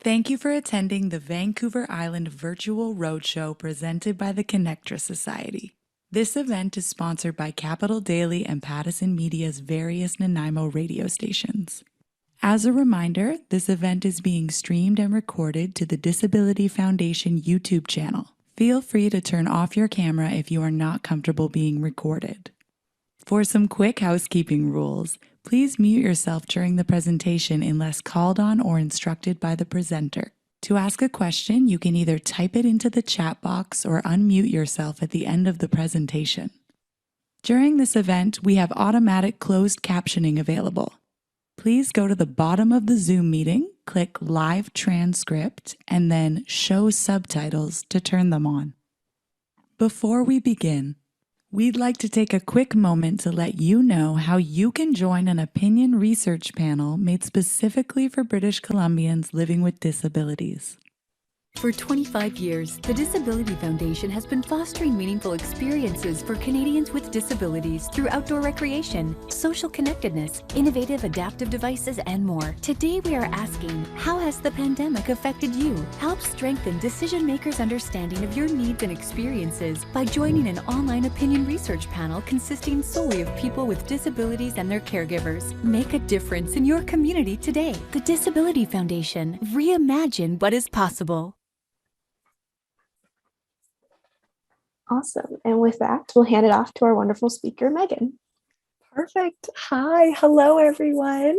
Thank you for attending the Vancouver Island Virtual Roadshow presented by the Connectra Society. This event is sponsored by Capital Daily and Pattison Media's various Nanaimo radio stations. As a reminder, this event is being streamed and recorded to the Disability Foundation YouTube channel. Feel free to turn off your camera if you are not comfortable being recorded. For some quick housekeeping rules, please mute yourself during the presentation unless called on or instructed by the presenter. To ask a question, you can either type it into the chat box or unmute yourself at the end of the presentation. During this event, we have automatic closed captioning available. Please go to the bottom of the Zoom meeting, click Live Transcript, and then Show Subtitles to turn them on. Before we begin, we'd like to take a quick moment to let you know how you can join an opinion research panel made specifically for British Columbians living with disabilities. For 25 years, the Disability Foundation has been fostering meaningful experiences for Canadians with disabilities through outdoor recreation, social connectedness, innovative adaptive devices, and more. Today we are asking, how has the pandemic affected you? Help strengthen decision makers' understanding of your needs and experiences by joining an online opinion research panel consisting solely of people with disabilities and their caregivers. Make a difference in your community today. The Disability Foundation. Reimagine what is possible. Awesome. And with that, we'll hand it off to our wonderful speaker, Meghan. Perfect. Hi. Hello, everyone.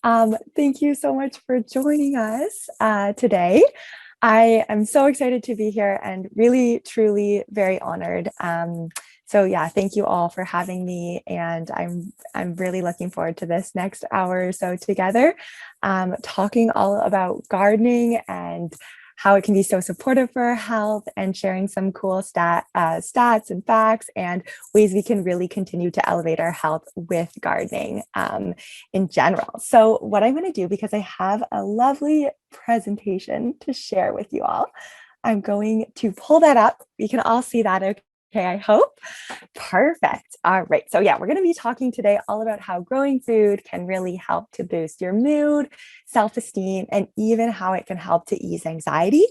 Thank you so much for joining us today. I am so excited to be here and really, truly very honored. So yeah, thank you all for having me. And I'm really looking forward to this next hour or so together, talking all about gardening and how it can be so supportive for our health, and sharing some cool stats and facts and ways we can really continue to elevate our health with gardening in general. So what I'm going to do, because I have a lovely presentation to share with you all, I'm going to pull that up. You can all see that, okay, I hope. Perfect. All right. So yeah, we're going to be talking today all about how growing food can really help to boost your mood, self-esteem, and even how it can help to ease anxiety.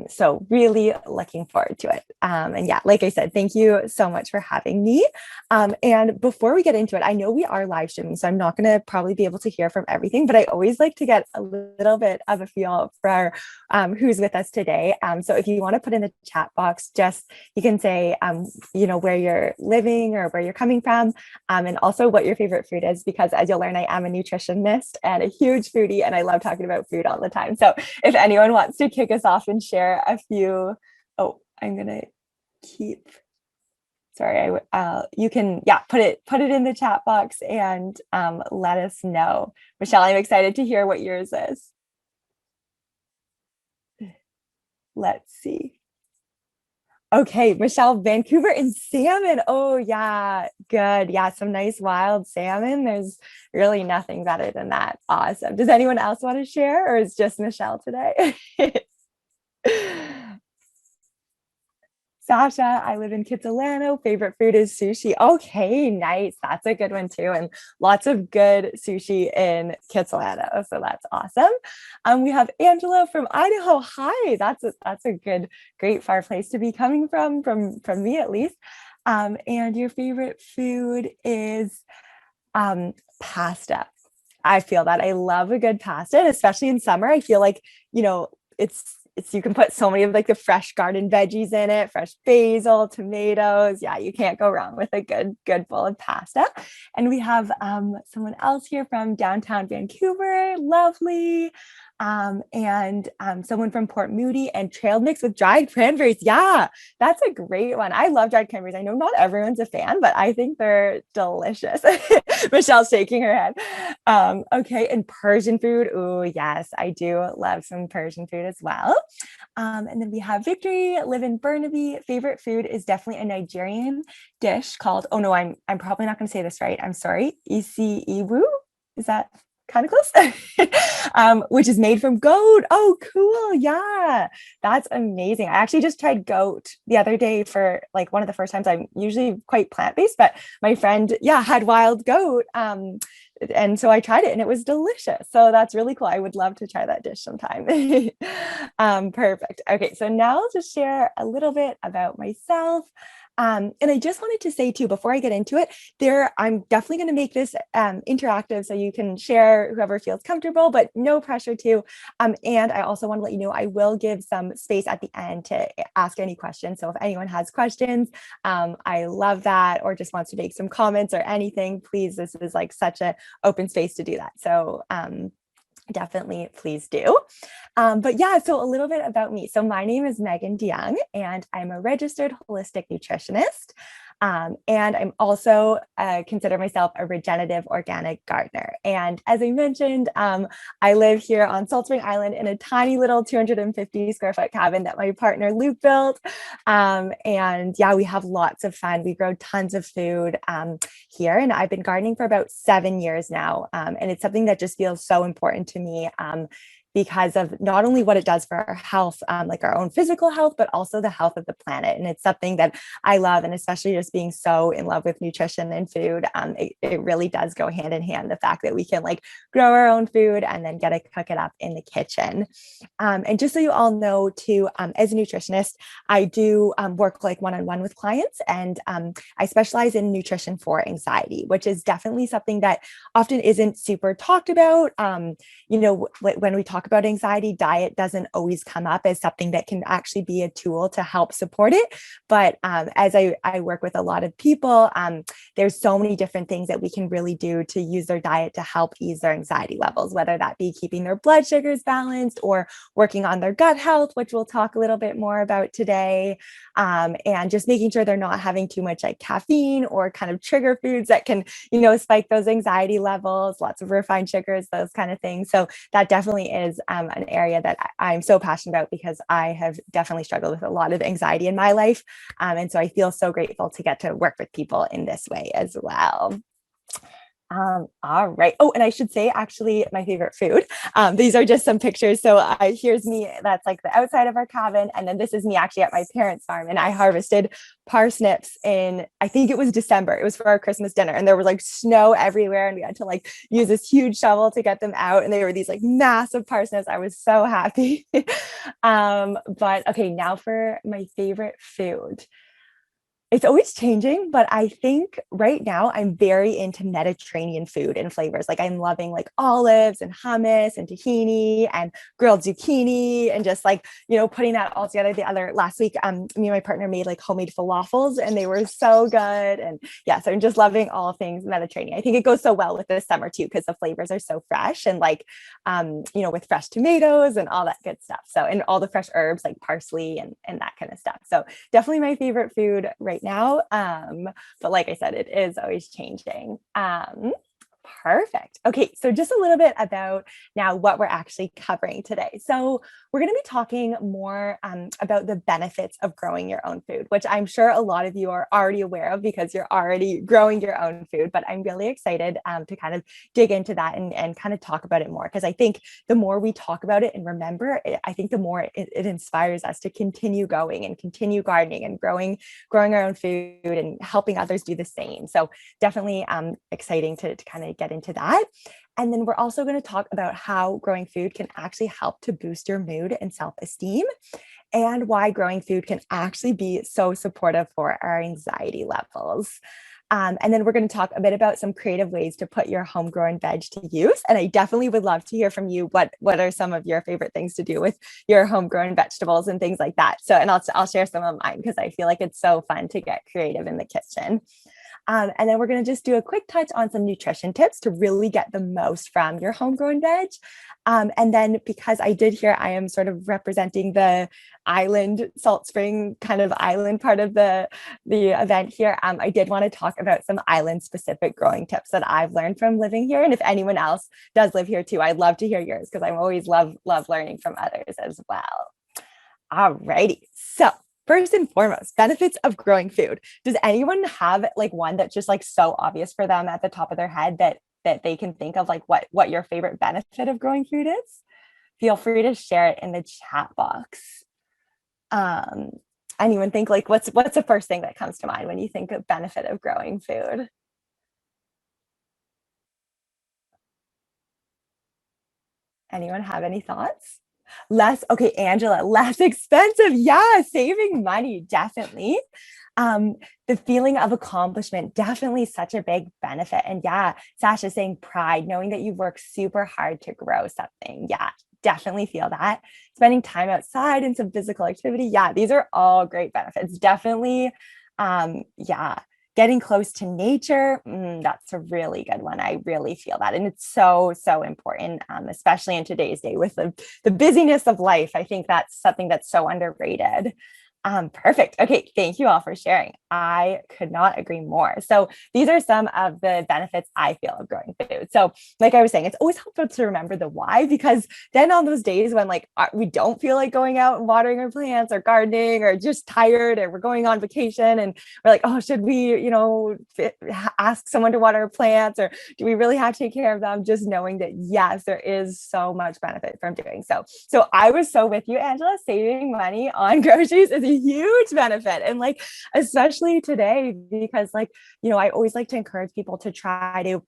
So really looking forward to it. And yeah, like I said, thank you so much for having me. And before we get into it, I know we are live streaming, so I'm not going to probably be able to hear from everything, but I always like to get a little bit of a feel for who's with us today. So if you want to put in the chat box, just you can say, where you're living or where you're coming from, and also what your favorite food is, because as you'll learn, I am a nutritionist and a huge foodie, and I love talking about food all the time. So if anyone wants to kick us off and share a few, I'm gonna keep. Sorry, you can put it in the chat box and let us know. Michelle, I'm excited to hear what yours is. Let's see. Okay, Michelle, Vancouver and salmon. Oh yeah, good. Yeah, some nice wild salmon. There's really nothing better than that. Awesome. Does anyone else want to share, or is just Michelle today? Sasha, I live in Kitsilano. Favorite food is sushi. Okay, nice. That's a good one too. And lots of good sushi in Kitsilano. So that's awesome. We have Angela from Idaho. Hi, that's a great far place to be coming from me at least. And your favorite food is pasta. I feel that. I love a good pasta, and especially in summer. I feel like, it's you can put so many of like the fresh garden veggies in it, fresh basil, tomatoes. Yeah, you can't go wrong with a good bowl of pasta. And we have someone else here from downtown Vancouver. Lovely. And someone from Port Moody, and trail mix with dried cranberries. Yeah, that's a great one. I love dried cranberries. I know not everyone's a fan, but I think they're delicious. Michelle's shaking her head. Okay, and Persian food. Oh, yes, I do love some Persian food as well. And then we have Victory, live in Burnaby. Favorite food is definitely a Nigerian dish called, oh no, I'm probably not going to say this right. I'm sorry. Isi Iwu. Is that kind of close? Which is made from goat. Oh, cool. Yeah, that's amazing. I actually just tried goat the other day for like one of the first times. I'm usually quite plant-based, but my friend, had wild goat and so I tried it and it was delicious. So that's really cool. I would love to try that dish sometime. Perfect. Okay, so now I'll just share a little bit about myself. And I just wanted to say too, before I get into it, I'm definitely going to make this interactive so you can share whoever feels comfortable, but no pressure to. And I also want to let you know, I will give some space at the end to ask any questions. So if anyone has questions, I love that, or just wants to make some comments or anything, please, this is like such an open space to do that. So definitely please do. But yeah, so a little bit about me. So my name is Meghan De Jong, and I'm a registered holistic nutritionist. And I'm also consider myself a regenerative organic gardener. And as I mentioned, I live here on Salt Spring Island in a tiny little 250 square foot cabin that my partner Luke built. And yeah, we have lots of fun. We grow tons of food here, and I've been gardening for about 7 years now. And it's something that just feels so important to me. Because of not only what it does for our health, like our own physical health, but also the health of the planet. And it's something that I love, and especially just being so in love with nutrition and food, it really does go hand in hand. The fact that we can like grow our own food and then get to cook it up in the kitchen. And just so you all know too, as a nutritionist, I do work like one-on-one with clients, and I specialize in nutrition for anxiety, which is definitely something that often isn't super talked about. When we talk about anxiety, diet doesn't always come up as something that can actually be a tool to help support it. But as I work with a lot of people, there's so many different things that we can really do to use their diet to help ease their anxiety levels, whether that be keeping their blood sugars balanced or working on their gut health, which we'll talk a little bit more about today. And just making sure they're not having too much like caffeine or kind of trigger foods that can, spike those anxiety levels, lots of refined sugars, those kind of things. So that definitely is an area that I'm so passionate about, because I have definitely struggled with a lot of anxiety in my life. And so I feel so grateful to get to work with people in this way as well. All right. Oh, and I should say, actually, my favorite food. These are just some pictures. So here's me. That's like the outside of our cabin. And then this is me actually at my parents' farm. And I harvested parsnips in, I think it was December. It was for our Christmas dinner. And there was like snow everywhere. And we had to like use this huge shovel to get them out. And they were these like massive parsnips. I was so happy. But okay, now for my favorite food. It's always changing, but I think right now I'm very into Mediterranean food and flavors. Like I'm loving like olives and hummus and tahini and grilled zucchini, and just like, putting that all together. Last week, me and my partner made like homemade falafels, and they were so good. And yeah, so I'm just loving all things Mediterranean. I think it goes so well with this summer too, because the flavors are so fresh, and like, with fresh tomatoes and all that good stuff. So, and all the fresh herbs like parsley and that kind of stuff. So definitely my favorite food right now. But like I said, it is always changing. Perfect. Okay, so just a little bit about now what we're actually covering today. So we're going to be talking more about the benefits of growing your own food, which I'm sure a lot of you are already aware of because you're already growing your own food. But I'm really excited to kind of dig into that and kind of talk about it more, because I think the more we talk about it and remember it, I think the more it inspires us to continue going and continue gardening and growing our own food and helping others do the same. So definitely exciting to kind of get into that. And then we're also going to talk about how growing food can actually help to boost your mood and self-esteem, and why growing food can actually be so supportive for our anxiety levels. And then we're going to talk a bit about some creative ways to put your homegrown veg to use. And I definitely would love to hear from you. What are some of your favorite things to do with your homegrown vegetables and things like that? So, and I'll share some of mine, because I feel like it's so fun to get creative in the kitchen. And then we're going to just do a quick touch on some nutrition tips to really get the most from your homegrown veg. And then, because I did hear I am sort of representing the island, Salt Spring kind of island part of the event here, I did want to talk about some island specific growing tips that I've learned from living here. And if anyone else does live here too, I'd love to hear yours, because I'm always love learning from others as well. All righty. So first and foremost, benefits of growing food. Does anyone have like one that's just like so obvious for them at the top of their head that they can think of, like what your favorite benefit of growing food is? Feel free to share it in the chat box. Anyone think like what's the first thing that comes to mind when you think of benefit of growing food? Anyone have any thoughts? Okay, Angela, less expensive. Yeah, saving money, definitely. The feeling of accomplishment, definitely such a big benefit. And yeah, Sasha saying pride, knowing that you work super hard to grow something. Yeah, definitely feel that. Spending time outside and some physical activity. Yeah, these are all great benefits. Definitely, yeah, getting close to nature, that's a really good one. I really feel that. And it's so, so important, especially in today's day with the busyness of life. I think that's something that's so underrated. Perfect. Okay. Thank you all for sharing. I could not agree more. So these are some of the benefits I feel of growing food. So like I was saying, it's always helpful to remember the why, because then on those days when like we don't feel like going out and watering our plants or gardening or just tired or we're going on vacation and we're like, oh, should we, ask someone to water our plants or do we really have to take care of them? Just knowing that, yes, there is so much benefit from doing so. So I was so with you, Angela. Saving money on groceries is a huge benefit. And like, especially today, because like, I always like to encourage people to try to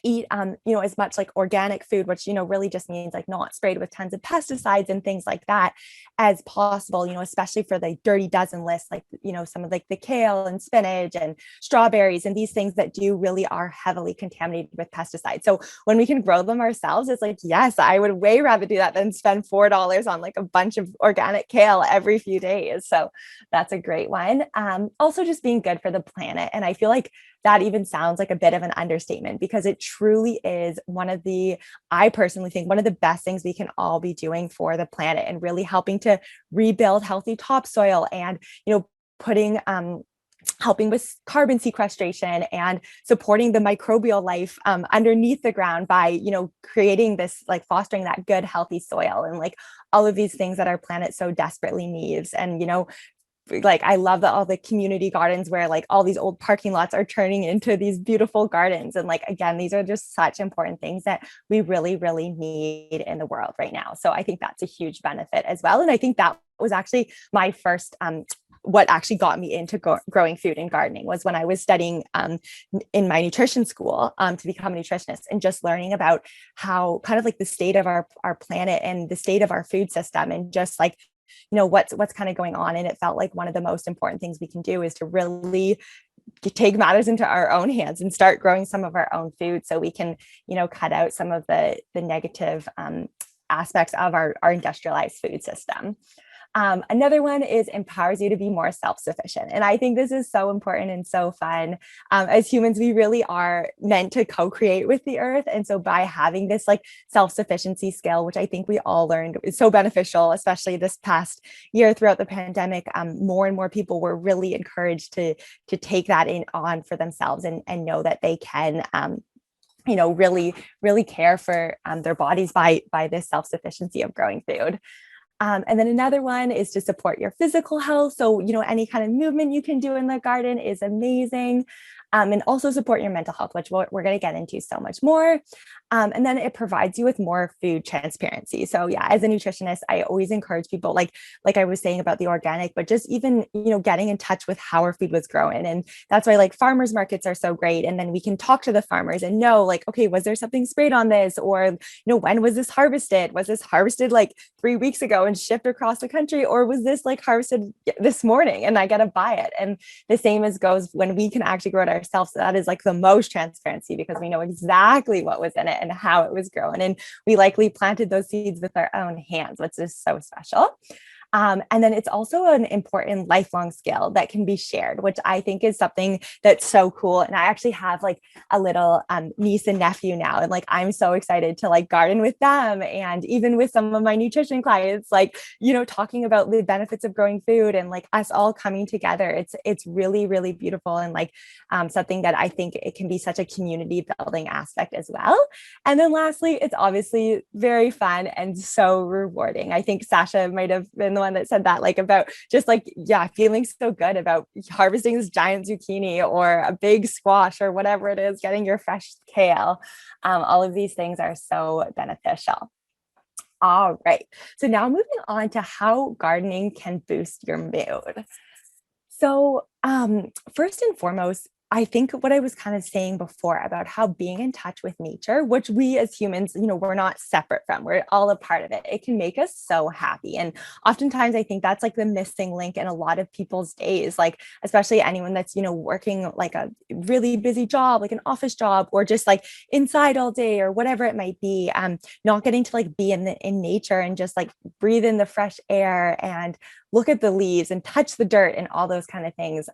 eat as much like organic food, which really just means like not sprayed with tons of pesticides and things like that as possible, especially for the dirty dozen list, like some of like the kale and spinach and strawberries and these things that do really are heavily contaminated with pesticides. So when we can grow them ourselves, it's like, yes, I would way rather do that than spend $4 on like a bunch of organic kale every few days. So that's a great one. Also just being good for the planet. And I feel like that even sounds like a bit of an understatement, because it truly is I personally think one of the best things we can all be doing for the planet, and really helping to rebuild healthy topsoil and, putting, helping with carbon sequestration and supporting the microbial life underneath the ground by, creating this, like fostering that good, healthy soil and like all of these things that our planet so desperately needs. And, like I love that all the community gardens where like all these old parking lots are turning into these beautiful gardens. And like, again, these are just such important things that we really, really need in the world right now. So I think that's a huge benefit as well. And I think that was actually my first, what actually got me into growing food and gardening was when I was studying in my nutrition school to become a nutritionist, and just learning about how kind of like the state of our planet and the state of our food system, and just like, what's kind of going on. And it felt like one of the most important things we can do is to really take matters into our own hands and start growing some of our own food, so we can, cut out some of the negative aspects of our industrialized food system. Another one is empowers you to be more self-sufficient. And I think this is so important and so fun. As humans, we really are meant to co-create with the earth. And so by having this like self-sufficiency skill, which I think we all learned is so beneficial, especially this past year throughout the pandemic, more and more people were really encouraged to take that on for themselves and know that they can really, really care for their bodies by this self-sufficiency of growing food. And then another one is to support your physical health. So, any kind of movement you can do in the garden is amazing. And also support your mental health, which we're going to get into so much more. And then it provides you with more food transparency. So yeah, as a nutritionist, I always encourage people, like I was saying about the organic, but just even, getting in touch with how our food was grown. And that's why like farmers markets are so great. And then we can talk to the farmers and know like, okay, was there something sprayed on this? Or, when was this harvested? Was this harvested like 3 weeks ago and shipped across the country? Or was this like harvested this morning and I got to buy it? And the same as goes when we can actually grow it ourselves. So that is like the most transparency, because we know exactly what was in it and how it was grown. And we likely planted those seeds with our own hands, which is so special. And then it's also an important lifelong skill that can be shared, which I think is something that's so cool. And I actually have like a little niece and nephew now. And like, I'm so excited to like garden with them. And even with some of my nutrition clients, like, talking about the benefits of growing food and like us all coming together. It's really, really beautiful. And like something that I think it can be such a community building aspect as well. And then lastly, it's obviously very fun and so rewarding. I think Sasha might have been the one that said that, like about just like, yeah, feeling so good about harvesting this giant zucchini or a big squash or whatever it is, getting your fresh kale. All of these things are so beneficial. All right. So now moving on to how gardening can boost your mood. So first and foremost, I think what I was kind of saying before about how being in touch with nature, which we as humans, we're not separate from, we're all a part of it. It can make us so happy. And oftentimes I think that's like the missing link in a lot of people's days, like especially anyone that's, working like a really busy job, like an office job, or just like inside all day or whatever it might be, not getting to like be in nature and just like breathe in the fresh air and look at the leaves and touch the dirt and all those kind of things.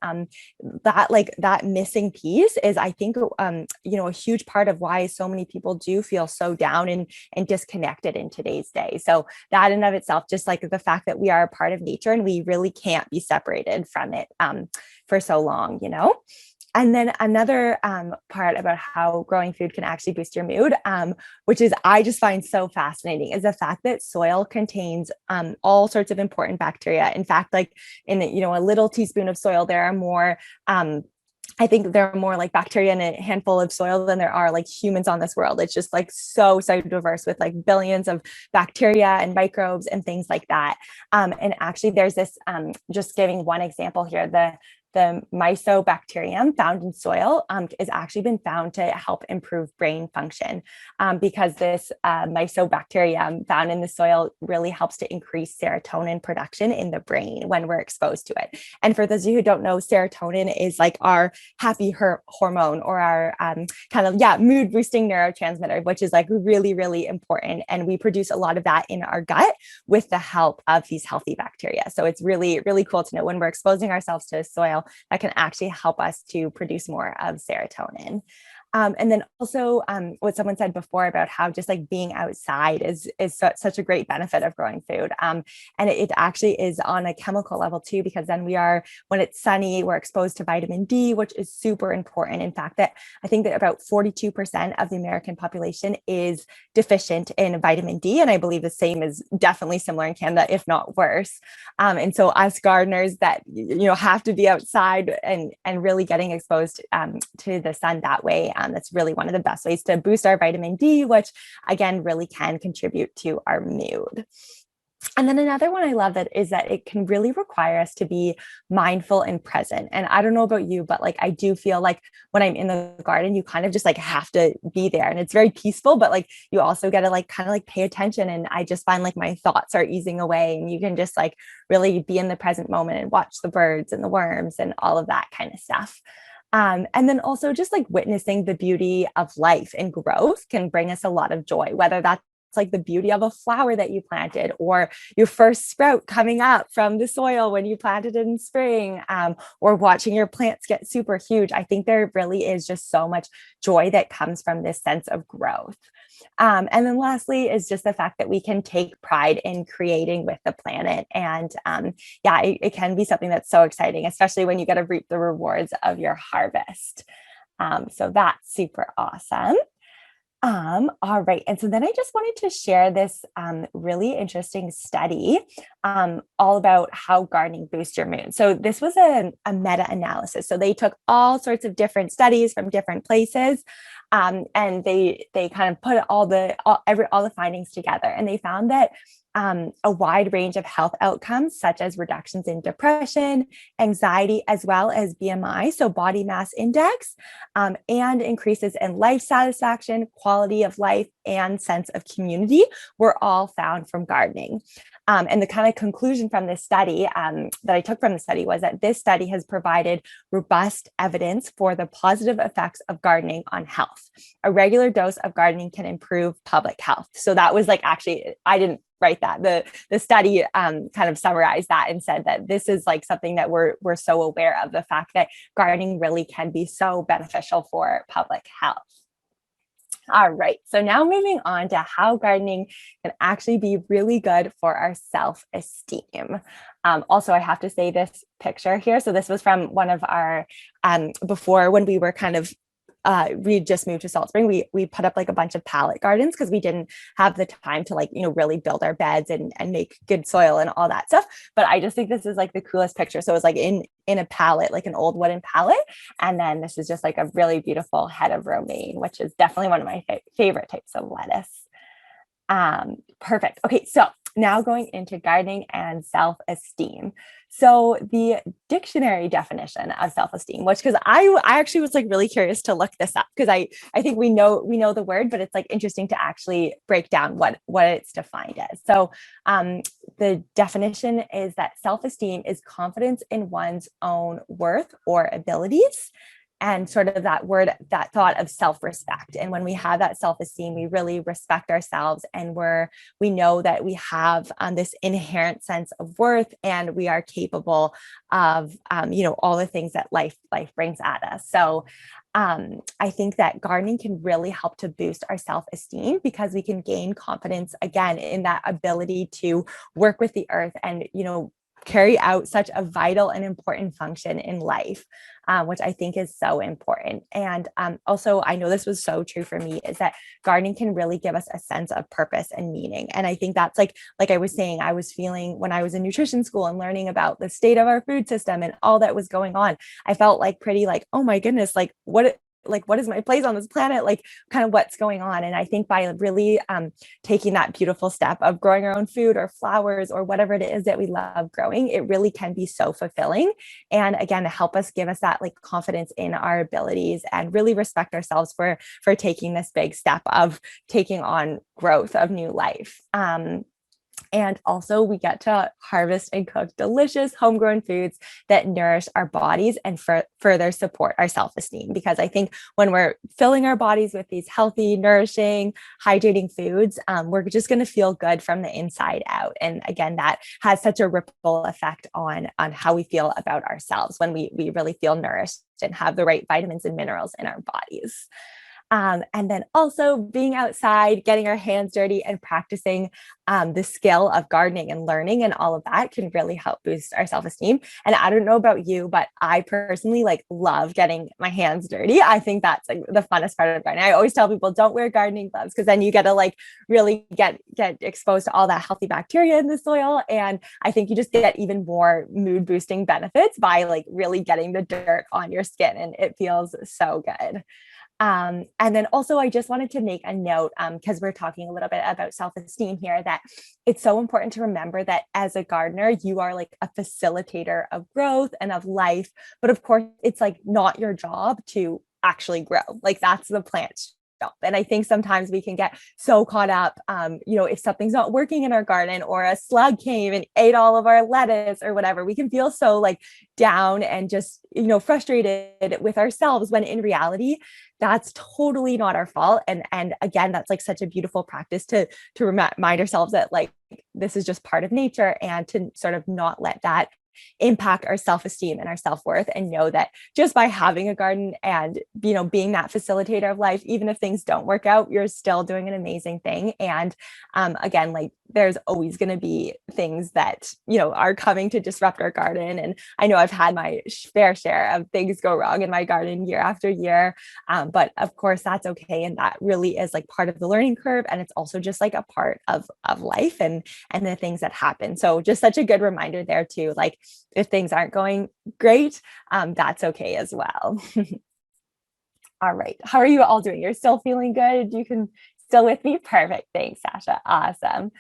That missing piece is, I think, a huge part of why so many people do feel so down and disconnected in today's day. So that in of itself, just like the fact that we are a part of nature and we really can't be separated from it for so long, And then another part about how growing food can actually boost your mood, which is I just find so fascinating, is the fact that soil contains all sorts of important bacteria. In fact, like in a little teaspoon of soil, there are more. I think there are more like bacteria in a handful of soil than there are like humans on this world. It's just like so diverse with like billions of bacteria and microbes and things like that. And actually there's this, just giving one example here, the mycobacterium found in soil has actually been found to help improve brain function because this mycobacterium found in the soil really helps to increase serotonin production in the brain when we're exposed to it. And for those of you who don't know, serotonin is like our happy hormone, or our mood boosting neurotransmitter, which is like really, really important. And we produce a lot of that in our gut with the help of these healthy bacteria. So it's really, really cool to know when we're exposing ourselves to soil, that can actually help us to produce more of serotonin. And then also what someone said before about how just like being outside is such a great benefit of growing food. And it actually is on a chemical level too, because then when it's sunny, we're exposed to vitamin D, which is super important. In fact, I think that about 42% of the American population is deficient in vitamin D. And I believe the same is definitely similar in Canada, if not worse. And so us gardeners that, have to be outside and really getting exposed to the sun that way, that's really one of the best ways to boost our vitamin D, which again, really can contribute to our mood. And then another one I love is that it can really require us to be mindful and present. And I don't know about you, but like, I do feel like when I'm in the garden, you kind of just like have to be there, and it's very peaceful, but like, you also got to like kind of like pay attention. And I just find like my thoughts are easing away, and you can just like really be in the present moment and watch the birds and the worms and all of that kind of stuff. And then also just like witnessing the beauty of life and growth can bring us a lot of joy, whether that's like the beauty of a flower that you planted, or your first sprout coming up from the soil when you planted it in spring, or watching your plants get super huge. I think there really is just so much joy that comes from this sense of growth. And then lastly is just the fact that we can take pride in creating with the planet. And it can be something that's so exciting, especially when you get to reap the rewards of your harvest. So that's super awesome. All right. And so then I just wanted to share this really interesting study all about how gardening boosts your mood. So this was a meta-analysis. So they took all sorts of different studies from different places, and they kind of put all the findings together, and they found that a wide range of health outcomes, such as reductions in depression, anxiety, as well as BMI, so body mass index, and increases in life satisfaction, quality of life, and sense of community were all found from gardening. And the kind of conclusion from this study that I took from the study was that this study has provided robust evidence for the positive effects of gardening on health. A regular dose of gardening can improve public health. So that was like, actually, I didn't write that. The study kind of summarized that and said that this is like something that we're so aware of, the fact that gardening really can be so beneficial for public health. All right, so now moving on to how gardening can actually be really good for our self-esteem. Also, I have to say this picture here. So this was from one of our, before when we were kind of we just moved to Salt Spring, we put up like a bunch of pallet gardens because we didn't have the time to like, really build our beds and make good soil and all that stuff. But I just think this is like the coolest picture. So it's like in a pallet, like an old wooden pallet. And then this is just like a really beautiful head of romaine, which is definitely one of my favorite types of lettuce. Perfect. Okay. So now going into gardening and self-esteem. So the dictionary definition of self-esteem, which because I actually was like really curious to look this up because I think we know the word, but it's like interesting to actually break down what it's defined as. So the definition is that self-esteem is confidence in one's own worth or abilities, and sort of that that thought of self-respect. And when we have that self-esteem, we really respect ourselves, and we know that we have this inherent sense of worth, and we are capable of all the things that life brings at us. So I think that gardening can really help to boost our self-esteem because we can gain confidence again in that ability to work with the earth and carry out such a vital and important function in life, which I think is so important. And also, I know this was so true for me, is that gardening can really give us a sense of purpose and meaning. And I think that's like I was saying, I was feeling when I was in nutrition school and learning about the state of our food system and all that was going on, I felt like pretty like, oh my goodness, what is my place on this planet? Like kind of what's going on. And I think by really taking that beautiful step of growing our own food or flowers or whatever it is that we love growing, it really can be so fulfilling. And again, give us that like confidence in our abilities and really respect ourselves for taking this big step of taking on growth of new life. And also we get to harvest and cook delicious homegrown foods that nourish our bodies and further support our self-esteem. Because I think when we're filling our bodies with these healthy, nourishing, hydrating foods, we're just going to feel good from the inside out. And again, that has such a ripple effect on how we feel about ourselves when we really feel nourished and have the right vitamins and minerals in our bodies. And then also being outside, getting our hands dirty and practicing the skill of gardening and learning and all of that can really help boost our self-esteem. And I don't know about you, but I personally love getting my hands dirty. I think that's like the funnest part of gardening. I always tell people don't wear gardening gloves because then you get to really get exposed to all that healthy bacteria in the soil. And I think you just get even more mood boosting benefits by really getting the dirt on your skin, and it feels so good. And then also, I just wanted to make a note, because we're talking a little bit about self-esteem here, that it's so important to remember that as a gardener, you are like a facilitator of growth and of life. But of course, it's not your job to actually grow. That's the plant's job. And I think sometimes we can get so caught up, if something's not working in our garden or a slug came and ate all of our lettuce or whatever, we can feel so down and just, frustrated with ourselves, when in reality, that's totally not our fault. And again, that's such a beautiful practice to remind ourselves that this is just part of nature, and to sort of not let that impact our self-esteem and our self-worth, and know that just by having a garden and being that facilitator of life, even if things don't work out, you're still doing an amazing thing. And again, there's always going to be things that are coming to disrupt our garden, and I know I've had my fair share of things go wrong in my garden year after year, but of course that's okay, and that really is part of the learning curve, and it's also just a part of life and the things that happen. So just such a good reminder there too, if things aren't going great, that's okay as well. All right, how are you all doing? You're still feeling good? You can still with me? Perfect. Thanks, Sasha. Awesome.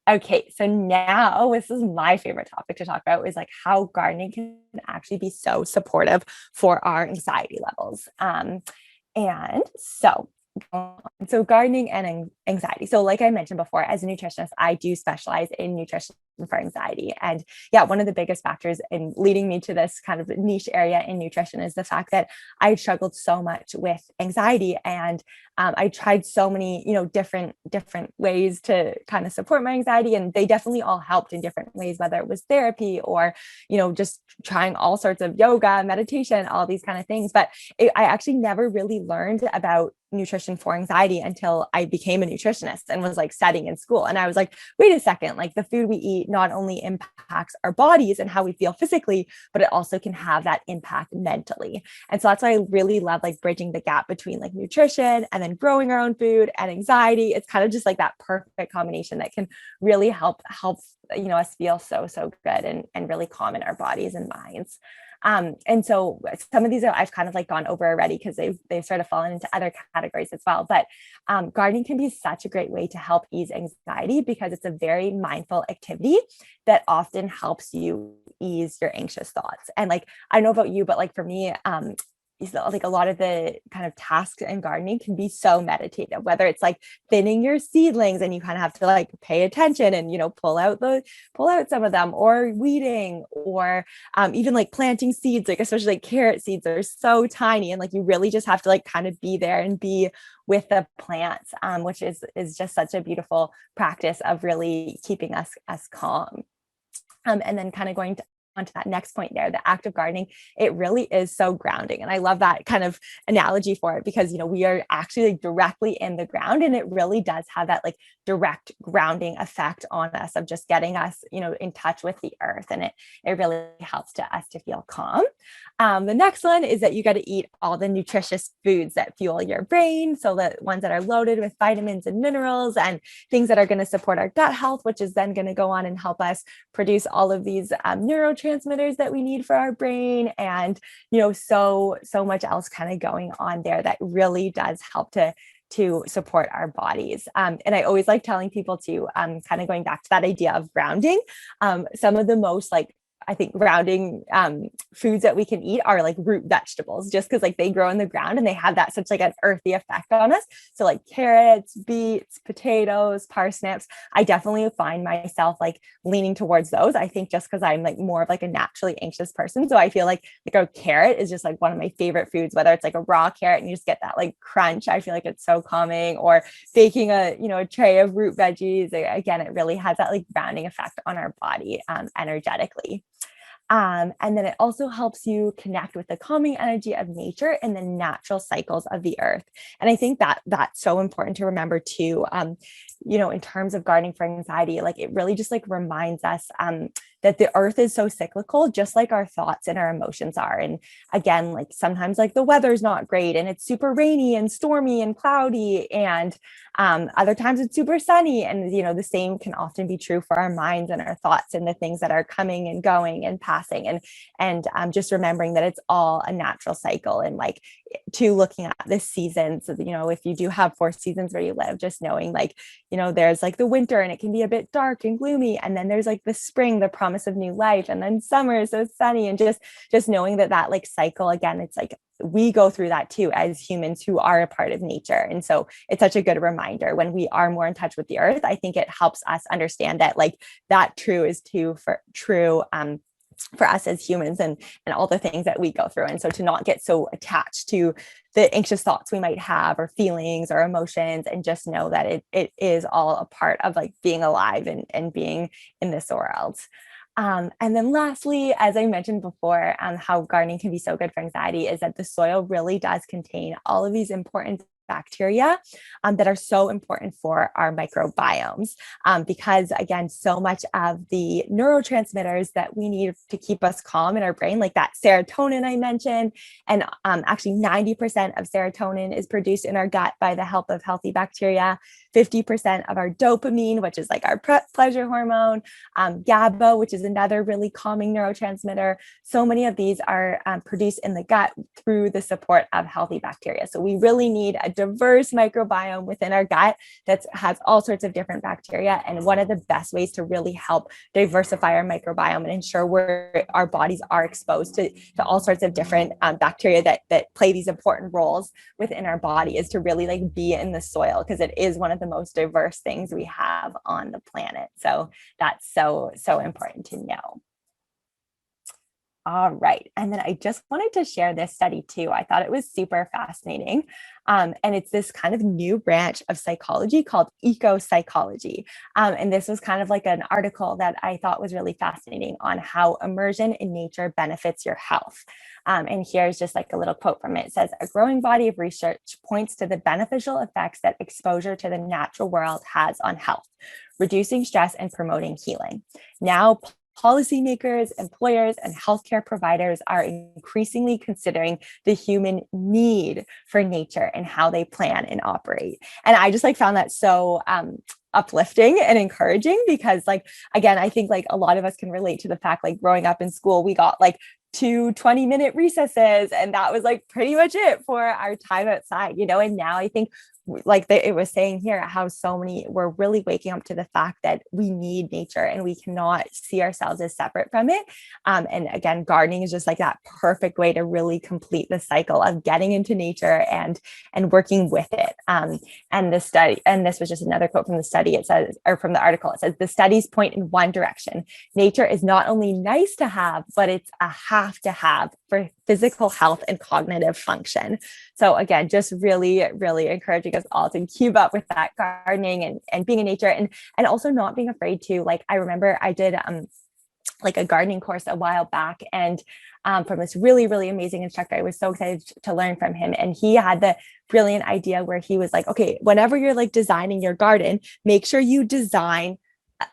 Okay, so now this is my favorite topic to talk about, is how gardening can actually be so supportive for our anxiety levels. And so gardening and anxiety. So like I mentioned before, as a nutritionist, I do specialize in nutrition for anxiety. And yeah, one of the biggest factors in leading me to this kind of niche area in nutrition is the fact that I struggled so much with anxiety, and I tried so many, different ways to kind of support my anxiety, and they definitely all helped in different ways, whether it was therapy or, just trying all sorts of yoga, meditation, all these kind of things. But I actually never really learned about nutrition for anxiety until I became a nutritionist and was studying in school. And I was like, wait a second, the food we eat not only impacts our bodies and how we feel physically, but it also can have that impact mentally. And so that's why I really love good the gap between nutrition and then growing our own food and anxiety. It's kind of just that perfect combination that can really help us feel so good and really calm in our bodies and minds. And so some of these I've kind of like gone over already because they've sort of fallen into other categories as well. But gardening can be such a great way to help ease anxiety because it's a very mindful activity that often helps you ease your anxious thoughts. And like, I don't know about you, but like for me, like a lot of the kind of tasks in gardening can be so meditative, whether it's like thinning your seedlings and you kind of have to like pay attention and, you know, pull out some of them, or weeding, or even like planting seeds, like especially like carrot seeds are so tiny, and like you really just have to like kind of be there and be with the plants, which is just such a beautiful practice of really keeping us calm. And then kind of going onto that next point there, the act of gardening, it really is so grounding. And I love that kind of analogy for it because, you know, we are actually like directly in the ground, and it really does have that like direct grounding effect on us of just getting us, you know, in touch with the earth. And it really helps us to feel calm. The next one is that you got to eat all the nutritious foods that fuel your brain. So the ones that are loaded with vitamins and minerals and things that are going to support our gut health, which is then going to go on and help us produce all of these neurotransmitters that we need for our brain. And, you know, so much else kind of going on there that really does help to support our bodies. And I always like telling people to kind of going back to that idea of grounding. Some of the most like, I think grounding foods that we can eat are like root vegetables, just because like they grow in the ground and they have that such like an earthy effect on us. So like carrots, beets, potatoes, parsnips, I definitely find myself like leaning towards those. I think just because I'm like more of like a naturally anxious person. So I feel like a carrot is just like one of my favorite foods, whether it's like a raw carrot and you just get that like crunch. I feel like it's so calming, or baking a tray of root veggies. Again, it really has that like grounding effect on our body energetically. And then it also helps you connect with the calming energy of nature and the natural cycles of the earth. And I think that that's so important to remember too, in terms of gardening for anxiety, like it really just like reminds us that the earth is so cyclical, just like our thoughts and our emotions are. And again, like sometimes like the weather's not great and it's super rainy and stormy and cloudy, and other times it's super sunny. And, the same can often be true for our minds and our thoughts and the things that are coming and going and passing. And just remembering that it's all a natural cycle, and like to looking at the seasons, if you do have 4 seasons where you live, just knowing like, there's like the winter and it can be a bit dark and gloomy. And then there's like the spring, the promise of new life. And then summer is so sunny, and just knowing that like cycle, again, it's like we go through that too as humans who are a part of nature. And so it's such a good reminder when we are more in touch with the earth. I think it helps us understand that like that true is true for us as humans and all the things that we go through. And so to not get so attached to the anxious thoughts we might have or feelings or emotions, and just know that it is all a part of like being alive and being in this world. And then lastly, as I mentioned before, how gardening can be so good for anxiety is that the soil really does contain all of these important bacteria that are so important for our microbiomes, because again, so much of the neurotransmitters that we need to keep us calm in our brain, like that serotonin I mentioned, and actually 90% of serotonin is produced in our gut by the help of healthy bacteria. 50% of our dopamine, which is like our pleasure hormone, GABA, which is another really calming neurotransmitter. So many of these are produced in the gut through the support of healthy bacteria. So we really need a diverse microbiome within our gut that has all sorts of different bacteria. And one of the best ways to really help diversify our microbiome and ensure our bodies are exposed to all sorts of different bacteria that play these important roles within our body is to really like be in the soil, because it is one of the most diverse things we have on the planet. So that's so important to know. All right. And then I just wanted to share this study too. I thought it was super fascinating. And it's this kind of new branch of psychology called eco-psychology. And this was kind of like an article that I thought was really fascinating on how immersion in nature benefits your health. And here's just like a little quote from it. It says, a growing body of research points to the beneficial effects that exposure to the natural world has on health, reducing stress and promoting healing. Now, policymakers, employers, and healthcare providers are increasingly considering the human need for nature and how they plan and operate. And I just like found that so uplifting and encouraging, because like, again, I think like a lot of us can relate to the fact, like growing up in school, we got like 2 20-minute recesses, and that was like pretty much it for our time outside, you know. And now I think, like it was saying here, how so many, we're really waking up to the fact that we need nature and we cannot see ourselves as separate from it. And again, gardening is just like that perfect way to really complete the cycle of getting into nature and working with it. And the study, and this was just another quote from the study, it says, or from the article, it says, the studies point in one direction. Nature is not only nice to have, but it's a have to have for physical health and cognitive function. So again, just really, really encouraging us all to keep up with that gardening and being in nature, and also not being afraid to, like, I remember I did like a gardening course a while back, and from this really, really amazing instructor. I was so excited to learn from him. And he had the brilliant idea where he was like, okay, whenever you're like designing your garden, make sure you design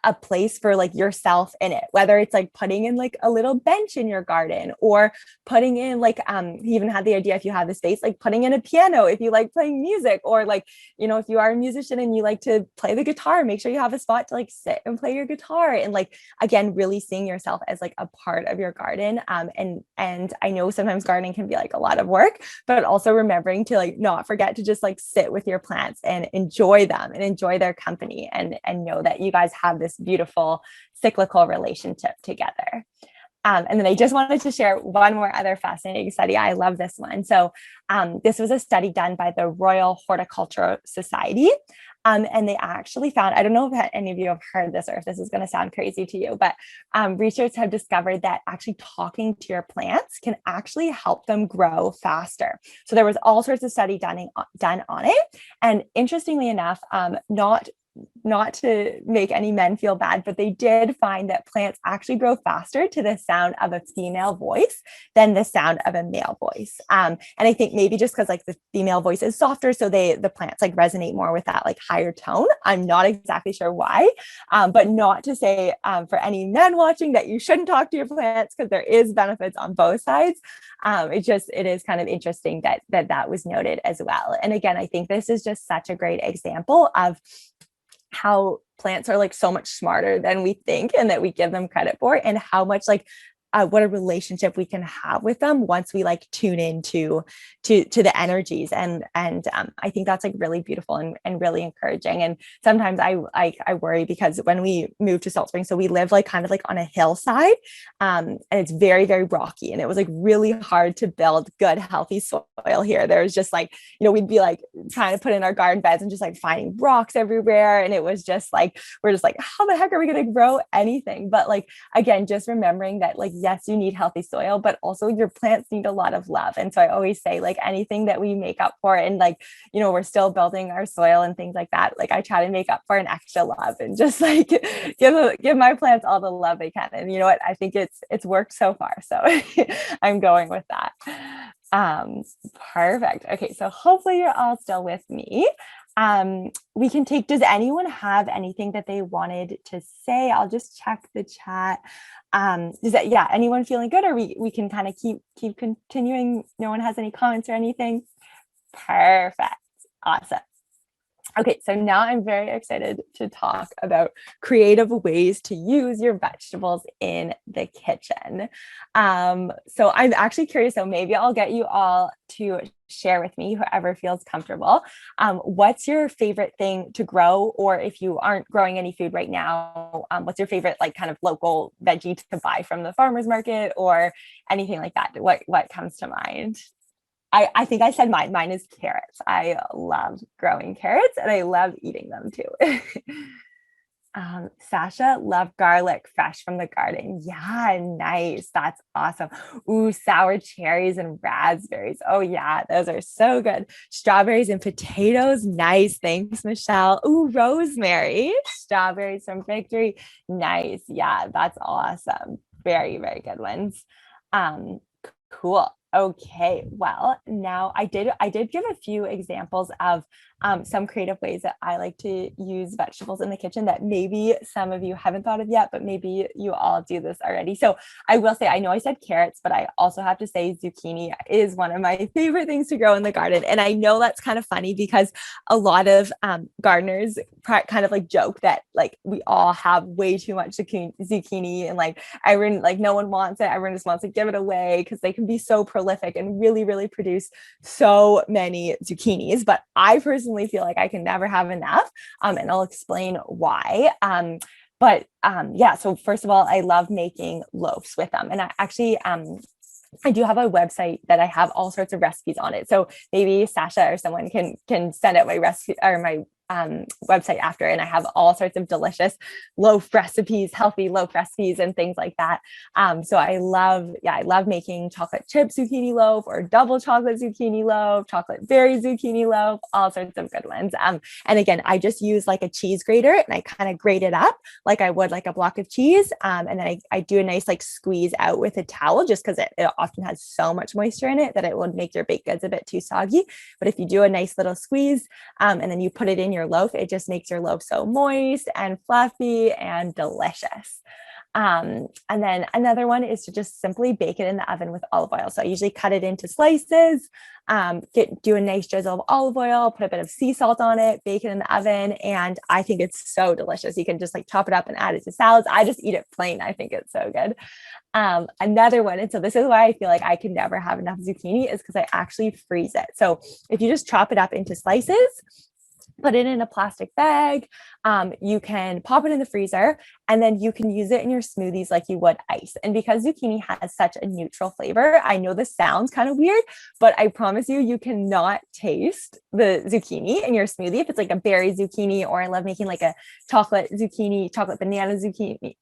a place for like yourself in it, whether it's like putting in like a little bench in your garden, or putting in like he even had the idea, if you have the space, like putting in a piano if you like playing music, or like, you know, if you are a musician and you like to play the guitar, make sure you have a spot to like sit and play your guitar. And like, again, really seeing yourself as like a part of your garden. And I know sometimes gardening can be like a lot of work, but also remembering to like not forget to just like sit with your plants and enjoy them and enjoy their company, and know that you guys have this beautiful cyclical relationship together. And then I just wanted to share one more other fascinating study. I love this one. So this was a study done by the Royal Horticultural Society. And they actually found, I don't know if any of you have heard this or if this is going to sound crazy to you, but researchers have discovered that actually talking to your plants can actually help them grow faster. So there was all sorts of study done on it. And interestingly enough, not to make any men feel bad, but they did find that plants actually grow faster to the sound of a female voice than the sound of a male voice. And I think maybe just because like the female voice is softer, so the plants like resonate more with that like higher tone. I'm not exactly sure why, but not to say for any men watching that you shouldn't talk to your plants, because there is benefits on both sides. It is kind of interesting that was noted as well. And again, I think this is just such a great example of how plants are like so much smarter than we think and that we give them credit for, and how much like what a relationship we can have with them once we like tune into the energies. And I think that's like really beautiful and really encouraging. And sometimes I worry, because when we moved to Salt Spring, so we live like kind of like on a hillside, and it's very, very rocky, and it was like really hard to build good, healthy soil here. There was just like, you know, we'd be like trying to put in our garden beds and just like finding rocks everywhere. And it was just like, we're just like, how the heck are we going to grow anything? But like, again, just remembering that like, yes, you need healthy soil, but also your plants need a lot of love. And so I always say, like, anything that we make up for, and like, you know, we're still building our soil and things like that, like I try to make up for an extra love and just like give my plants all the love they can. And you know what, I think it's worked so far, so I'm going with that. Perfect. Okay, so hopefully you're all still with me. We can take, does anyone have anything that they wanted to say? I'll just check the chat. Is that, yeah, anyone feeling good, or we can kind of keep continuing? No one has any comments or anything? Perfect. Awesome. Okay, so now I'm very excited to talk about creative ways to use your vegetables in the kitchen. So I'm actually curious, so maybe I'll get you all to share with me, whoever feels comfortable. What's your favorite thing to grow? Or if you aren't growing any food right now, what's your favorite like kind of local veggie to buy from the farmer's market or anything like that? What comes to mind? I think I said mine. Mine is carrots. I love growing carrots and I love eating them too. Sasha, love garlic fresh from the garden. Yeah, nice. That's awesome. Ooh, sour cherries and raspberries. Oh yeah, those are so good. Strawberries and potatoes. Nice. Thanks, Michelle. Ooh, rosemary. Strawberries from Victory. Nice. Yeah, that's awesome. Very, very good ones. Cool. Okay, well, now I did give a few examples of some creative ways that I like to use vegetables in the kitchen that maybe some of you haven't thought of yet, but maybe you all do this already. So I will say, I know I said carrots, but I also have to say zucchini is one of my favorite things to grow in the garden. And I know that's kind of funny because a lot of gardeners kind of like joke that like we all have way too much zucchini and like everyone, like no one wants it. Everyone just wants to give it away because they can be so prolific and really, really produce so many zucchinis. But I personally feel like I can never have enough. And I'll explain why. Yeah, so first of all, I love making loaves with them. And I actually, I do have a website that I have all sorts of recipes on it. So maybe Sasha or someone can send out my recipe or my website after, and I have all sorts of delicious loaf recipes, healthy loaf recipes and things like that. So I love making chocolate chip zucchini loaf or double chocolate zucchini loaf, chocolate berry zucchini loaf, all sorts of good ones. And again, I just use like a cheese grater and I kind of grate it up like I would like a block of cheese. And then I do a nice like squeeze out with a towel just because it often has so much moisture in it that it will make your baked goods a bit too soggy. But if you do a nice little squeeze and then you put it in your loaf, it just makes your loaf so moist and fluffy and delicious. And then another one is to just simply bake it in the oven with olive oil. So I usually cut it into slices, do a nice drizzle of olive oil, put a bit of sea salt on it, bake it in the oven. And I think it's so delicious. You can just like chop it up and add it to salads. I just eat it plain. I think it's so good. Another one, and so this is why I feel like I can never have enough zucchini, is because I actually freeze it. So if you just chop it up into slices, put it in a plastic bag, you can pop it in the freezer, and then you can use it in your smoothies like you would ice. And because zucchini has such a neutral flavor, I know this sounds kind of weird, but I promise you, you cannot taste the zucchini in your smoothie. If it's like a berry zucchini, or I love making like a chocolate banana zucchini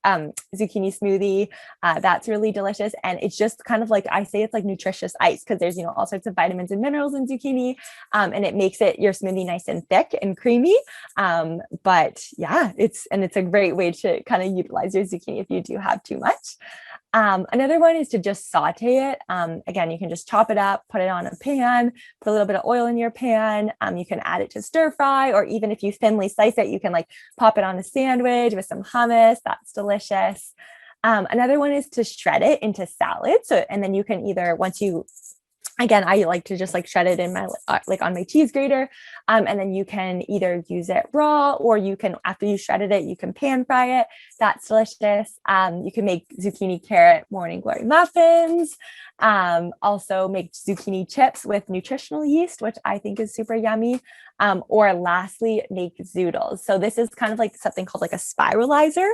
smoothie, that's really delicious. And it's just kind of like, I say it's like nutritious ice because there's, all sorts of vitamins and minerals in zucchini, and it makes your smoothie nice and thick and creamy. But yeah, it's a great way to kind of utilize your zucchini if you do have too much. Another one is to just saute it. Again, you can just chop it up, put it on a pan, put a little bit of oil in your pan. You can add it to stir fry, or even if you thinly slice it, you can like pop it on a sandwich with some hummus. That's delicious. Another one is to shred it into salad. So, and then you can either, again, I like to just like shred it in my, like on my cheese grater. And then you can either use it raw, or you can, after you shredded it, you can pan fry it. That's delicious. You can make zucchini carrot morning glory muffins. Also make zucchini chips with nutritional yeast, which I think is super yummy. Or lastly, make zoodles. So this is kind of like something called like a spiralizer,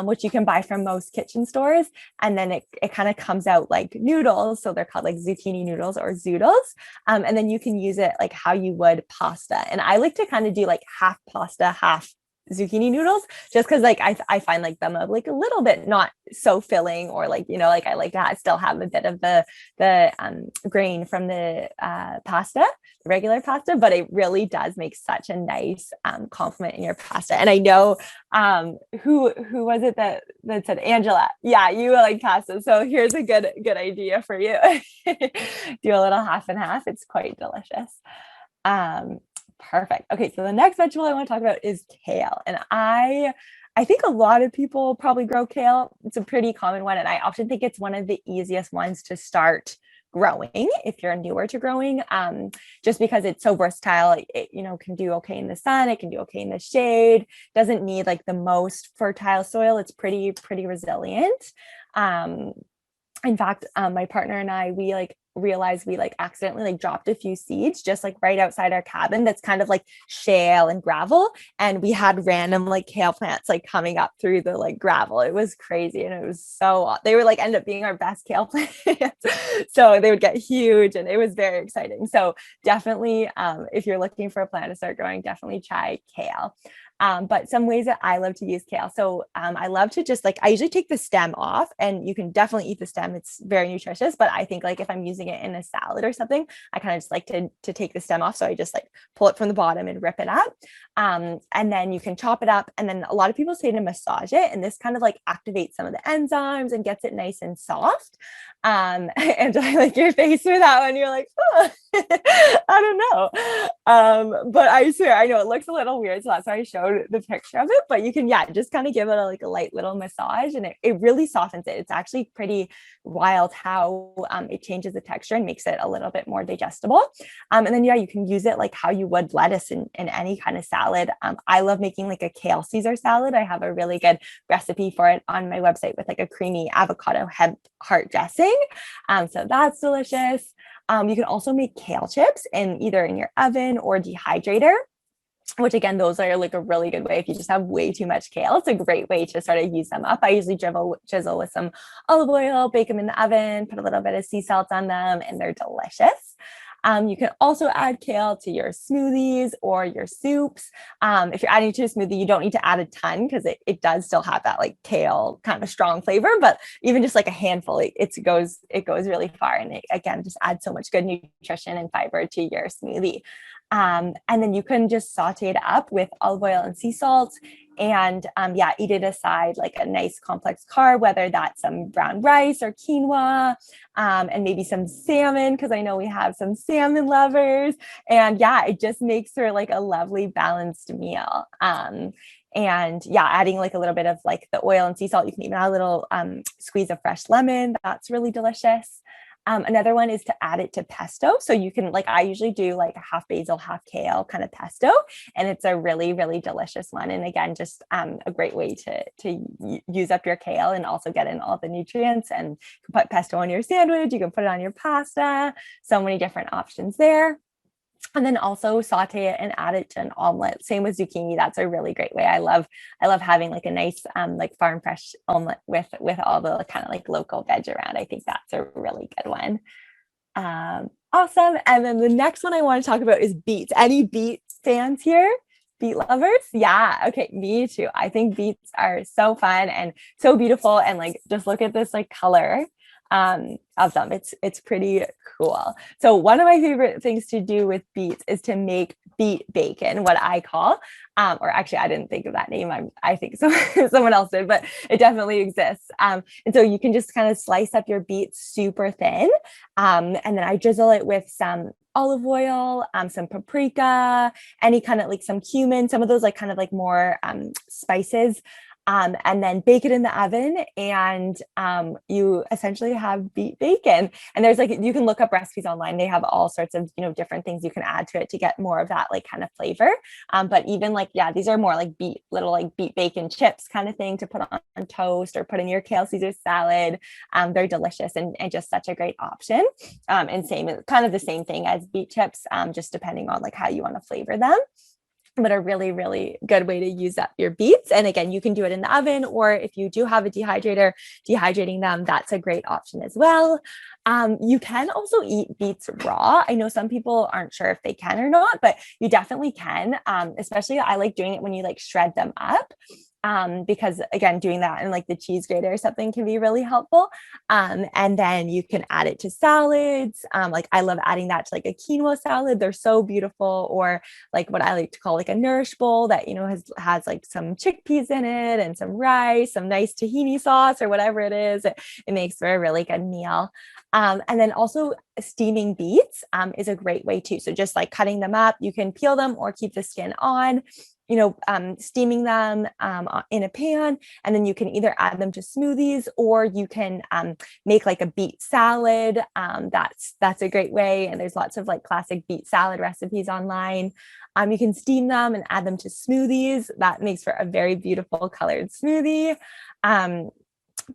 which you can buy from most kitchen stores. And then it kind of comes out like noodles. So they're called like zucchini noodles or zoodles. And then you can use it like how you would pasta. And I like to kind of do like half pasta, half zucchini noodles, just because like I find like them like a little bit not so filling, or like like I like to still have a bit of the grain from the pasta, the regular pasta, but it really does make such a nice complement in your pasta. And I know who was it that said, Angela, yeah, you like pasta, so here's a good idea for you. Do a little half and half. It's quite delicious. Perfect. Okay, so the next vegetable I want to talk about is kale. And I think a lot of people probably grow kale. It's a pretty common one. And I often think it's one of the easiest ones to start growing if you're newer to growing, just because it's so versatile. It can do okay in the sun. It can do okay in the shade. Doesn't need like the most fertile soil. It's pretty resilient. In fact, my partner and I, we realized we accidentally dropped a few seeds just right outside our cabin that's kind of like shale and gravel, and we had random kale plants coming up through the gravel. It was crazy, and it was they were end up being our best kale plants. So they would get huge, and it was very exciting. So definitely if you're looking for a plant to start growing, definitely try kale. But some ways that I love to use kale. So I love to just I usually take the stem off, and you can definitely eat the stem. It's very nutritious, but I think if I'm using it in a salad or something, I kind of just like to take the stem off. So I just pull it from the bottom and rip it up. And then you can chop it up. And then a lot of people say to massage it, and this kind of activates some of the enzymes and gets it nice and soft. And I like your face for that one. You're like, oh, I don't know. But I swear, I know it looks a little weird. So that's why I showed the picture of it. But you can, just kind of give it a light little massage, and it really softens it. It's actually pretty wild how it changes the texture and makes it a little bit more digestible. And then, you can use it how you would lettuce in any kind of salad. I love making a kale Caesar salad. I have a really good recipe for it on my website with a creamy avocado hemp heart dressing. So that's delicious. You can also make kale chips either in your oven or dehydrator, which again, those are a really good way. If you just have way too much kale, it's a great way to sort of use them up. I usually chisel with some olive oil, bake them in the oven, put a little bit of sea salt on them, and they're delicious. You can also add kale to your smoothies or your soups. If you're adding to a smoothie, you don't need to add a ton because it does still have that kale kind of strong flavor, but even just a handful, it goes really far. And it, again, just adds so much good nutrition and fiber to your smoothie. And then you can just saute it up with olive oil and sea salt and eat it aside a nice complex carb, whether that's some brown rice or quinoa, and maybe some salmon, because I know we have some salmon lovers. And it just makes for a lovely balanced meal. And adding a little bit of the oil and sea salt. You can even add a little squeeze of fresh lemon. That's really delicious. Another one is to add it to pesto. So you can, I usually do a half basil, half kale kind of pesto, and it's a really, really delicious one. And again, just a great way to use up your kale and also get in all the nutrients. And you can put pesto on your sandwich. You can put it on your pasta. So many different options there. And then also saute it and add it to an omelet. Same with zucchini. That's a really great way. I love having a nice farm fresh omelet with all the kind of local veg around. I think that's a really good one. Awesome. And then the next one I want to talk about is beets. Any beet fans here? Beet lovers? Yeah. Okay. Me too. I think beets are so fun and so beautiful. And just look at this color of them. It's pretty cool. So one of my favorite things to do with beets is to make beet bacon, what I call, or actually I didn't think of that name. I think someone else did, but it definitely exists. And so you can just kind of slice up your beets super thin. And then I drizzle it with some olive oil, some paprika, any kind of some cumin, some of those kind of more spices. And then bake it in the oven, and you essentially have beet bacon. And there's you can look up recipes online. They have all sorts of different things you can add to it to get more of that kind of flavor. But even these are more little beet bacon chips kind of thing to put on toast or put in your kale Caesar salad. They're delicious and just such a great option. And kind of the same thing as beet chips, just depending on how you want to flavor them. But a really, really good way to use up your beets. And again, you can do it in the oven, or if you do have a dehydrator, dehydrating them, that's a great option as well. You can also eat beets raw. I know some people aren't sure if they can or not, but you definitely can. Especially I like doing it when you shred them up. Because again, doing that in the cheese grater or something can be really helpful. And then you can add it to salads. I love adding that to a quinoa salad. They're so beautiful. Or what I like to call a nourish bowl that, has some chickpeas in it and some rice, some nice tahini sauce or whatever it is. It makes for a really good meal. And then also steaming beets is a great way too. So just cutting them up, you can peel them or keep the skin on. Steaming them in a pan, and then you can either add them to smoothies, or you can make a beet salad. That's a great way. And there's lots of classic beet salad recipes online. You can steam them and add them to smoothies. That makes for a very beautiful colored smoothie.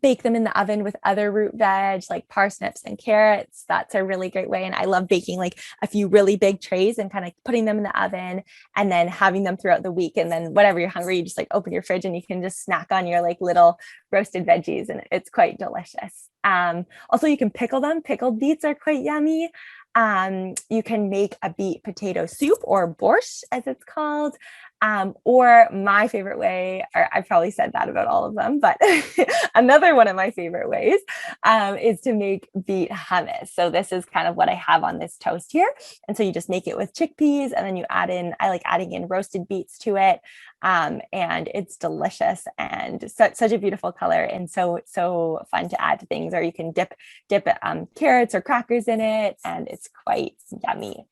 Bake them in the oven with other root veg like parsnips and carrots. That's a really great way. And I love baking a few really big trays and kind of putting them in the oven and then having them throughout the week. And then whenever you're hungry, you just open your fridge and you can just snack on your little roasted veggies, and it's quite delicious. Also, you can pickle them. Pickled beets are quite yummy. You can make a beet potato soup, or borscht as it's called. Or my favorite way, or I've probably said that about all of them, but another one of my favorite ways is to make beet hummus. So this is kind of what I have on this toast here. And so you just make it with chickpeas, and then you add in, I like adding in roasted beets to it. And it's delicious and such a beautiful color, and so fun to add to things. Or you can dip carrots or crackers in it, and it's quite yummy.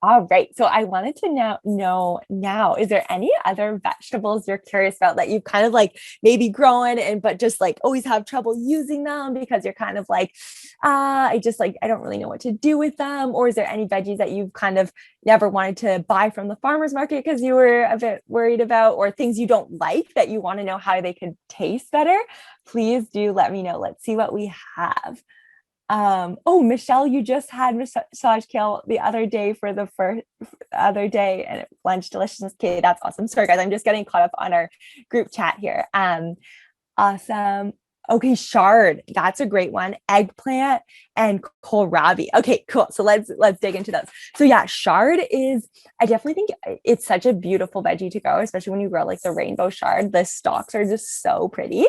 All right. So I wanted to know now, is there any other vegetables you're curious about that you've kind of like maybe grown but just like always have trouble using them because you're kind of like, I don't really know what to do with them? Or is there any veggies that you've kind of never wanted to buy from the farmer's market because you were a bit worried about, or things you don't like that you want to know how they could taste better? Please do let me know. Let's see what we have. Oh, Michelle, you just had massage kale the other day for the other day, and it lunch deliciousness. Okay, that's awesome. Sorry guys, I'm just getting caught up on our group chat here. Awesome. Okay, chard, that's a great one. Eggplant and kohlrabi. Okay, cool. So let's dig into those. So yeah, chard is, I definitely think it's such a beautiful veggie to grow, especially when you grow like the rainbow chard. The stalks are just so pretty.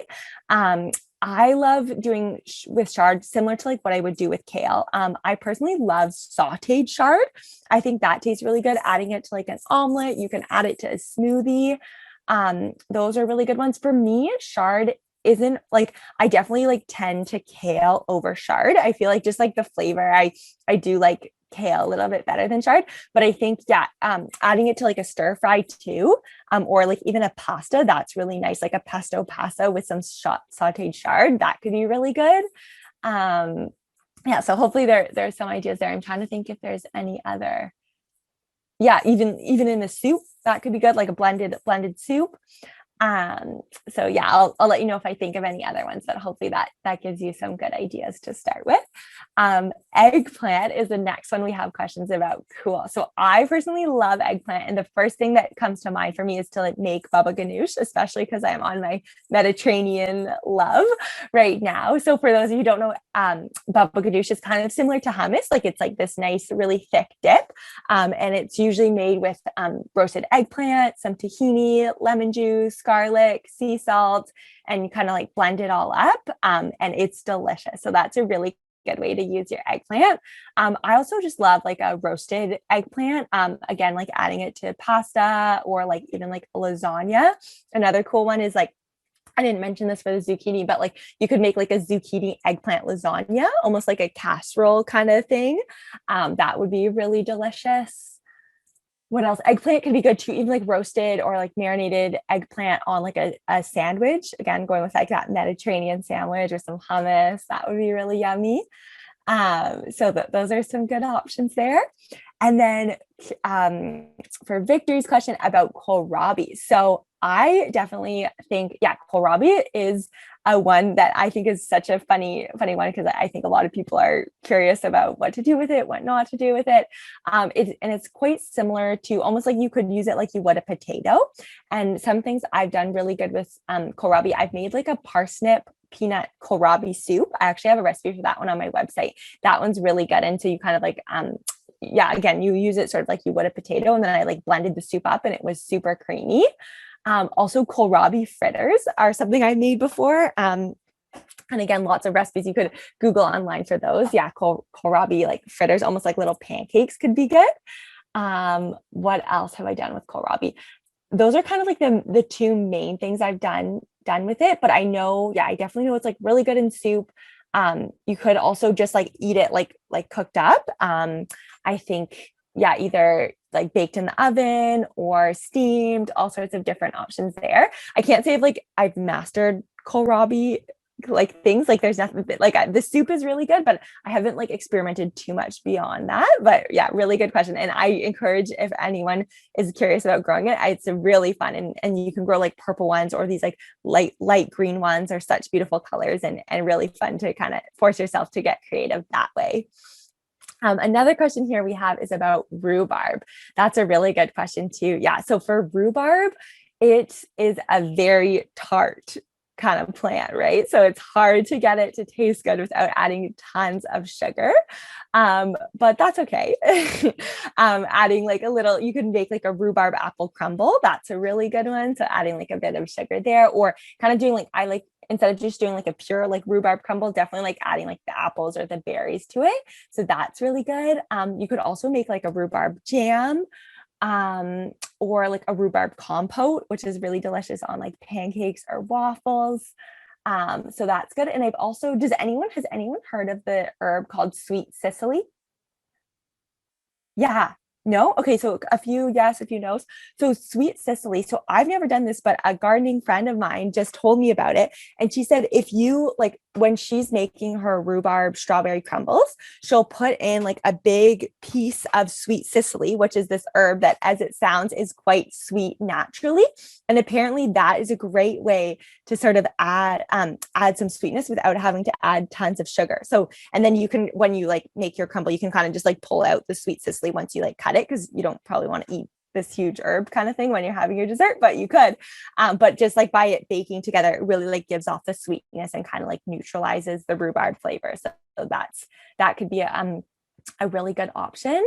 I love doing with chard similar to like what I would do with kale. I personally love sauteed chard. I think that tastes really good. Adding it to like an omelet, you can add it to a smoothie. Those are really good ones. For me, chard isn't like, I definitely like tend to kale over chard. I feel like just like the flavor, I do like kale a little bit better than chard, but I think adding it to like a stir fry too, or like even a pasta, that's really nice, like a pesto pasta with some sauteed chard, that could be really good. Yeah, so hopefully there's some ideas there. I'm trying to think if there's any other, even in the soup that could be good, like a blended soup. So yeah, I'll let you know if I think of any other ones, but hopefully that gives you some good ideas to start with. Eggplant is the next one we have questions about. Cool. So I personally love eggplant, and the first thing that comes to mind for me is to like make baba ganoush, especially because I'm on my Mediterranean love right now. So for those of you who don't know, baba ganoush is kind of similar to hummus. Like it's like this nice, really thick dip. And it's usually made with roasted eggplant, some tahini, lemon juice, garlic, sea salt, and you kind of like blend it all up. And it's delicious. So that's a really good way to use your eggplant. I also just love like a roasted eggplant. Again, like adding it to pasta or like even like a lasagna. Another cool one is like, I didn't mention this for the zucchini, but like you could make like a zucchini eggplant lasagna, almost like a casserole kind of thing. That would be really delicious. What else? Eggplant could be good too, even like roasted or like marinated eggplant on like a sandwich. Again, going with like that Mediterranean sandwich or some hummus, that would be really yummy. So those are some good options there. And then for Victory's question about kohlrabi. So I definitely think, kohlrabi is a one that I think is such a funny one, because I think a lot of people are curious about what to do with it, what not to do with it. It's quite similar to almost like you could use it like you would a potato. And some things I've done really good with kohlrabi, I've made like a parsnip peanut kohlrabi soup. I actually have a recipe for that one on my website. That one's really good. And so you kind of like, again, you use it sort of like you would a potato, and then I like blended the soup up and it was super creamy. Also kohlrabi fritters are something I made before. And again, lots of recipes you could Google online for those. Kohlrabi like fritters, almost like little pancakes, could be good. What else have I done with kohlrabi? Those are kind of like the two main things I've done with it, but I know, I definitely know it's like really good in soup. You could also just like eat it like cooked up. I think, either like baked in the oven or steamed, all sorts of different options there. I can't say I've mastered kohlrabi like things, like there's nothing like the soup is really good, but I haven't like experimented too much beyond that. But really good question. And I encourage, if anyone is curious about growing it, it's a really fun, and you can grow like purple ones or these like light green ones are such beautiful colors, and really fun to kind of force yourself to get creative that way. Another question here we have is about rhubarb. That's a really good question too. So for rhubarb, it is a very tart kind of plant, right? So it's hard to get it to taste good without adding tons of sugar. But that's okay. Adding like a little, you can make like a rhubarb apple crumble. That's a really good one. So adding like a bit of sugar there, or kind of doing like, I like, instead of just doing like a pure like rhubarb crumble, definitely like adding like the apples or the berries to it. So that's really good. You could also make like a rhubarb jam, or like a rhubarb compote, which is really delicious on like pancakes or waffles. So that's good. And has anyone heard of the herb called sweet cicely? Yeah. No? Okay. So a few yes, a few no's. So sweet cicely. So I've never done this, but a gardening friend of mine just told me about it. And she said, if you like, when she's making her rhubarb strawberry crumbles, she'll put in like a big piece of sweet cicely, which is this herb that, as it sounds, is quite sweet naturally. And apparently that is a great way to sort of add some sweetness without having to add tons of sugar. So, and then you can, when you like make your crumble, you can kind of just like pull out the sweet cicely once you like cut it, because you don't probably want to eat this huge herb kind of thing when you're having your dessert, but you could. But just like by it baking together, it really like gives off the sweetness and kind of like neutralizes the rhubarb flavor. So that could be a really good option.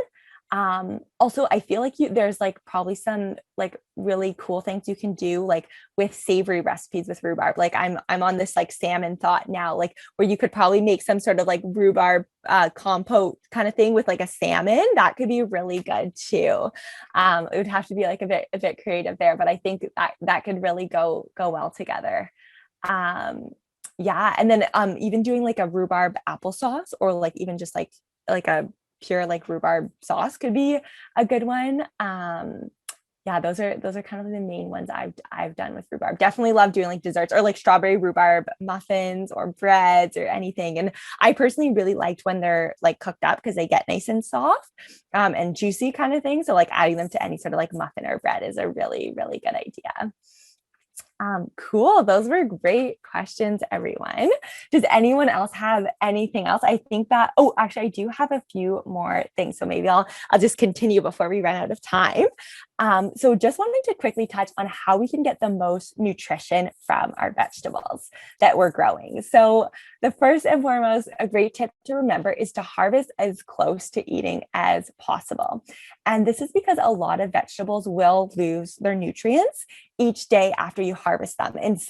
Also, I feel like there's like probably some like really cool things you can do like with savory recipes with rhubarb. Like I'm on this like salmon thought now, like where you could probably make some sort of like rhubarb compote kind of thing with like a salmon. That could be really good too. It would have to be like a bit creative there, but I think that could really go well together. Yeah, and then even doing like a rhubarb applesauce, or like even just like a pure like rhubarb sauce could be a good one. Yeah, those are kind of the main ones I've done with rhubarb. Definitely love doing like desserts or like strawberry rhubarb muffins or breads or anything. And I personally really liked when they're like cooked up, because they get nice and soft and juicy kind of thing. So like adding them to any sort of like muffin or bread is a really, really good idea. Cool. Those were great questions, everyone. Does anyone else have anything else? I think that, oh, actually, I do have a few more things. So maybe I'll just continue before we run out of time. So just wanting to quickly touch on how we can get the most nutrition from our vegetables that we're growing. So the first and foremost, a great tip to remember is to harvest as close to eating as possible. And this is because a lot of vegetables will lose their nutrients each day after you harvest them. And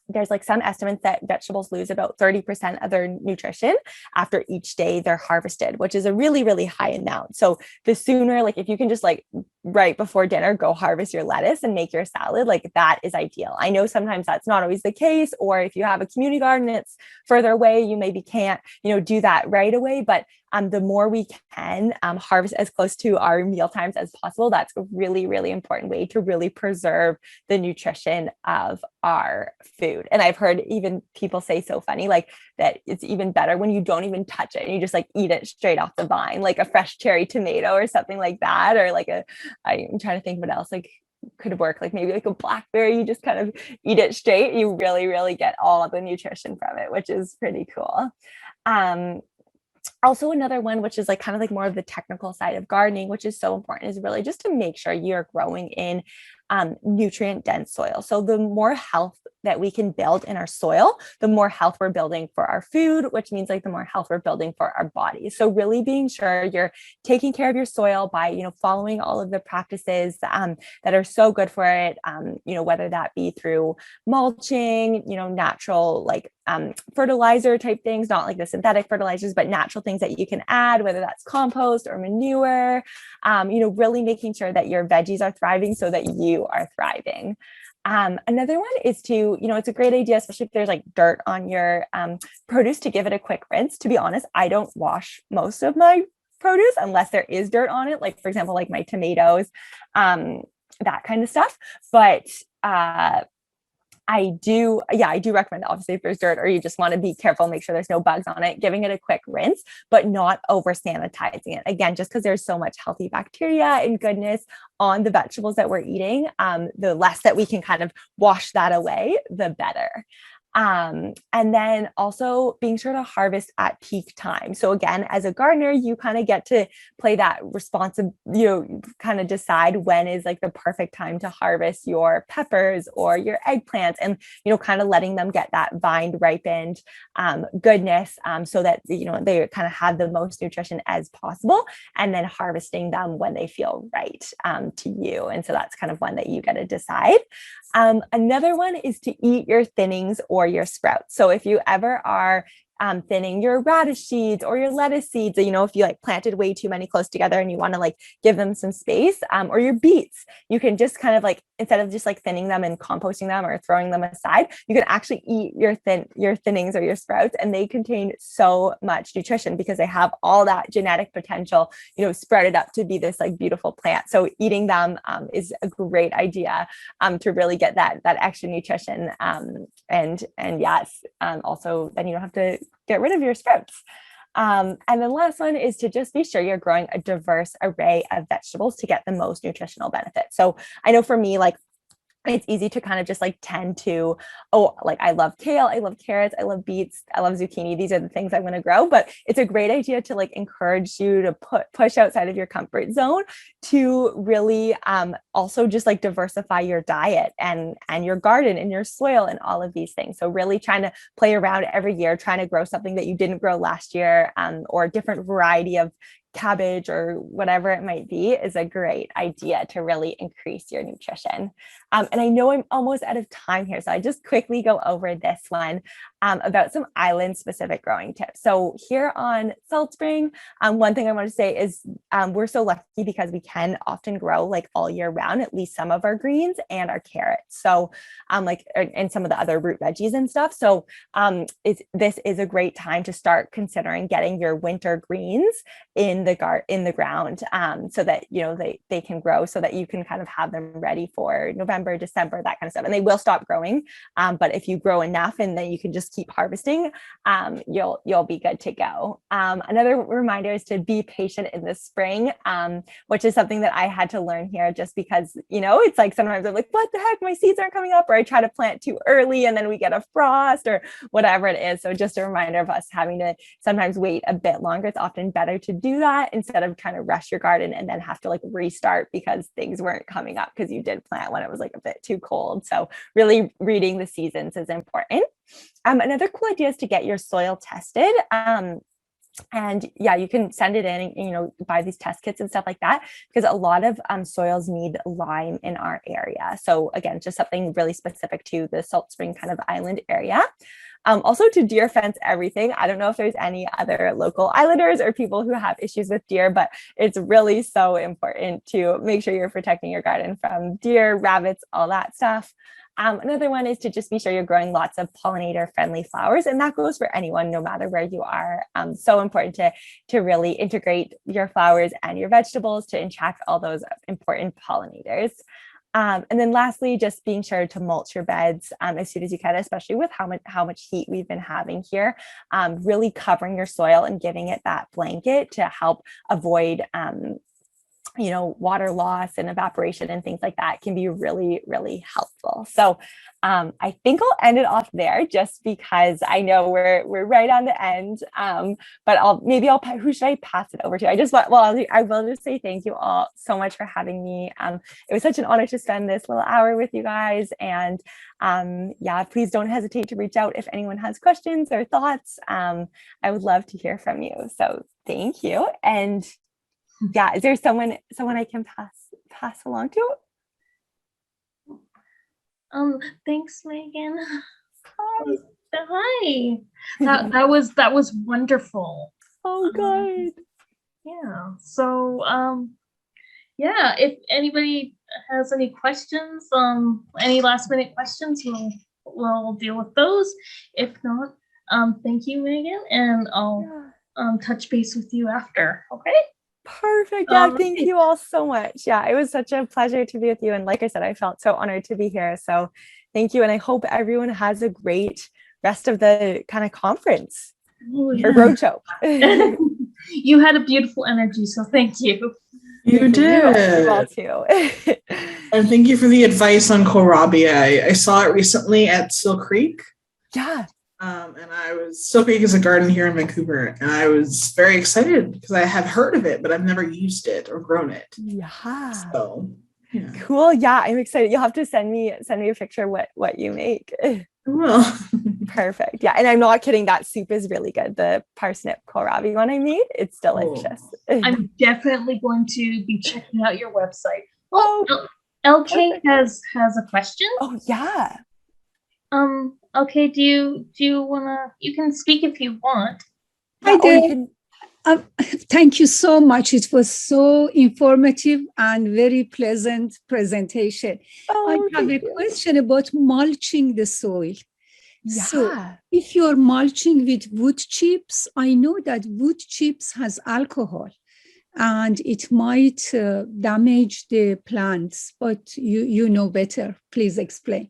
there's like some estimates that vegetables lose about 30% of their nutrition after each day they're harvested, which is a really, really high amount. So the sooner, like if you can just like right before dinner, go harvest your lettuce and make your salad, like that is ideal. I know sometimes that's not always the case, or if you have a community garden, it's further away, you maybe can't, do that right away. But the more we can harvest as close to our meal times as possible, that's a really, really important way to really preserve the nutrition of our food. And I've heard even people say, so funny, like that it's even better when you don't even touch it and you just like eat it straight off the vine, like a fresh cherry tomato or something like that, or like I'm trying to think what else like could work, like maybe like a blackberry, you just kind of eat it straight, you really, really get all the nutrition from it, which is pretty cool. Also, another one, which is like kind of like more of the technical side of gardening, which is so important, is really just to make sure you're growing in nutrient dense soil. So the more health that we can build in our soil, the more health we're building for our food, which means like the more health we're building for our bodies. So really being sure you're taking care of your soil by, following all of the practices that are so good for it, whether that be through mulching, natural like fertilizer type things, not like the synthetic fertilizers, but natural things that you can add, whether that's compost or manure, really making sure that your veggies are thriving so that you are thriving. Another one is to, it's a great idea, especially if there's like dirt on your produce, to give it a quick rinse. To be honest, I don't wash most of my produce unless there is dirt on it. Like for example, like my tomatoes, that kind of stuff. But I do recommend, obviously, if there's dirt or you just want to be careful, make sure there's no bugs on it, giving it a quick rinse, but not over sanitizing it. Again, just because there's so much healthy bacteria and goodness on the vegetables that we're eating, the less that we can kind of wash that away, the better. And then also being sure to harvest at peak time. So again, as a gardener, you kind of get to play that responsive, kind of decide when is like the perfect time to harvest your peppers or your eggplants, and, kind of letting them get that vine ripened goodness, so that, they kind of have the most nutrition as possible, and then harvesting them when they feel right to you. And so that's kind of one that you get to decide. Another one is to eat your thinnings or your sprouts. So if you ever are thinning your radish seeds or your lettuce seeds, if you like planted way too many close together and you want to like give them some space, or your beets, you can just kind of like, instead of just like thinning them and composting them or throwing them aside, you can actually eat your thinnings or your sprouts, and they contain so much nutrition because they have all that genetic potential, sprouted up to be this like beautiful plant. So eating them is a great idea to really get that extra nutrition. And yes, also then you don't have to get rid of your sprouts. And the last one is to just be sure you're growing a diverse array of vegetables to get the most nutritional benefit. So I know for me, like, it's easy to kind of just like tend to, I love kale, I love carrots, I love beets, I love zucchini. These are the things I'm going to grow. But it's a great idea to like encourage you to push outside of your comfort zone to really also just like diversify your diet and your garden and your soil and all of these things. So really trying to play around every year, trying to grow something that you didn't grow last year, or a different variety of cabbage or whatever it might be, is a great idea to really increase your nutrition. And I know I'm almost out of time here, so I just quickly go over this one about some island specific growing tips. So here on Salt Spring, one thing I want to say is we're so lucky because we can often grow like all year round, at least some of our greens and our carrots. So and some of the other root veggies and stuff. So this is a great time to start considering getting your winter greens in the ground, so that they can grow, so that you can kind of have them ready for November, December, that kind of stuff. And they will stop growing, but if you grow enough and then you can just keep harvesting, you'll be good to go. Another reminder is to be patient in the spring, which is something that I had to learn here, just because it's like sometimes I'm like, what the heck, my seeds aren't coming up, or I try to plant too early and then we get a frost or whatever it is. So just a reminder of us having to sometimes wait a bit longer. It's often better to do that instead of trying to rush your garden and then have to like restart because things weren't coming up because you did plant when it was like a bit too cold. So really reading the seasons is important. Another cool idea is to get your soil tested. And yeah, you can send it in and, buy these test kits and stuff like that, because a lot of soils need lime in our area. So again, just something really specific to the Salt Spring kind of island area. Also to deer fence everything. I don't know if there's any other local islanders or people who have issues with deer, but it's really so important to make sure you're protecting your garden from deer, rabbits, all that stuff. Another one is to just be sure you're growing lots of pollinator friendly flowers, and that goes for anyone, no matter where you are. So important to really integrate your flowers and your vegetables to attract all those important pollinators. And then lastly, just being sure to mulch your beds as soon as you can, especially with how much heat we've been having here. Really covering your soil and giving it that blanket to help avoid water loss and evaporation and things like that can be really, really helpful. So I think I'll end it off there, just because I know we're right on the end. But who should I pass it over to? I will just say thank you all so much for having me. It was such an honor to spend this little hour with you guys. And please don't hesitate to reach out if anyone has questions or thoughts. I would love to hear from you. So thank you. And is there someone I can pass along to? Thanks, Megan. Hi. Hi. That was wonderful. Oh, good. Yeah. So if anybody has any questions, any last minute questions, we'll deal with those. If not, thank you, Megan, and I'll touch base with you after. Okay. Perfect. Yeah, thank you all so much. Yeah, it was such a pleasure to be with you. And like I said, I felt so honored to be here. So thank you. And I hope everyone has a great rest of the kind of conference or roadshow. You had a beautiful energy. So thank you. You did. You all too. And thank you for the advice on kohlrabi. I saw it recently at Seal Creek. Yeah. And I was Sophie has a garden here in Vancouver, and I was very excited because I have heard of it, but I've never used it or grown it. Yeah. So yeah. Cool. Yeah, I'm excited. You'll have to send me a picture of what you make. I will. Perfect. Yeah, and I'm not kidding. That soup is really good. The parsnip kohlrabi one I made, it's delicious. I'm definitely going to be checking out your website. Oh, LK has a question. Oh yeah. Okay, do you wanna, you can speak if you want. Hi Yeah, or there. you can- Thank you so much. It was so informative and very pleasant presentation. Oh, I have a thank you. question about mulching the soil. So Yeah. if you're mulching with wood chips, I know that wood chips has alcohol and it might damage the plants, but you know better. Please explain.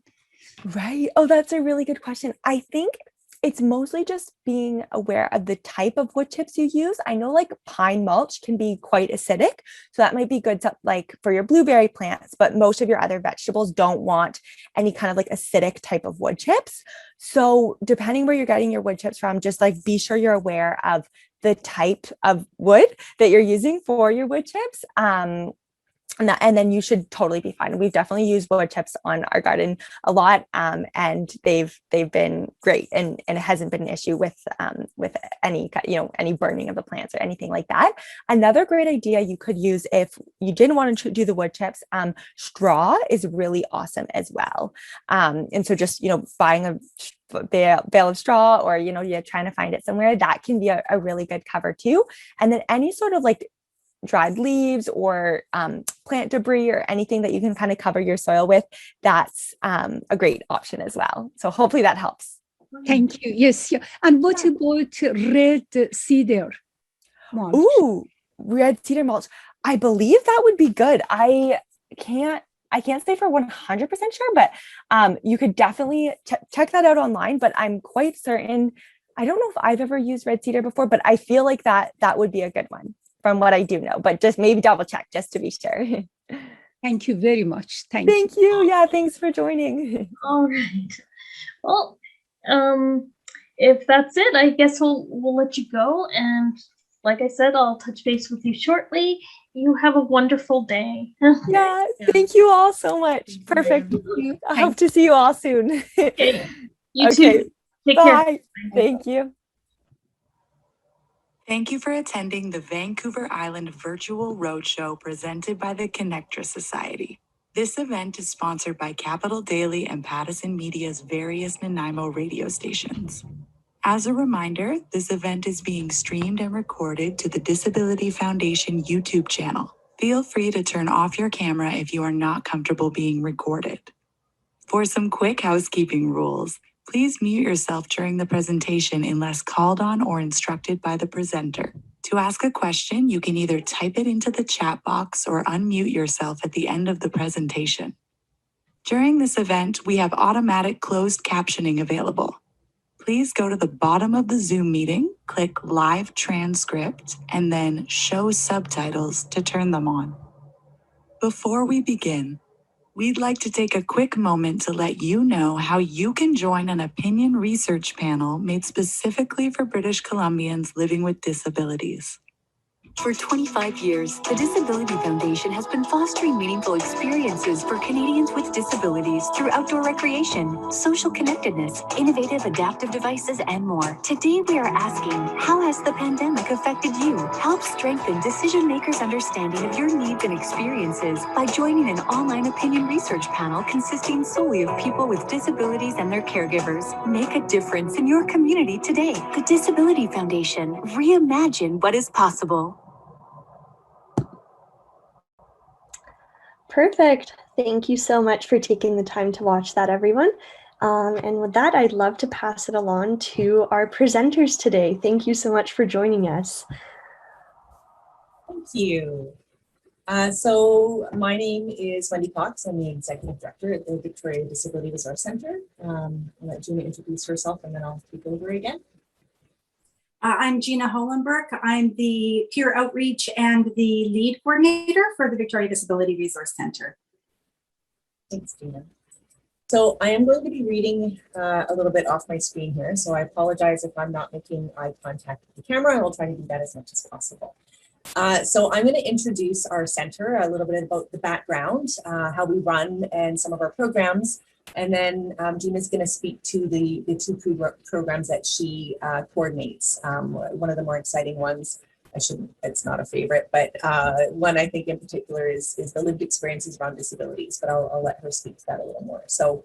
Right. Oh, that's a really good question. I think it's mostly just being aware of the type of wood chips you use. I know like pine mulch can be quite acidic, so that might be good to like for your blueberry plants, but most of your other vegetables don't want any kind of like acidic type of wood chips. So depending where you're getting your wood chips from, just like be sure you're aware of the type of wood that you're using for your wood chips. And then you should totally be fine. We've definitely used wood chips on our garden a lot, and they've been great, and it hasn't been an issue with any any burning of the plants or anything like that. Another great idea you could use if you didn't want to do the wood chips, straw is really awesome as well. And so just buying a bale of straw, or you're trying to find it somewhere, that can be a really good cover too. And then any sort of like dried leaves or plant debris or anything that you can kind of cover your soil with, that's a great option as well. So hopefully that helps. Thank you. Yes. Yeah. And what about red cedar mulch? Ooh, red cedar mulch. I believe that would be good. I can't say for 100% sure, but you could definitely check that out online. But I'm quite certain, I don't know if I've ever used red cedar before, but I feel like that would be a good one from what I do know, but just maybe double check just to be sure. Thank you very much. Thank you. Yeah, thanks for joining. All right. Well, if that's it, I guess we'll let you go. And like I said, I'll touch base with you shortly. You have a wonderful day. Yeah, thank you all so much. Perfect. I hope to see you all soon. Okay. You too. Take Bye. care. Thank you. Thank you for attending the Vancouver Island Virtual Roadshow presented by the Connectra Society. This event is sponsored by Capital Daily and Pattison Media's various Nanaimo radio stations. As a reminder, this event is being streamed and recorded to the Disability Foundation YouTube channel. Feel free to turn off your camera if you are not comfortable being recorded. For some quick housekeeping rules, please mute yourself during the presentation unless called on or instructed by the presenter. To ask a question, you can either type it into the chat box or unmute yourself at the end of the presentation. During this event, we have automatic closed captioning available. Please go to the bottom of the Zoom meeting, click Live Transcript, and then Show Subtitles to turn them on. Before we begin, we'd like to take a quick moment to let you know how you can join an opinion research panel made specifically for British Columbians living with disabilities. For 25 years, the Disability Foundation has been fostering meaningful experiences for Canadians with disabilities through outdoor recreation, social connectedness, innovative adaptive devices, and more. Today, we are asking, how has the pandemic affected you? Help strengthen decision makers' understanding of your needs and experiences by joining an online opinion research panel consisting solely of people with disabilities and their caregivers. Make a difference in your community today. The Disability Foundation. Reimagine what is possible. Perfect. Thank you so much for taking the time to watch that, everyone. And with that, I'd love to pass it along to our presenters today. Thank you so much for joining us. Thank you. So my name is Wendy Fox. I'm the Executive Director at the Victoria Disability Resource Centre. I'll let Gina introduce herself and then I'll take over again. I'm Gina Holenberg. I'm the peer outreach and the lead coordinator for the Victoria Disability Resource Center. Thanks, Gina. So I am going to be reading a little bit off my screen here. So I apologize if I'm not making eye contact with the camera. I will try to do that as much as possible. So I'm going to introduce our center, a little bit about the background, how we run and some of our programs. And then Gina's going to speak to the two programs that she coordinates. One of the more exciting ones, it's not a favorite, but one I think in particular is the lived experiences around disabilities, but I'll let her speak to that a little more. So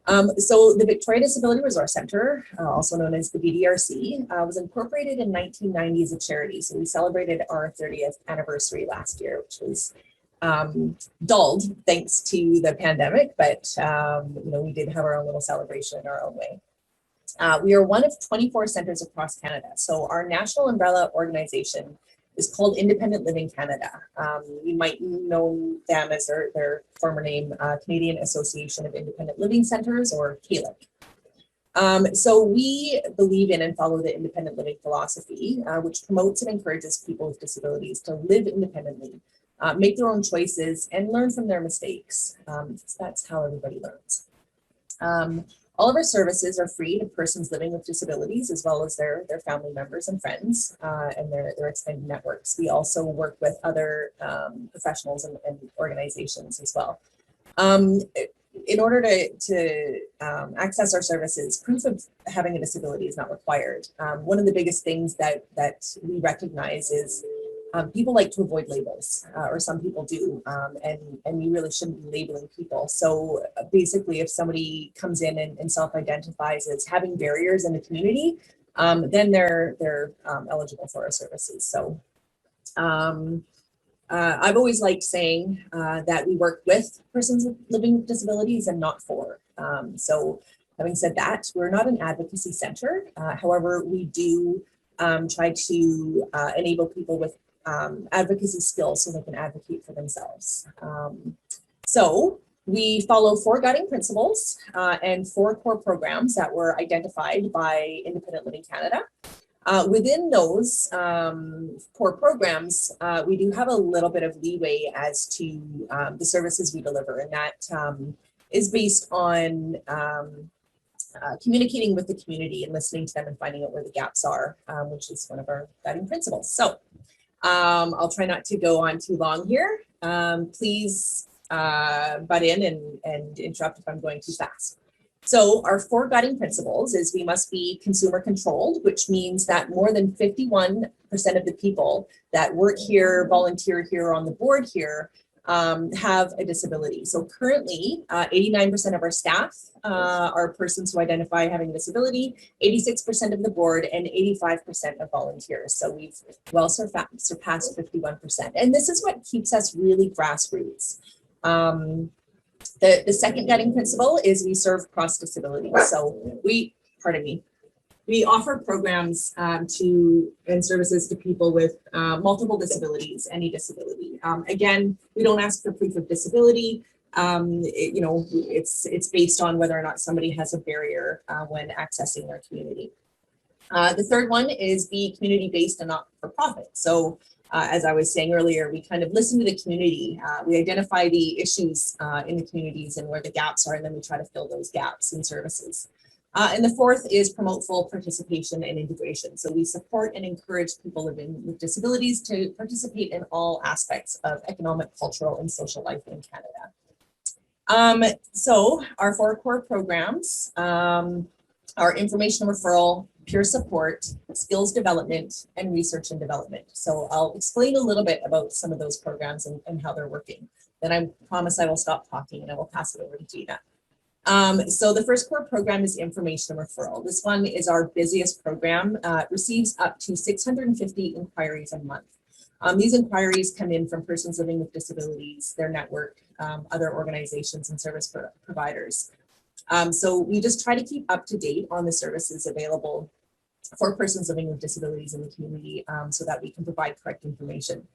the Victoria Disability Resource Center, also known as the VDRC, was incorporated in 1990 as a charity. So we celebrated our 30th anniversary last year, which was dulled thanks to the pandemic, but we did have our own little celebration in our own way. We are one of 24 centers across Canada. So our national umbrella organization is called Independent Living Canada. You might know them as their former name, Canadian Association of Independent Living Centers, or CALIC. So we believe in and follow the independent living philosophy, which promotes and encourages people with disabilities to live independently, make their own choices, and learn from their mistakes. That's how everybody learns. All of our services are free to persons living with disabilities, as well as their family members and friends and their extended networks. We also work with other professionals and organizations as well. In order to access our services, proof of having a disability is not required. One of the biggest things that we recognize is people like to avoid labels, or some people do, and you really shouldn't be labeling people. So basically, if somebody comes in and self-identifies as having barriers in the community, then they're eligible for our services. So I've always liked saying that we work with persons living with disabilities and not for. So having said that, we're not an advocacy center. However, we do try to enable people with advocacy skills so they can advocate for themselves. So we follow 4 guiding principles and 4 core programs that were identified by Independent Living Canada. Within those core programs, we do have a little bit of leeway as to the services we deliver, and that is based on communicating with the community and listening to them and finding out where the gaps are, which is one of our guiding principles. So I'll try not to go on too long here. Please butt in and interrupt if I'm going too fast. So our 4 guiding principles is we must be consumer controlled, which means that more than 51% of the people that work here, volunteer here, on the board here, have a disability. So currently, 89% of our staff are persons who identify having a disability, 86% of the board, and 85% of volunteers. So we've well surpassed 51%. And this is what keeps us really grassroots. The second guiding principle is we serve cross disabilities. So we offer programs and services to people with multiple disabilities, any disability. Again, we don't ask for proof of disability. It's based on whether or not somebody has a barrier when accessing their community. The third one is be community-based and not for profit. So as I was saying earlier, we kind of listen to the community. We identify the issues in the communities and where the gaps are, and then we try to fill those gaps in services. And the fourth is promote full participation and integration. So we support and encourage people living with disabilities to participate in all aspects of economic, cultural, and social life in Canada. So our 4 core programs are information referral, peer support, skills development, and research and development. So I'll explain a little bit about some of those programs and how they're working. Then I promise I will stop talking and I will pass it over to Gina. So the first core program is information referral. This one is our busiest program. It receives up to 650 inquiries a month. These inquiries come in from persons living with disabilities, their network, other organizations and service providers. So we just try to keep up to date on the services available for persons living with disabilities in the community so that we can provide correct information.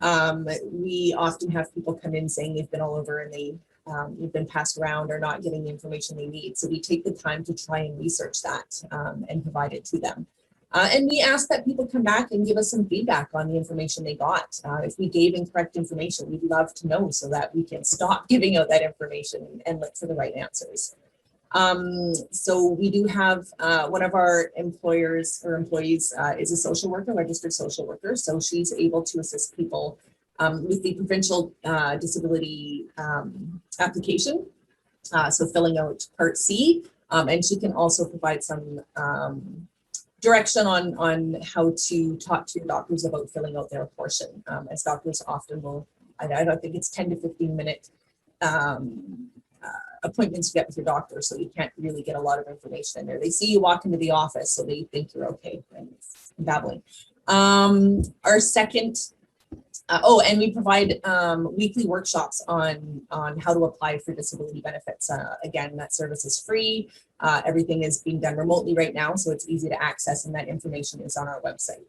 We often have people come in saying they've been all over and they've been passed around or not getting the information they need. So we take the time to try and research that and provide it to them. And we ask that people come back and give us some feedback on the information they got. If we gave incorrect information, we'd love to know so that we can stop giving out that information and look for the right answers. So we do have one of our employers or employees is a social worker, registered social worker. So she's able to assist people with the provincial disability application. So filling out Part C, and she can also provide some direction on how to talk to your doctors about filling out their portion, as doctors often will, I don't think it's 10 to 15 minute appointments you get with your doctor, so you can't really get a lot of information in there. They see you walk into the office, so they think you're okay. I'm babbling. Our second, and we provide weekly workshops on how to apply for disability benefits. Again, that service is free. Everything is being done remotely right now, so it's easy to access, and that information is on our website.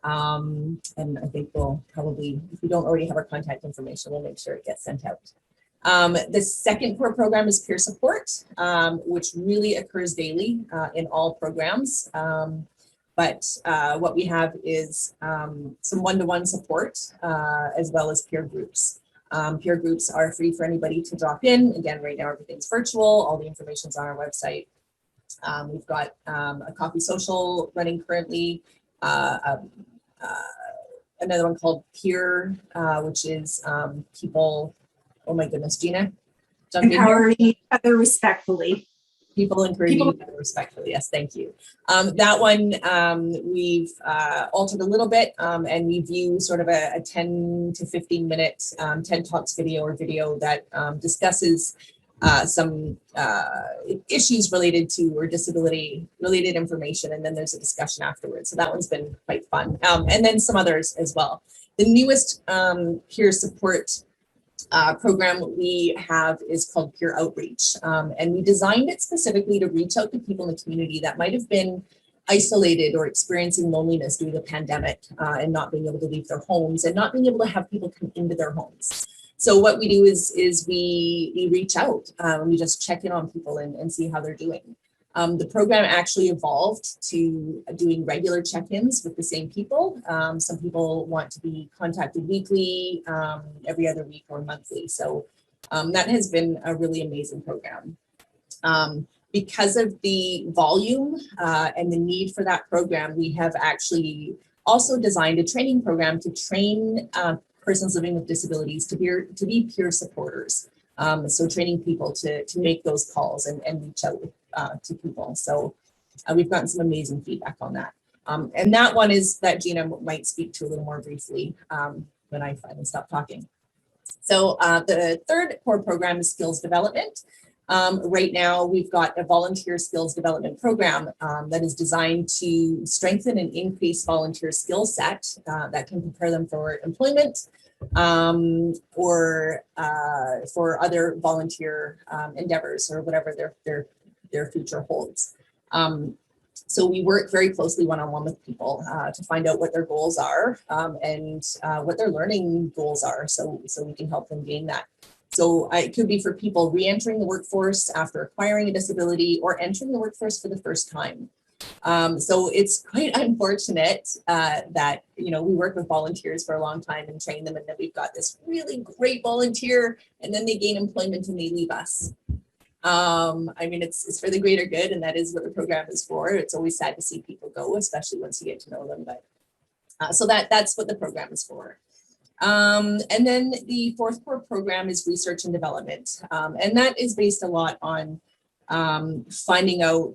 And I think we'll probably, if we don't already have our contact information, we'll make sure it gets sent out. The second core program is peer support, which really occurs daily in all programs. But what we have is some one-to-one support as well as peer groups. Peer groups are free for anybody to drop in. Again, right now everything's virtual. All the information's on our website. We've got a coffee social running currently. Another one called Peer, which is people, oh my goodness, Gina? Empowering each other respectfully. People encouraging each other respectfully. Yes, thank you. That one we've altered a little bit, and we view sort of a 10 to 15 minute TED Talks video or video that discusses some issues related to or disability related information, and then there's a discussion afterwards. So that one's been quite fun. And then some others as well. The newest peer support program we have is called Peer Outreach, and we designed it specifically to reach out to people in the community that might have been isolated or experiencing loneliness due to the pandemic and not being able to leave their homes and not being able to have people come into their homes. So what we do is we reach out and we just check in on people and see how they're doing. The program actually evolved to doing regular check-ins with the same people. Some people want to be contacted weekly, every other week or monthly. So that has been a really amazing program. Because of the volume and the need for that program, we have actually also designed a training program to train persons living with disabilities to be peer supporters. So training people to make those calls and reach out to people. So we've gotten some amazing feedback on that. And that one is that Gina might speak to a little more briefly when I finally stop talking. So the third core program is skills development. Right now, we've got a volunteer skills development program that is designed to strengthen and increase volunteer skill set that can prepare them for employment or for other volunteer endeavors or whatever their future holds. So we work very closely one-on-one with people to find out what their goals are and what their learning goals are, so we can help them gain that. So it could be for people re-entering the workforce after acquiring a disability or entering the workforce for the first time. So it's quite unfortunate that, you know, we work with volunteers for a long time and train them, and then we've got this really great volunteer and then they gain employment and they leave us. I mean, it's for the greater good, and that is what the program is for. It's always sad to see people go, especially once you get to know them. But so that's what the program is for. And then the fourth core program is research and development. And that is based a lot on finding out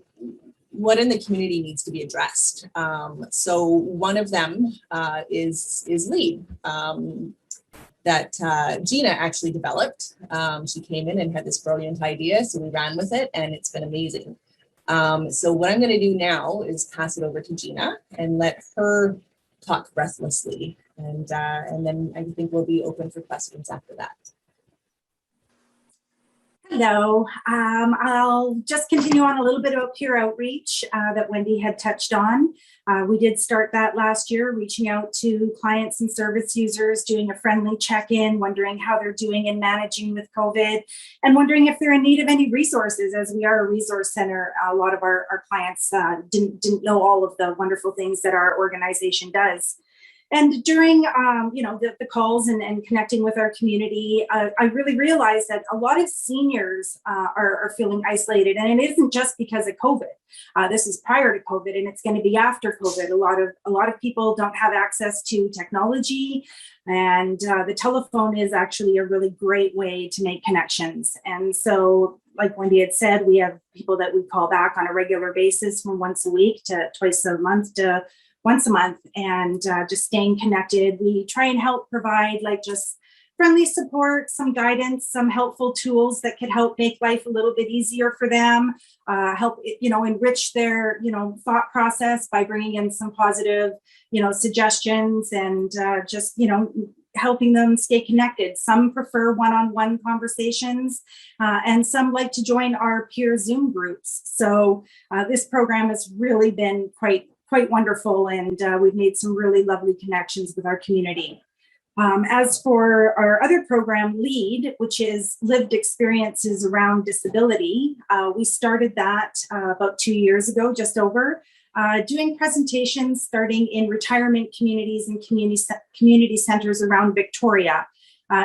what in the community needs to be addressed. So one of them is LEAD that Gina actually developed. She came in and had this brilliant idea, so we ran with it, and it's been amazing. So what I'm going to do now is pass it over to Gina and let her talk breathlessly. And then I think we'll be open for questions after that. though, I'll just continue on a little bit about peer outreach that Wendy had touched on. We did start that last year, reaching out to clients and service users, doing a friendly check-in, wondering how they're doing in managing with COVID, and wondering if they're in need of any resources. As we are a resource center, a lot of our clients didn't know all of the wonderful things that our organization does. And during, the calls and connecting with our community, I really realized that a lot of seniors are feeling isolated, and it isn't just because of COVID. This is prior to COVID, and it's going to be after COVID. A lot of people don't have access to technology, and the telephone is actually a really great way to make connections. And so, like Wendy had said, we have people that we call back on a regular basis, from once a week to twice a month to once a month, and just staying connected. We try and help provide just friendly support, some guidance, some helpful tools that could help make life a little bit easier for them, help, enrich their, thought process by bringing in some positive, suggestions, and just, helping them stay connected. Some prefer one-on-one conversations, and some like to join our peer Zoom groups. So this program has really been quite wonderful, and we've made some really lovely connections with our community. As for our other program, LEAD, which is Lived Experiences Around Disability, we started that about 2 years ago, just over, doing presentations starting in retirement communities and community centers around Victoria.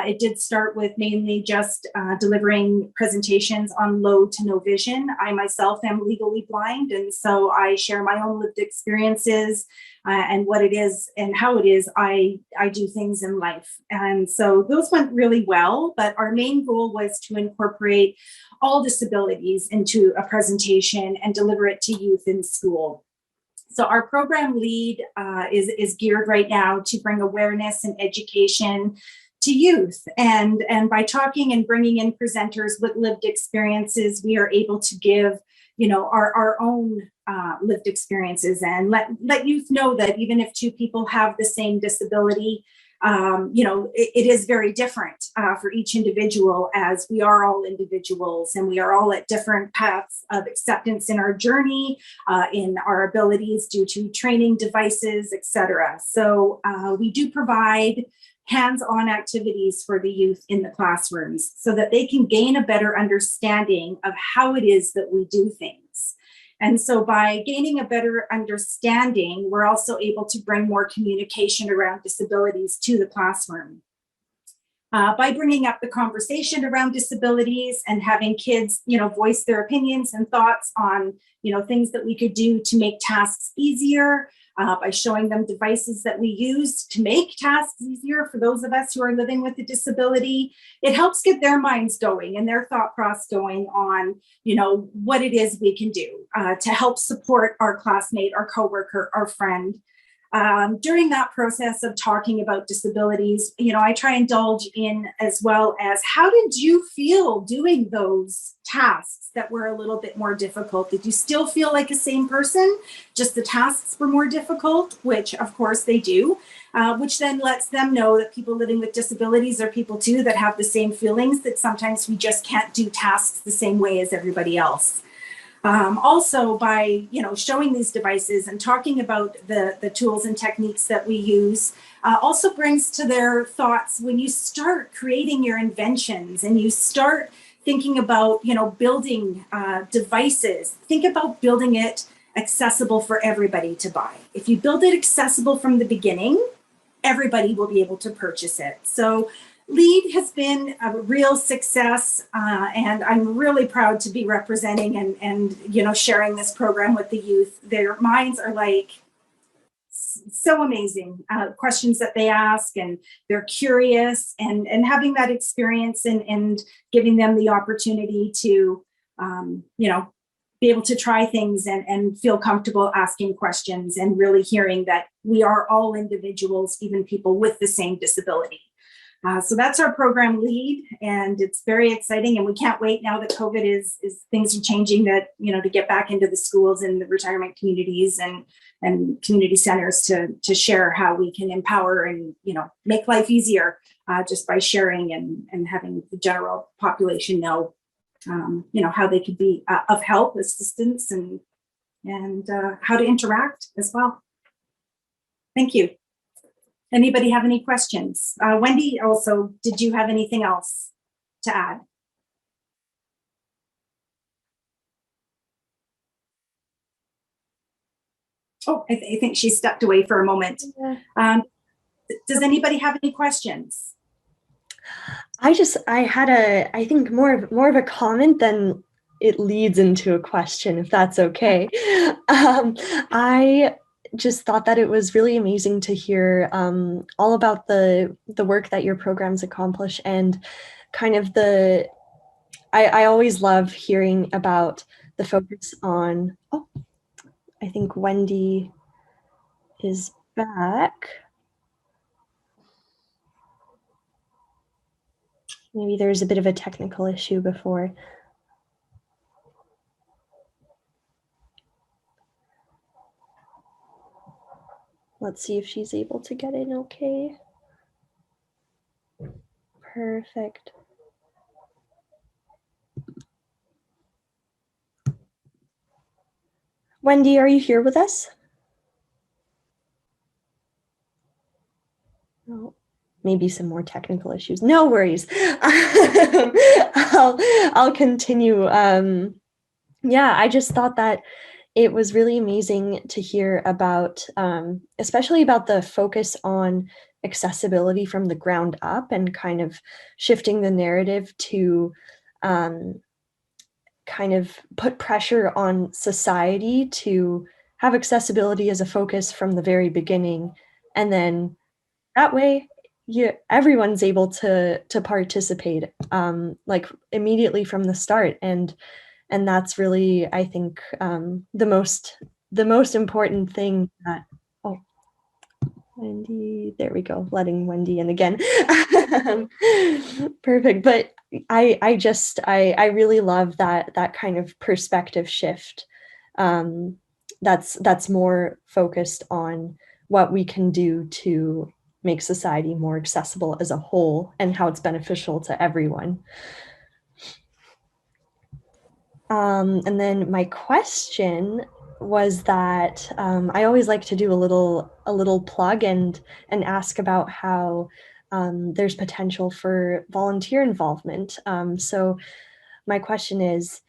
It did start with mainly just delivering presentations on low to no vision. I myself am legally blind, and so I share my own lived experiences and what it is and how it is I do things in life. And so those went really well, but our main goal was to incorporate all disabilities into a presentation and deliver it to youth in school. So our program LEAD is geared right now to bring awareness and education to youth. And by talking and bringing in presenters with lived experiences, we are able to give, our own lived experiences, and let youth know that even if two people have the same disability, it is very different for each individual, as we are all individuals and we are all at different paths of acceptance in our journey, in our abilities due to training devices, etc. So we do provide hands-on activities for the youth in the classrooms so that they can gain a better understanding of how it is that we do things. And so by gaining a better understanding, we're also able to bring more communication around disabilities to the classroom. By bringing up the conversation around disabilities and having kids, voice their opinions and thoughts on, things that we could do to make tasks easier, by showing them devices that we use to make tasks easier for those of us who are living with a disability. It helps get their minds going and their thought process going on, what it is we can do to help support our classmate, our coworker, our friend. During that process of talking about disabilities, I try and indulge in as well as, how did you feel doing those tasks that were a little bit more difficult? Did you still feel like the same person? Just the tasks were more difficult, which of course they do, which then lets them know that people living with disabilities are people too that have the same feelings, that sometimes we just can't do tasks the same way as everybody else. Also, by showing these devices and talking about the tools and techniques that we use, also brings to their thoughts, when you start creating your inventions and you start thinking about building devices, think about building it accessible for everybody to buy. If you build it accessible from the beginning, everybody will be able to purchase it. So LEAD has been a real success, and I'm really proud to be representing and sharing this program with the youth. Their minds are so amazing, questions that they ask, and they're curious, and having that experience and giving them the opportunity to be able to try things and feel comfortable asking questions, and really hearing that we are all individuals, even people with the same disability. So that's our program LEAD, and it's very exciting, and we can't wait now that COVID is things are changing, that to get back into the schools and the retirement communities and community centers to share how we can empower and make life easier just by sharing and having the general population know how they could be of help, assistance, and how to interact as well. Thank you. Anybody have any questions? Wendy, also, did you have anything else to add? Oh, I think she stepped away for a moment. Does anybody have any questions? I had I think more of a comment than it leads into a question, if that's okay. I just thought that it was really amazing to hear all about the work that your programs accomplish, and kind of I always love hearing about the focus on, oh, I think Wendy is back. Maybe there's a bit of a technical issue before. Let's see if she's able to get in okay. Perfect. Wendy, are you here with us? No, maybe some more technical issues. No worries. I'll continue. Yeah, I just thought that it was really amazing to hear about, especially about the focus on accessibility from the ground up, and kind of shifting the narrative to kind of put pressure on society to have accessibility as a focus from the very beginning. And then that way, everyone's able to participate, like immediately from the start. And that's really, I think, the most important thing that, oh, Wendy, there we go, letting Wendy in again. Perfect. But I really love that kind of perspective shift. That's more focused on what we can do to make society more accessible as a whole, and how it's beneficial to everyone. And then my question was that I always like to do a little plug and ask about how there's potential for volunteer involvement. So my question is,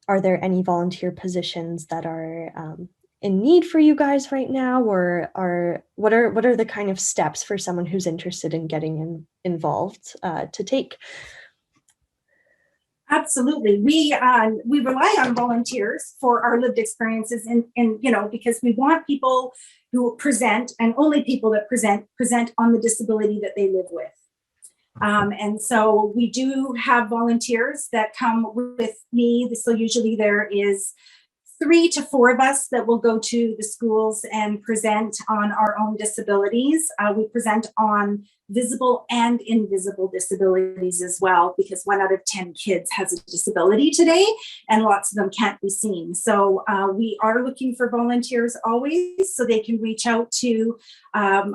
are there any volunteer positions that are in need for you guys right now, or what are the kind of steps for someone who's interested in getting involved to take? Absolutely. We rely on volunteers for our lived experiences, and because we want people who present, and only people that present on the disability that they live with. And so we do have volunteers that come with me. So usually there is 3 to 4 of us that will go to the schools and present on our own disabilities. We present on visible and invisible disabilities as well, because 1 out of 10 kids has a disability today, and lots of them can't be seen. So we are looking for volunteers always, so they can reach out to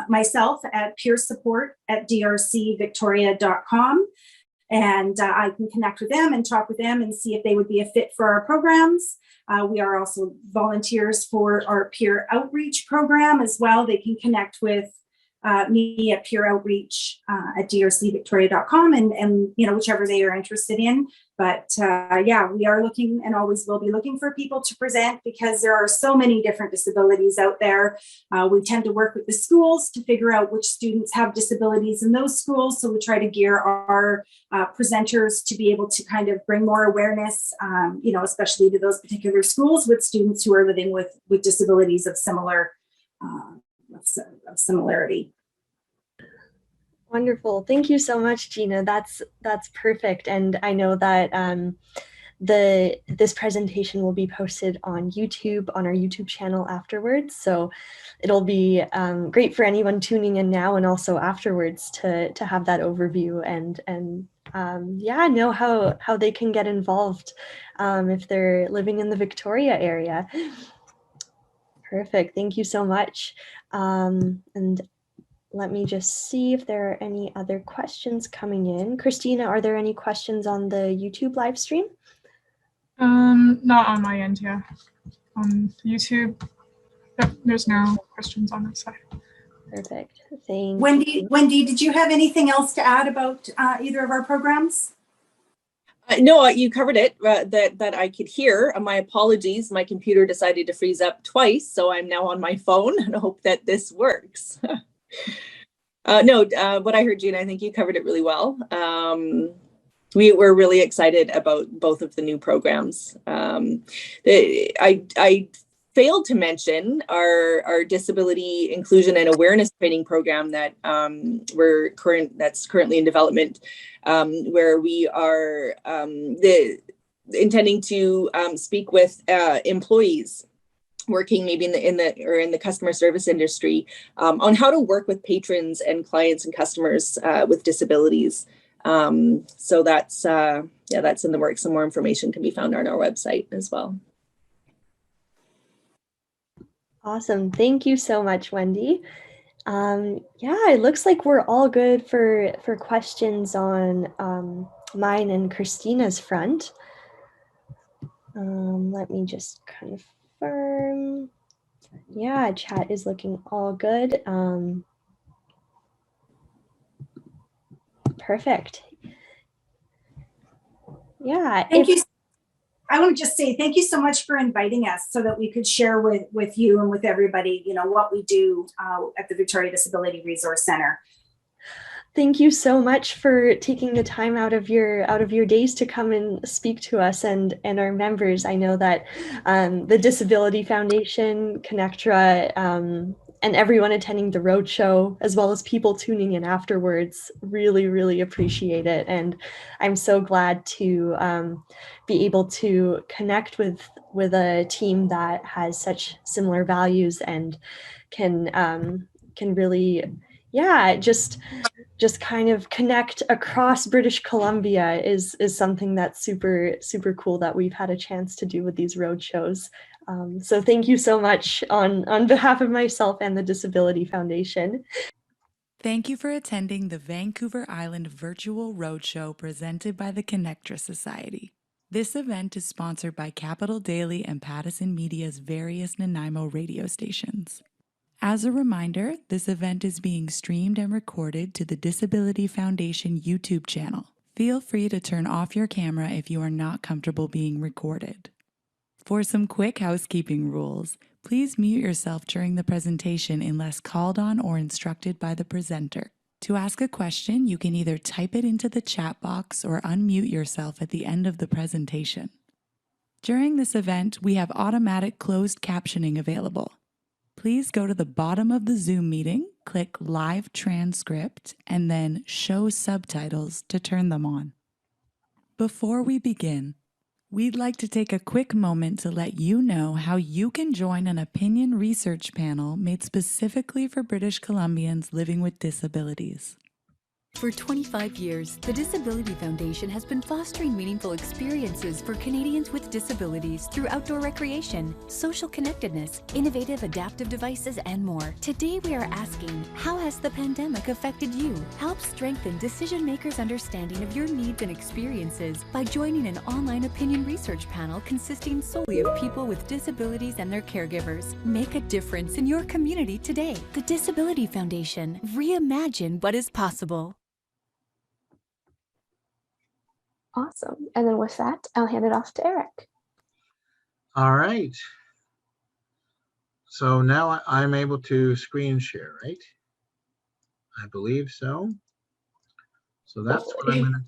myself at peersupport@drcvictoria.com. And I can connect with them and talk with them and see if they would be a fit for our programs. We are also volunteers for our peer outreach program as well. They can connect with me at peer outreach at drcvictoria.com, and whichever they are interested in. But yeah, we are looking, and always will be looking, for people to present, because there are so many different disabilities out there. We tend to work with the schools to figure out which students have disabilities in those schools. So we try to gear our presenters to be able to kind of bring more awareness, especially to those particular schools with students who are living with disabilities of similarity. Wonderful. Thank you so much, Gina. That's perfect. And I know that this presentation will be posted on YouTube, on our YouTube channel afterwards. So it'll be great for anyone tuning in now and also afterwards to have that overview and know how they can get involved if they're living in the Victoria area. Perfect. Thank you so much. And let me just see if there are any other questions coming in. Christina, are there any questions on the YouTube live stream? Not on my end, yeah. On YouTube, there's no questions on this side. Perfect. Thank Wendy, you. Wendy, did you have anything else to add about either of our programs? No, you covered it, that I could hear. My apologies. My computer decided to freeze up twice, so I'm now on my phone and hope that this works. No, what I heard, Gina, I think you covered it really well. We're really excited about both of the new programs. I failed to mention our disability inclusion and awareness training program that that's currently in development, where we are intending to speak with employees working maybe in the customer service industry on how to work with patrons and clients and customers with disabilities. So that's in the works. Some more information can be found on our website as well. Awesome. Thank you so much, Wendy. Yeah, it looks like we're all good for questions on mine and Christina's front. Let me just confirm. Yeah, chat is looking all good. Perfect. Yeah. Thank you. I want to just say thank you so much for inviting us so that we could share with you and with everybody, you know, what we do at the Victoria Disability Resource Center. Thank you so much for taking the time out of your days to come and speak to us and our members. I know that the Disability Foundation, Connectra, and everyone attending the Roadshow, as well as people tuning in afterwards, really, really appreciate it. And I'm so glad to be able to connect with a team that has such similar values and can really, yeah, just kind of connect across British Columbia is something that's super, super cool that we've had a chance to do with these road shows. So thank you so much on behalf of myself and the Disability Foundation. Thank you for attending the Vancouver Island Virtual Roadshow presented by the Connectra Society. This event is sponsored by Capital Daily and Pattison Media's various Nanaimo radio stations. As a reminder, this event is being streamed and recorded to the Disability Foundation YouTube channel. Feel free to turn off your camera if you are not comfortable being recorded. For some quick housekeeping rules, please mute yourself during the presentation unless called on or instructed by the presenter. To ask a question, you can either type it into the chat box or unmute yourself at the end of the presentation. During this event, we have automatic closed captioning available. Please go to the bottom of the Zoom meeting, click Live Transcript, and then Show Subtitles to turn them on. Before we begin, we'd like to take a quick moment to let you know how you can join an opinion research panel made specifically for British Columbians living with disabilities. For 25 years, the Disability Foundation has been fostering meaningful experiences for Canadians with disabilities through outdoor recreation, social connectedness, innovative adaptive devices, and more. Today we are asking, how has the pandemic affected you? Help strengthen decision-makers' understanding of your needs and experiences by joining an online opinion research panel consisting solely of people with disabilities and their caregivers. Make a difference in your community today. The Disability Foundation. Reimagine what is possible. Awesome. And then with that, I'll hand it off to Eric. All right. So now I'm able to screen share, right? I believe so. So that's what I'm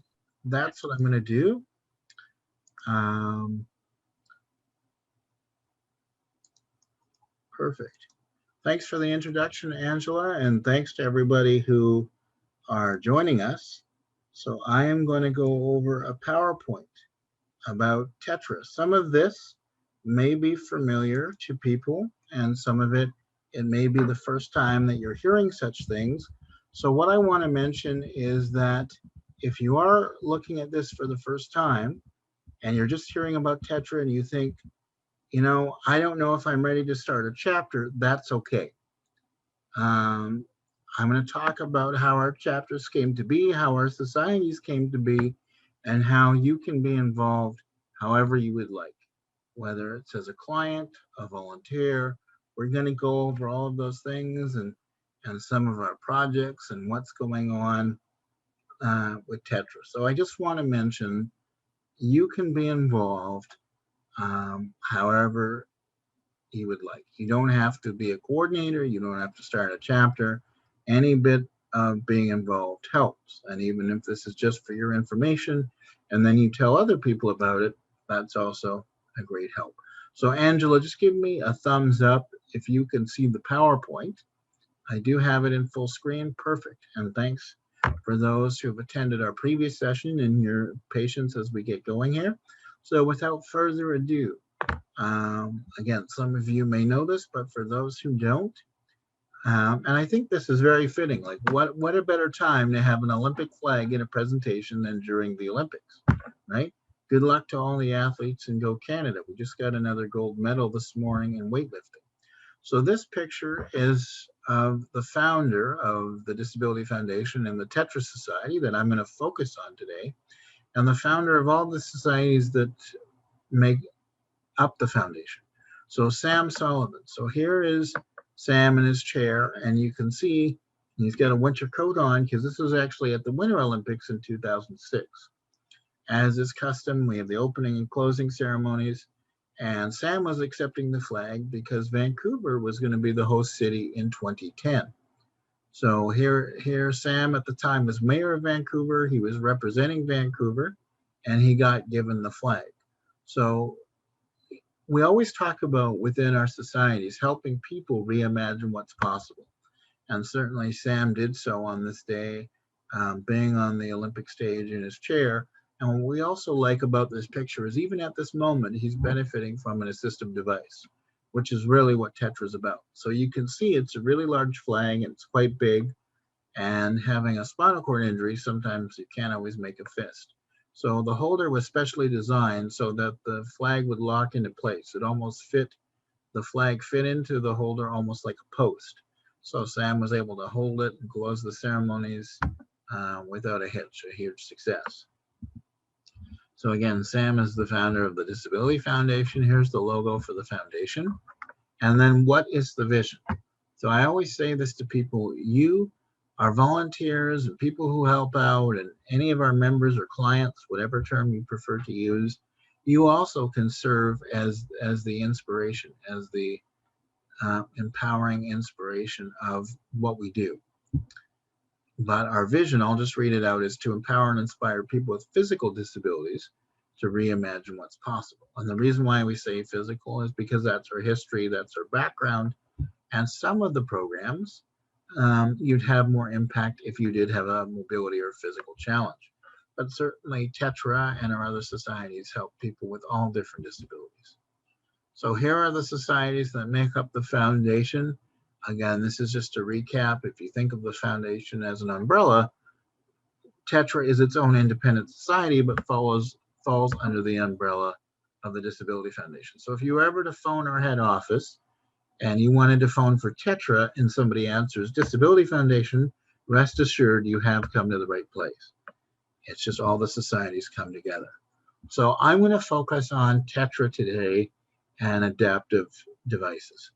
gonna do. Perfect. Thanks for the introduction, Angela, and thanks to everybody who are joining us. So I am going to go over a PowerPoint about Tetra. Some of this may be familiar to people, and some of it may be the first time that you're hearing such things. So what I want to mention is that if you are looking at this for the first time and you're just hearing about Tetra and you think, you know, I don't know if I'm ready to start a chapter, that's okay. I'm going to talk about how our chapters came to be, how our societies came to be, and how you can be involved however you would like, whether it's as a client, a volunteer. We're going to go over all of those things and some of our projects and what's going on with Tetra. So I just want to mention you can be involved however you would like. You don't have to be a coordinator. You don't have to start a chapter. Any bit of being involved helps. And even if this is just for your information, and then you tell other people about it, that's also a great help. So Angela, just give me a thumbs up if you can see the PowerPoint. I do have it in full screen. Perfect. And thanks for those who have attended our previous session and your patience as we get going here. So without further ado, again, some of you may know this, but for those who don't, and I think this is very fitting, like what a better time to have an Olympic flag in a presentation than during the Olympics, right? Good luck to all the athletes and go Canada. We just got another gold medal this morning in weightlifting. So this picture is of the founder of the Disability Foundation and the Tetra Society that I'm going to focus on today, and the founder of all the societies that make up the foundation. So Sam Sullivan. So here is Sam in his chair, and you can see he's got a winter coat on because this was actually at the Winter Olympics in 2006. As is custom, we have the opening and closing ceremonies, and Sam was accepting the flag because Vancouver was going to be the host city in 2010. So here Sam at the time was mayor of Vancouver. He was representing Vancouver, and he got given the flag. So we always talk about within our societies helping people reimagine what's possible. And certainly Sam did so on this day, being on the Olympic stage in his chair. And what we also like about this picture is even at this moment, he's benefiting from an assistive device, which is really what Tetra is about. So you can see it's a really large flag and it's quite big. And having a spinal cord injury, sometimes you can't always make a fist. So the holder was specially designed so that the flag would lock into place. It almost fit, the flag fit into the holder almost like a post. So Sam was able to hold it and close the ceremonies without a hitch, a huge success. So again, Sam is the founder of the Disability Foundation. Here's the logo for the foundation. And then what is the vision? So I always say this to people, you our volunteers and people who help out and any of our members or clients, whatever term you prefer to use, you also can serve as the inspiration, as the empowering inspiration of what we do. But our vision, I'll just read it out, is to empower and inspire people with physical disabilities to reimagine what's possible. And the reason why we say physical is because that's our history, that's our background, and some of the programs you'd have more impact if you did have a mobility or physical challenge. But certainly Tetra and our other societies help people with all different disabilities. So here are the societies that make up the foundation. Again, this is just a recap. If you think of the foundation as an umbrella, Tetra is its own independent society, but falls under the umbrella of the Disability Foundation. So if you were ever to phone our head office, and you wanted to phone for Tetra and somebody answers Disability Foundation, rest assured you have come to the right place. It's just all the societies come together. So I'm going to focus on Tetra today and adaptive devices.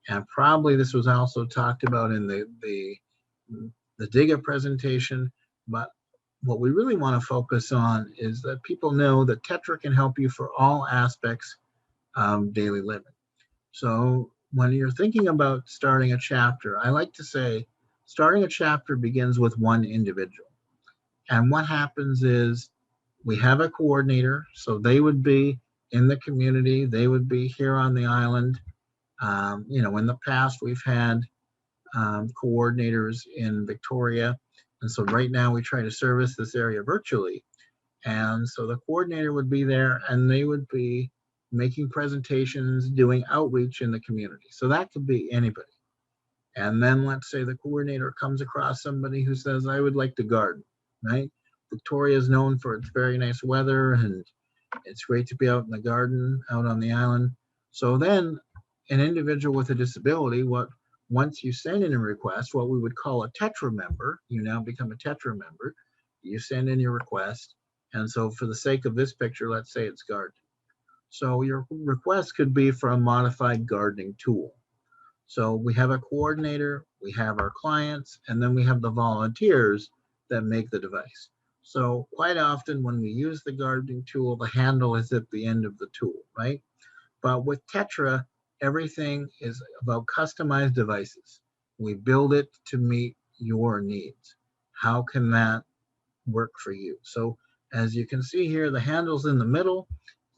And probably this was also talked about in the DIGA presentation, but what we really want to focus on is that people know that Tetra can help you for all aspects of daily living. So when you're thinking about starting a chapter, I like to say starting a chapter begins with one individual. And what happens is we have a coordinator, so they would be in the community, they would be here on the island. You know, in the past, we've had coordinators in Victoria. And so right now we try to service this area virtually. And so the coordinator would be there and they would be making presentations, doing outreach in the community. So that could be anybody. And then let's say the coordinator comes across somebody who says, I would like to garden, right? Victoria is known for its very nice weather and it's great to be out in the garden, out on the island. So then an individual with a disability, once you send in a request, what we would call a Tetra member, you now become a Tetra member, you send in your request. And so for the sake of this picture, let's say it's gardening. So your request could be for a modified gardening tool. So we have a coordinator, we have our clients, and then we have the volunteers that make the device. So quite often when we use the gardening tool, the handle is at the end of the tool, right? But with Tetra, everything is about customized devices. We build it to meet your needs. How can that work for you? So as you can see here, the handle's in the middle,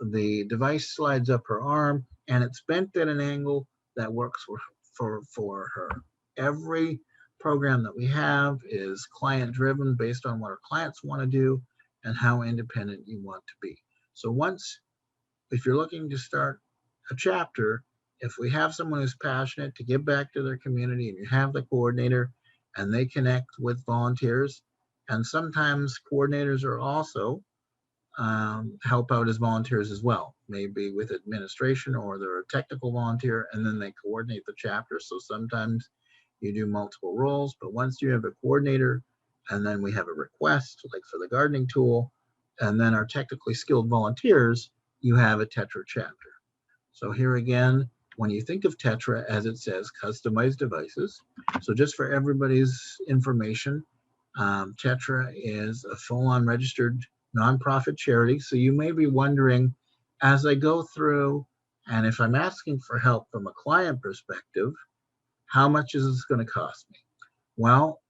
the device slides up her arm, and it's bent at an angle that works for her. Every program that we have is client driven based on what our clients want to do and how independent you want to be. So if you're looking to start a chapter, if we have someone who's passionate to give back to their community and you have the coordinator and they connect with volunteers, and sometimes coordinators are also help out as volunteers as well, maybe with administration, or they're a technical volunteer and then they coordinate the chapter. So sometimes you do multiple roles, but once you have a coordinator and then we have a request, like for the gardening tool, and then our technically skilled volunteers, you have a Tetra chapter. So here again, when you think of Tetra, as it says, customized devices. So just for everybody's information, Tetra is a full-on registered nonprofit charity. So you may be wondering, as I go through, and if I'm asking for help from a client perspective, how much is this going to cost me? Well,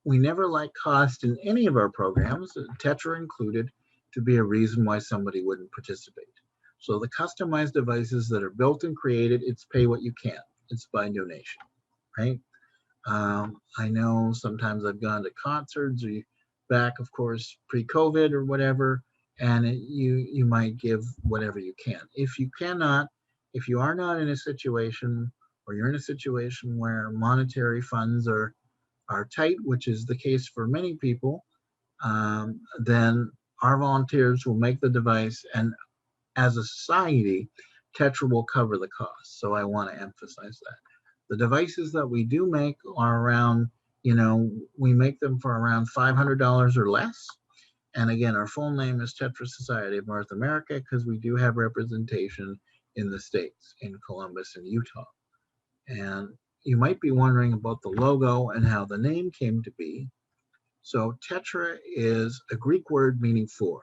we never like cost in any of our programs, Tetra included, to be a reason why somebody wouldn't participate. So the customized devices that are built and created, it's pay what you can. It's by donation, right? I know sometimes I've gone to concerts, or back, of course, pre-COVID or whatever, and you might give whatever you can. If you cannot, if you are not in a situation, or you're in a situation where monetary funds are tight, which is the case for many people, then our volunteers will make the device, and as a society, Tetra will cover the cost. So I want to emphasize that. The devices that we do make are around, we make them for around $500 or less. And again, our full name is Tetra Society of North America, because we do have representation in the States, in Columbus and Utah. And you might be wondering about the logo and how the name came to be. So Tetra is a Greek word meaning four.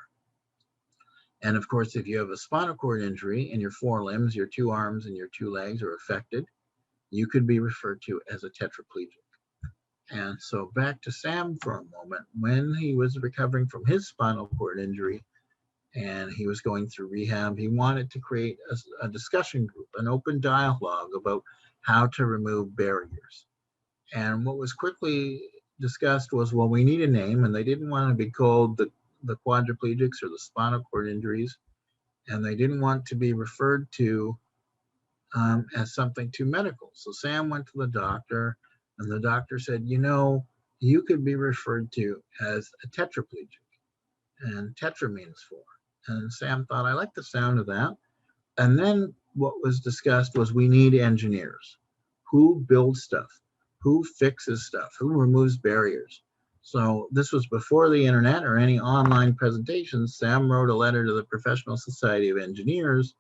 And of course, if you have a spinal cord injury and your four limbs, your two arms and your two legs are affected, you could be referred to as a tetraplegic. And so back to Sam for a moment. When he was recovering from his spinal cord injury and he was going through rehab, he wanted to create a discussion group, an open dialogue about how to remove barriers. And what was quickly discussed was, well, we need a name, and they didn't want to be called the quadriplegics or the spinal cord injuries, and they didn't want to be referred to as something too medical. So Sam went to the doctor, and the doctor said, you could be referred to as a tetraplegic, and tetra means four. And Sam thought, I like the sound of that. And then what was discussed was, we need engineers. Who builds stuff? Who fixes stuff? Who removes barriers? So this was before the internet or any online presentations. Sam wrote a letter to the Professional Society of Engineers,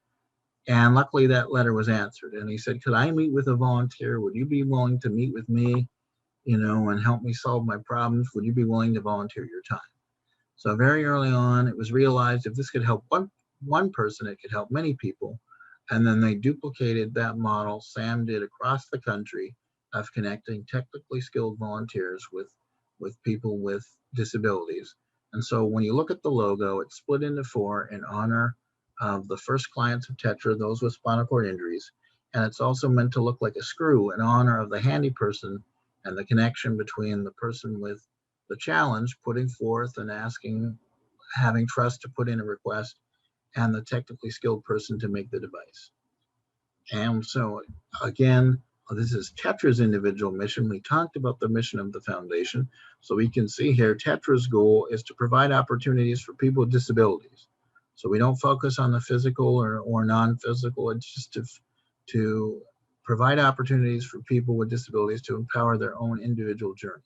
and luckily that letter was answered. And he said, could I meet with a volunteer? Would you be willing to meet with me, and help me solve my problems? Would you be willing to volunteer your time? So very early on, it was realized if this could help one person, it could help many people. And then they duplicated that model Sam did across the country of connecting technically skilled volunteers with people with disabilities. And so when you look at the logo, it's split into four in honor of the first clients of Tetra, those with spinal cord injuries. And it's also meant to look like a screw in honor of the handy person and the connection between the person with the challenge, putting forth and having trust to put in a request, and the technically skilled person to make the device. And so again, this is Tetra's individual mission. We talked about the mission of the foundation. So we can see here, Tetra's goal is to provide opportunities for people with disabilities. So we don't focus on the physical or non-physical. It's just to provide opportunities for people with disabilities to empower their own individual journey.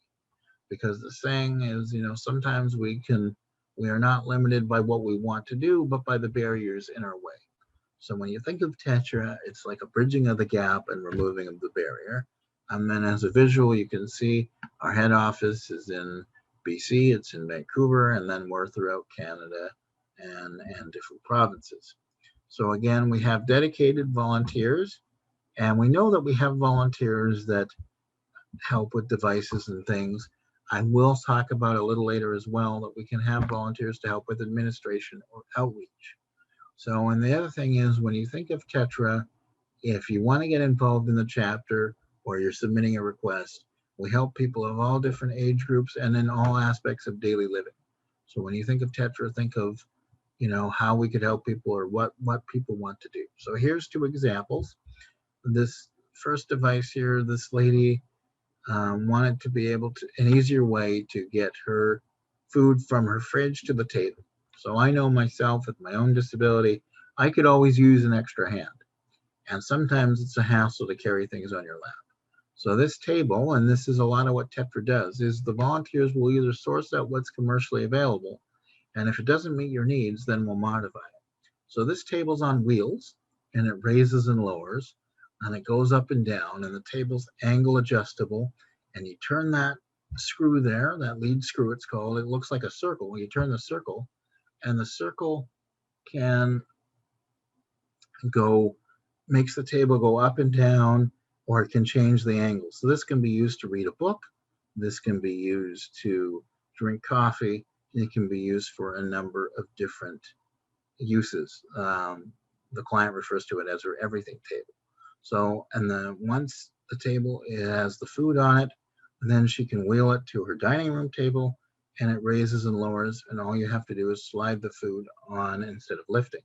Because the saying is, sometimes we are not limited by what we want to do, but by the barriers in our way. So when you think of Tetra, it's like a bridging of the gap and removing of the barrier. And then as a visual, you can see our head office is in BC, it's in Vancouver, and then we're throughout Canada and different provinces. So again, we have dedicated volunteers, and we know that we have volunteers that help with devices and things. I will talk about a little later as well that we can have volunteers to help with administration or outreach. So, and the other thing is, when you think of Tetra, if you want to get involved in the chapter or you're submitting a request, we help people of all different age groups and in all aspects of daily living. So when you think of Tetra, think of, you know, how we could help people or what people want to do. So here's two examples. This first device here, this lady wanted to be able to, an easier way to get her food from her fridge to the table. So I know myself with my own disability, I could always use an extra hand. And sometimes it's a hassle to carry things on your lap. So this table, and this is a lot of what Tetra does, is the volunteers will either source out what's commercially available, and if it doesn't meet your needs, then we'll modify it. So this table's on wheels, and it raises and lowers, and it goes up and down, and the table's angle adjustable, and you turn that screw there, that lead screw it's called, it looks like a circle. When you turn the circle, and the circle can go, makes the table go up and down, or it can change the angle. So this can be used to read a book, this can be used to drink coffee, and it can be used for a number of different uses. The client refers to it as her everything table. So, and then once the table has the food on it, then she can wheel it to her dining room table, and it raises and lowers, and all you have to do is slide the food on instead of lifting.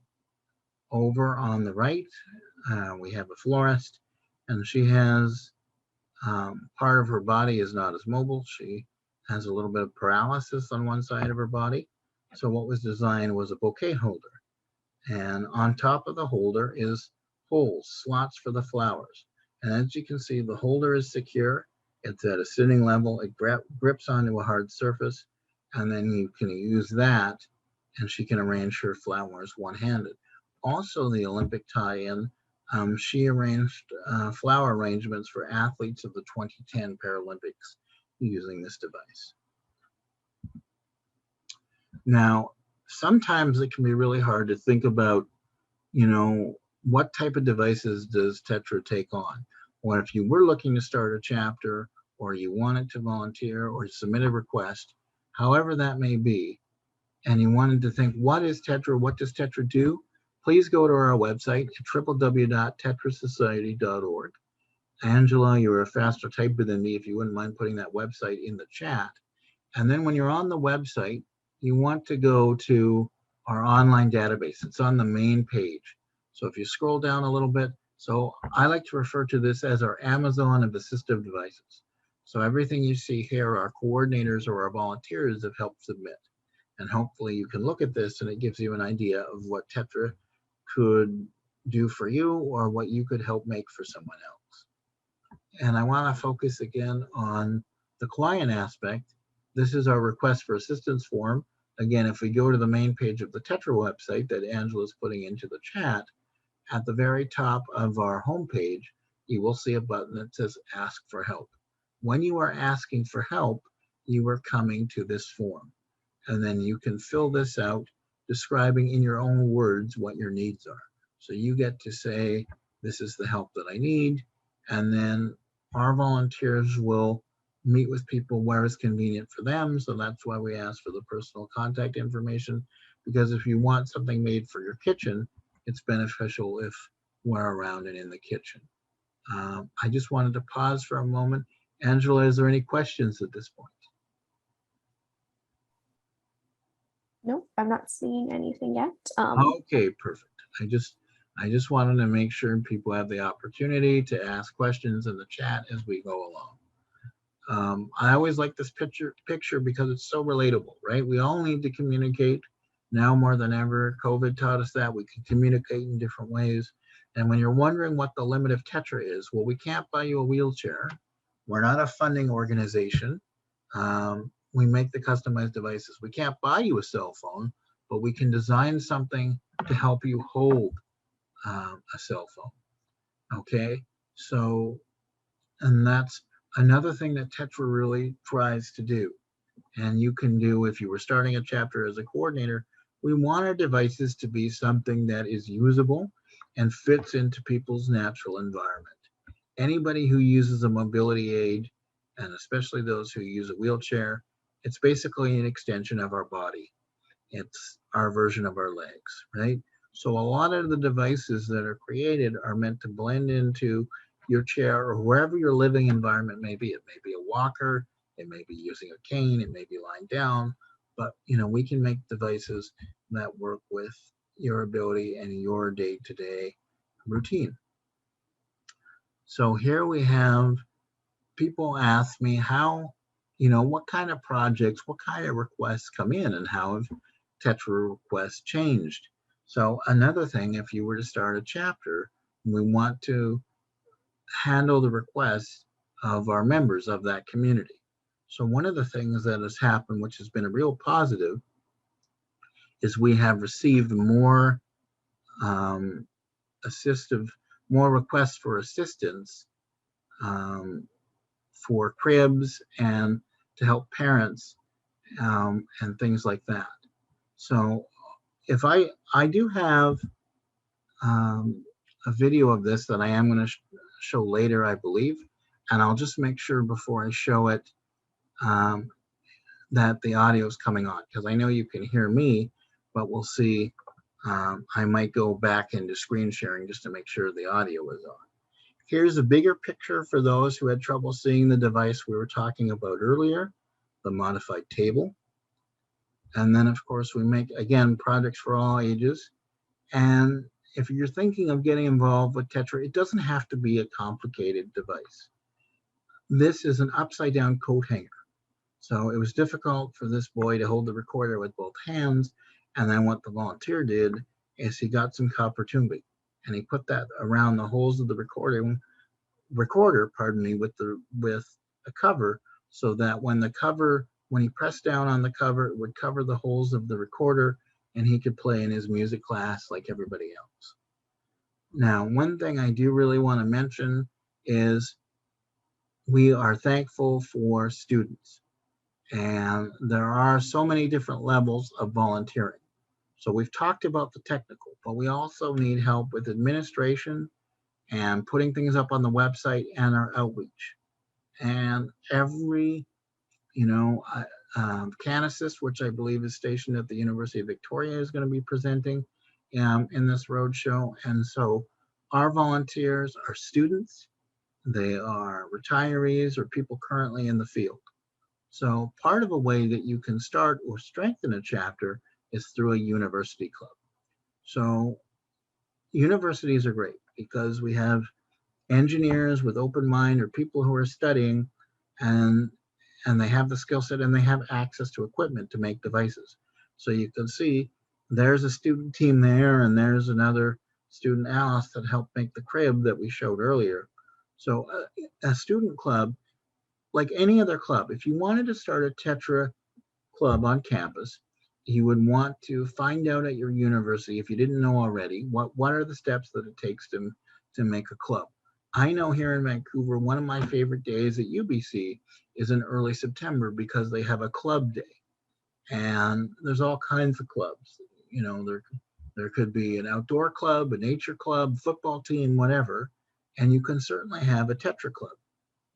Over on the right, we have a florist, and she has part of her body is not as mobile. She has a little bit of paralysis on one side of her body. So what was designed was a bouquet holder. And on top of the holder is holes, slots for the flowers. And as you can see, the holder is secure. It's at a sitting level. It grips onto a hard surface. And then you can use that, and she can arrange her flowers one-handed. Also, the Olympic tie-in, she arranged flower arrangements for athletes of the 2010 Paralympics using this device. Now, sometimes it can be really hard to think about, you know, what type of devices does Tetra take on? Or if you were looking to start a chapter, or you wanted to volunteer or submit a request, however that may be, and you wanted to think, what is Tetra? What does Tetra do? Please go to our website at www.tetrasociety.org. Angela, you're a faster typer than me. If you wouldn't mind putting that website in the chat. And then when you're on the website, you want to go to our online database. It's on the main page. So if you scroll down a little bit, so I like to refer to this as our Amazon of assistive devices. So everything you see here, our coordinators or our volunteers have helped submit. And hopefully you can look at this and it gives you an idea of what Tetra could do for you or what you could help make for someone else. And I want to focus again on the client aspect. This is our request for assistance form. Again, if we go to the main page of the Tetra website that Angela is putting into the chat, at the very top of our homepage, you will see a button that says Ask for Help. When you are asking for help, you are coming to this form. And then you can fill this out, describing in your own words what your needs are. So you get to say, this is the help that I need. And then our volunteers will meet with people where it's convenient for them. So that's why we ask for the personal contact information, because if you want something made for your kitchen, it's beneficial if we're around and in the kitchen. I just wanted to pause for a moment. Angela, is there any questions at this point? Nope, I'm not seeing anything yet. Okay, perfect. I just wanted to make sure people have the opportunity to ask questions in the chat as we go along. I always like this picture because it's so relatable, right? We all need to communicate now more than ever. COVID taught us that we can communicate in different ways. And when you're wondering what the limit of Tetra is, well, we can't buy you a wheelchair. We're not a funding organization. We make the customized devices. We can't buy you a cell phone, but we can design something to help you hold a cell phone. Okay, so, and that's another thing that Tetra really tries to do. And you can do, if you were starting a chapter as a coordinator, we want our devices to be something that is usable and fits into people's natural environment. Anybody who uses a mobility aid, and especially those who use a wheelchair, it's basically an extension of our body. It's our version of our legs, right? So a lot of the devices that are created are meant to blend into your chair or wherever your living environment may be. It may be a walker, it may be using a cane, it may be lying down, but we can make devices that work with your ability and your day-to-day routine. So here we have people ask me how, what kind of projects, what kind of requests come in and how have Tetra requests changed. So another thing, if you were to start a chapter, we want to handle the requests of our members of that community. So one of the things that has happened, which has been a real positive, is we have received more more requests for assistance for cribs and to help parents and things like that. So if I do have a video of this that I am going to show later, I believe, and I'll just make sure before I show it that the audio is coming on, because I know you can hear me, but we'll see. I might go back into screen sharing just to make sure the audio is on. Here's a bigger picture for those who had trouble seeing the device we were talking about earlier, the modified table. And then, of course, we make, again, projects for all ages. And if you're thinking of getting involved with Tetra, it doesn't have to be a complicated device. This is an upside-down coat hanger. So it was difficult for this boy to hold the recorder with both hands. And then what the volunteer did is he got some copper tubing and he put that around the holes of the recorder, with a cover, so that when he pressed down on the cover, it would cover the holes of the recorder and he could play in his music class like everybody else. Now, one thing I do really want to mention is we are thankful for students. And there are so many different levels of volunteering. So we've talked about the technical, but we also need help with administration and putting things up on the website and our outreach. And every, Canasys, which I believe is stationed at the University of Victoria, is going to be presenting in this roadshow. And so our volunteers are students, they are retirees or people currently in the field. So part of a way that you can start or strengthen a chapter is through a university club. So universities are great because we have engineers with open mind or people who are studying and they have the skill set and they have access to equipment to make devices. So you can see there's a student team there and there's another student, Alice, that helped make the crib that we showed earlier. So a student club, like any other club, if you wanted to start a Tetra club on campus, you would want to find out at your university, if you didn't know already, what are the steps that it takes to make a club. I know here in Vancouver, one of my favorite days at UBC is in early September because they have a club day. And there's all kinds of clubs. There could be an outdoor club, a nature club, football team, whatever. And you can certainly have a Tetra club.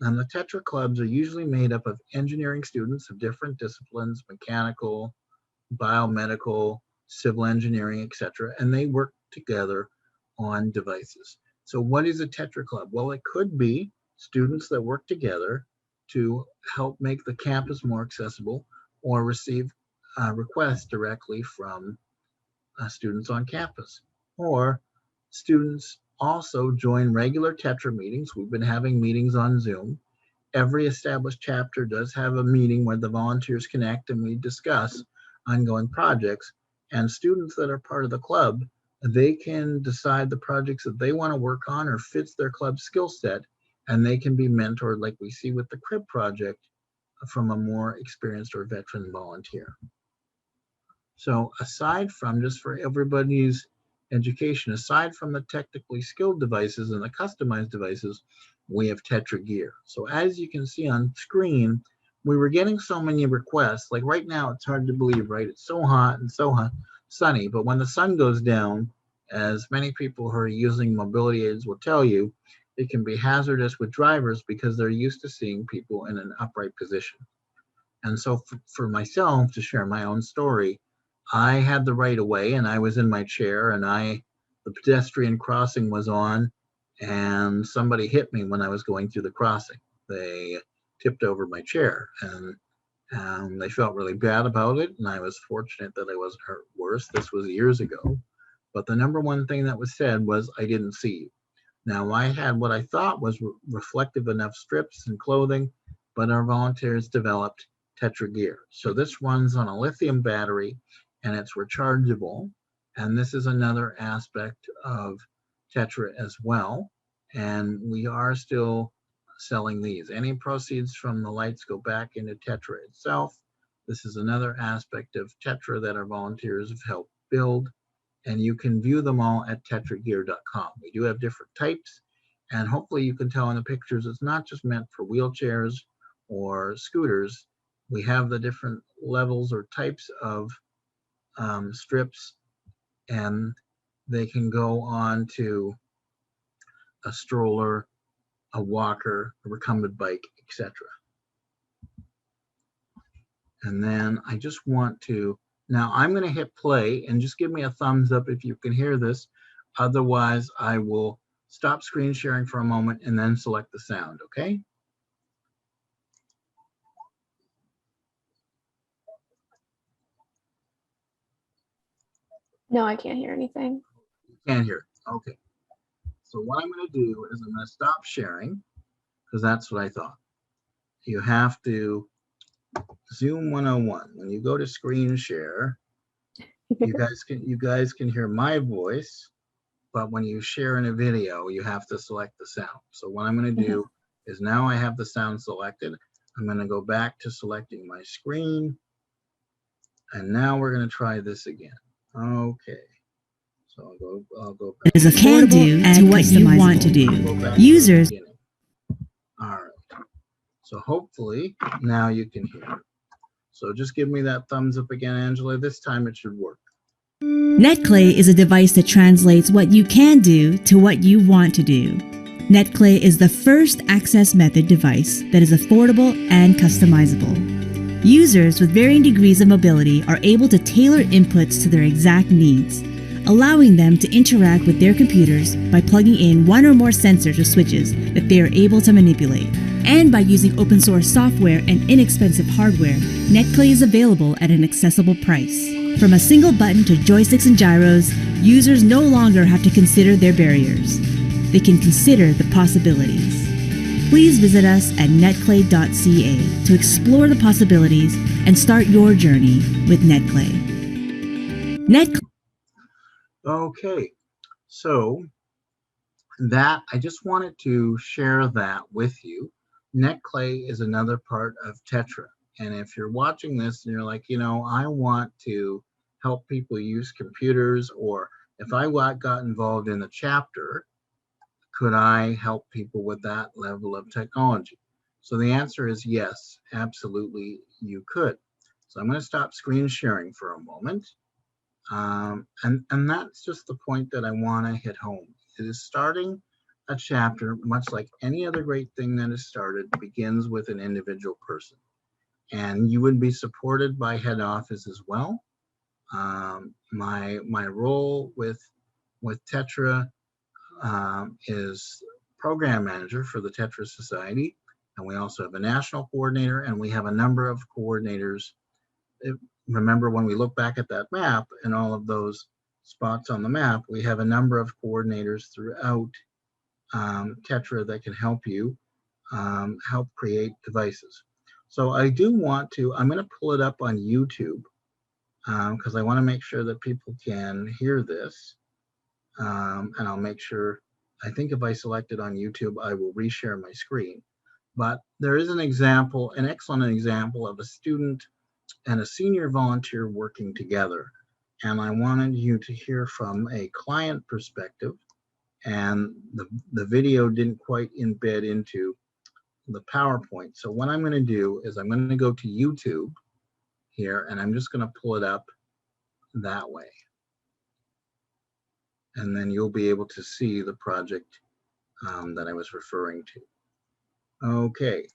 And the Tetra clubs are usually made up of engineering students of different disciplines, mechanical, biomedical, civil engineering, etc. And they work together on devices. So what is a Tetra club? Well, it could be students that work together to help make the campus more accessible or receive requests directly from students on campus. Or students also join regular Tetra meetings. We've been having meetings on Zoom. Every established chapter does have a meeting where the volunteers connect and we discuss ongoing projects. And students that are part of the club, they can decide the projects that they want to work on or fits their club skill set, and they can be mentored like we see with the crib project from a more experienced or veteran volunteer. So aside from, just for everybody's education. Aside from the technically skilled devices and the customized devices, we have Tetra gear. So as you can see on screen, we were getting so many requests. Like right now, it's hard to believe, right? It's so hot and so hot, sunny, but when the sun goes down, as many people who are using mobility aids will tell you, it can be hazardous with drivers because they're used to seeing people in an upright position. And so for myself, to share my own story, I had the right of way and I was in my chair and the pedestrian crossing was on and somebody hit me when I was going through the crossing. They tipped over my chair and they felt really bad about it. And I was fortunate that I wasn't hurt worse. This was years ago. But the number one thing that was said was, I didn't see you. Now, I had what I thought was reflective enough strips and clothing, but our volunteers developed Tetra gear. So this runs on a lithium battery and it's rechargeable. And this is another aspect of Tetra as well. And we are still selling these. Any proceeds from the lights go back into Tetra itself. This is another aspect of Tetra that our volunteers have helped build. And you can view them all at tetragear.com. We do have different types, and hopefully you can tell in the pictures it's not just meant for wheelchairs or scooters. We have the different levels or types of strips, and they can go on to a stroller, a walker, a recumbent bike, etc. And then I just want to, now I'm going to hit play and just give me a thumbs up if you can hear this. Otherwise, I will stop screen sharing for a moment and then select the sound, okay? No, I can't hear anything. You can't hear it. Okay. So what I'm going to do is I'm going to stop sharing because that's what I thought. You have to Zoom 101. When you go to screen share, you guys can hear my voice, but when you share in a video, you have to select the sound. So what I'm going to do is now I have the sound selected. I'm going to go back to selecting my screen. And now we're going to try this again. Okay. So I'll go back. Is affordable and what you want to do. Users. All right. So hopefully now you can hear. So just give me that thumbs up again, Angela. This time it should work. NetClay is a device that translates what you can do to what you want to do. NetClay is the first access method device that is affordable and customizable. Users with varying degrees of mobility are able to tailor inputs to their exact needs, allowing them to interact with their computers by plugging in one or more sensors or switches that they are able to manipulate. And by using open source software and inexpensive hardware, NetClay is available at an accessible price. From a single button to joysticks and gyros, users no longer have to consider their barriers. They can consider the possibilities. Please visit us at netclay.ca to explore the possibilities and start your journey with NetClay. Okay, so that I just wanted to share that with you. NetClay is another part of Tetra. And if you're watching this and you're like, you know, I want to help people use computers, or if I got involved in the chapter, could I help people with that level of technology? So the answer is yes, absolutely you could. So I'm going to stop screen sharing for a moment. And that's just the point that I want to hit home. It is starting a chapter, much like any other great thing that is started, begins with an individual person. And you would be supported by head office as well. My role with Tetra is program manager for the Tetra Society, and we also have a national coordinator, and we have a number of coordinators. Remember, when we look back at that map and all of those spots on the map, we have a number of coordinators throughout Tetra that can help you help create devices. So I do want to, I'm going to pull it up on YouTube because I want to make sure that people can hear this. And I'll make sure, I think if I select it on YouTube, I will reshare my screen. But there is an example, an excellent example of a student and a senior volunteer working together. and I wanted you to hear from a client perspective, and the video didn't quite embed into the PowerPoint. So what I'm going to do is I'm going to go to YouTube here, and I'm just going to pull it up that way. And then you'll be able to see the project that I was referring to. Okay.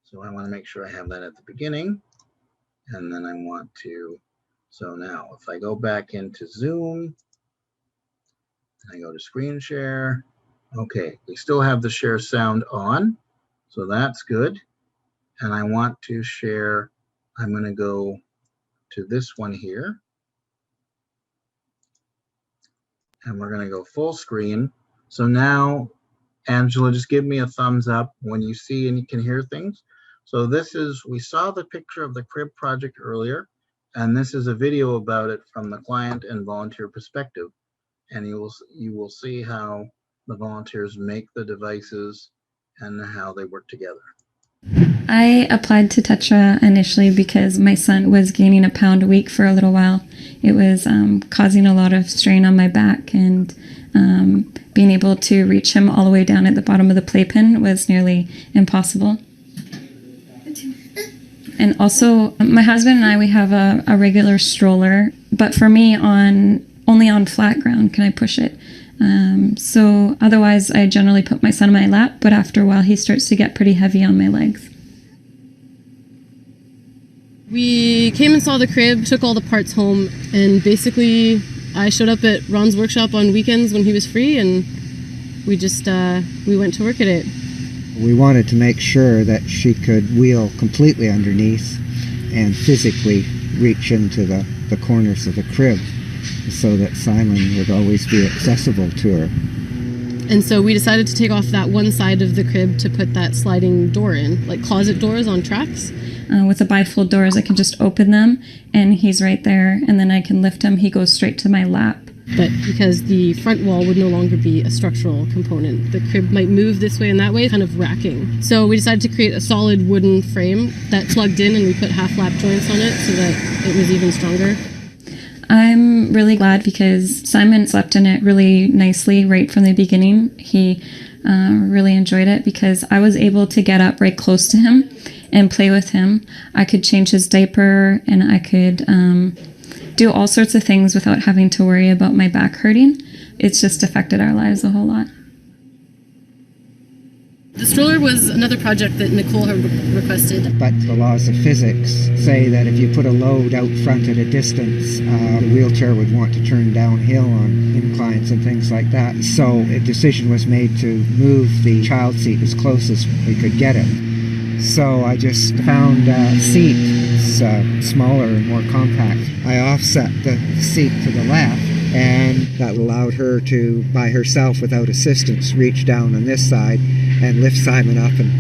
So I want to make sure I have that at the beginning. And then I want to, so now if I go back into Zoom, I go to screen share. Okay, we still have the share sound on, so that's good. And I want to share, I'm going to go to this one here. And we're going to go full screen. So now, Angela, just give me a thumbs up when you see and you can hear things. So this is, we saw the picture of the crib project earlier, and this is a video about it from the client and volunteer perspective. And you will see how the volunteers make the devices and how they work together. I applied to Tetra initially because my son was gaining a pound a week for a little while. It was causing a lot of strain on my back, and being able to reach him all the way down at the bottom of the playpen was nearly impossible. And also, my husband and I, we have a regular stroller, but for me, only on flat ground can I push it. So otherwise, I generally put my son on my lap, but after a while, he starts to get pretty heavy on my legs. We came and saw the crib, took all the parts home, and basically I showed up at Ron's workshop on weekends when he was free, and we just we went to work at it. We wanted to make sure that she could wheel completely underneath and physically reach into the corners of the crib so that Simon would always be accessible to her. And so we decided to take off that one side of the crib to put that sliding door in, like closet doors on tracks. With the bifold doors, I can just open them, and he's right there, and then I can lift him. He goes straight to my lap. But because the front wall would no longer be a structural component, the crib might move this way and that way, kind of racking. So we decided to create a solid wooden frame that plugged in, and we put half lap joints on it so that it was even stronger. I'm really glad because Simon slept in it really nicely right from the beginning. He really enjoyed it because I was able to get up right close to him and play with him. I could change his diaper, and I could do all sorts of things without having to worry about my back hurting. It's just affected our lives a whole lot. The stroller was another project that Nicole had requested. But the laws of physics say that if you put a load out front at a distance, the wheelchair would want to turn downhill on inclines and things like that. So a decision was made to move the child seat as close as we could get it. So I just found a seat that's smaller and more compact. I offset the seat to the left, and that allowed her to, by herself without assistance, reach down on this side and lift Simon up and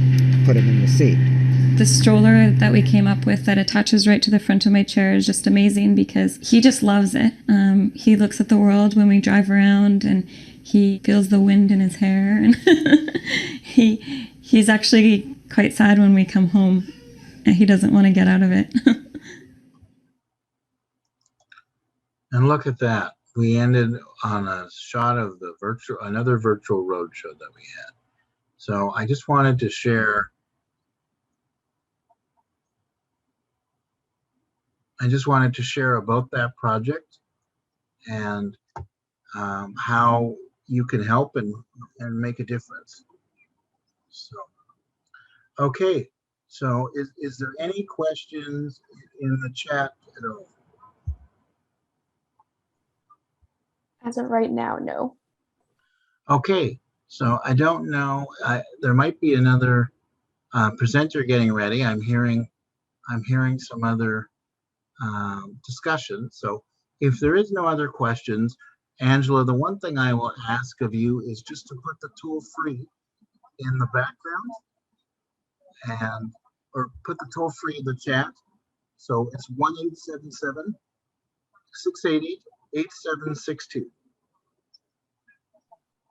put him in the seat. The stroller that we came up with that attaches right to the front of my chair is just amazing because he just loves it. He looks at the world when we drive around, and he feels the wind in his hair, and he's actually quite sad when we come home, and he doesn't want to get out of it. And look at that. We ended on a shot of the another virtual roadshow that we had. So I just wanted to share. About that project and how you can help and make a difference. So, okay. So is there any questions in the chat at all? As of right now, no. Okay, so I don't know. There might be another presenter getting ready. I'm hearing some other discussion. So if there is no other questions, Angela, the one thing I will ask of you is just to put the tool free in the background or put the toll free in the chat. So it's 1-877-688-8762.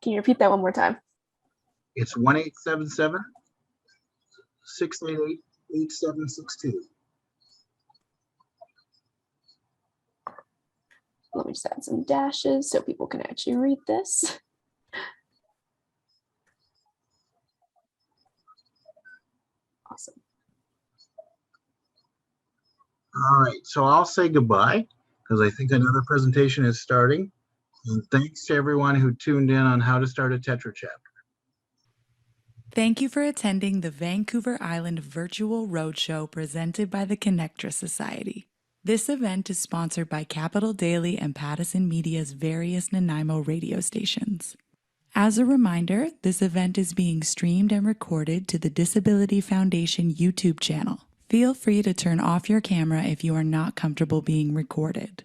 Can you repeat that one more time? It's 1-877-688-8762. 8762. Let me just add some dashes so people can actually read this. Awesome. All right, so I'll say goodbye because I think another presentation is starting. And thanks to everyone who tuned in on how to start a Tetra chapter. Thank you for attending the Vancouver Island Virtual Roadshow presented by the Connectra Society. This event is sponsored by Capital Daily and Pattison Media's various Nanaimo radio stations. As a reminder, this event is being streamed and recorded to the Disability Foundation YouTube channel. Feel free to turn off your camera if you are not comfortable being recorded.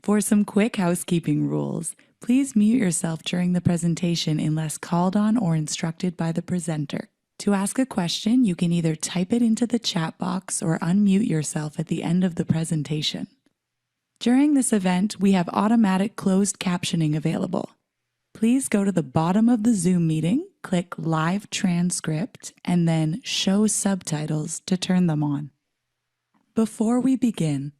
For some quick housekeeping rules, please mute yourself during the presentation unless called on or instructed by the presenter. To ask a question, you can either type it into the chat box or unmute yourself at the end of the presentation. During this event, we have automatic closed captioning available. Please go to the bottom of the Zoom meeting, click Live Transcript, and then Show Subtitles to turn them on. Before we begin,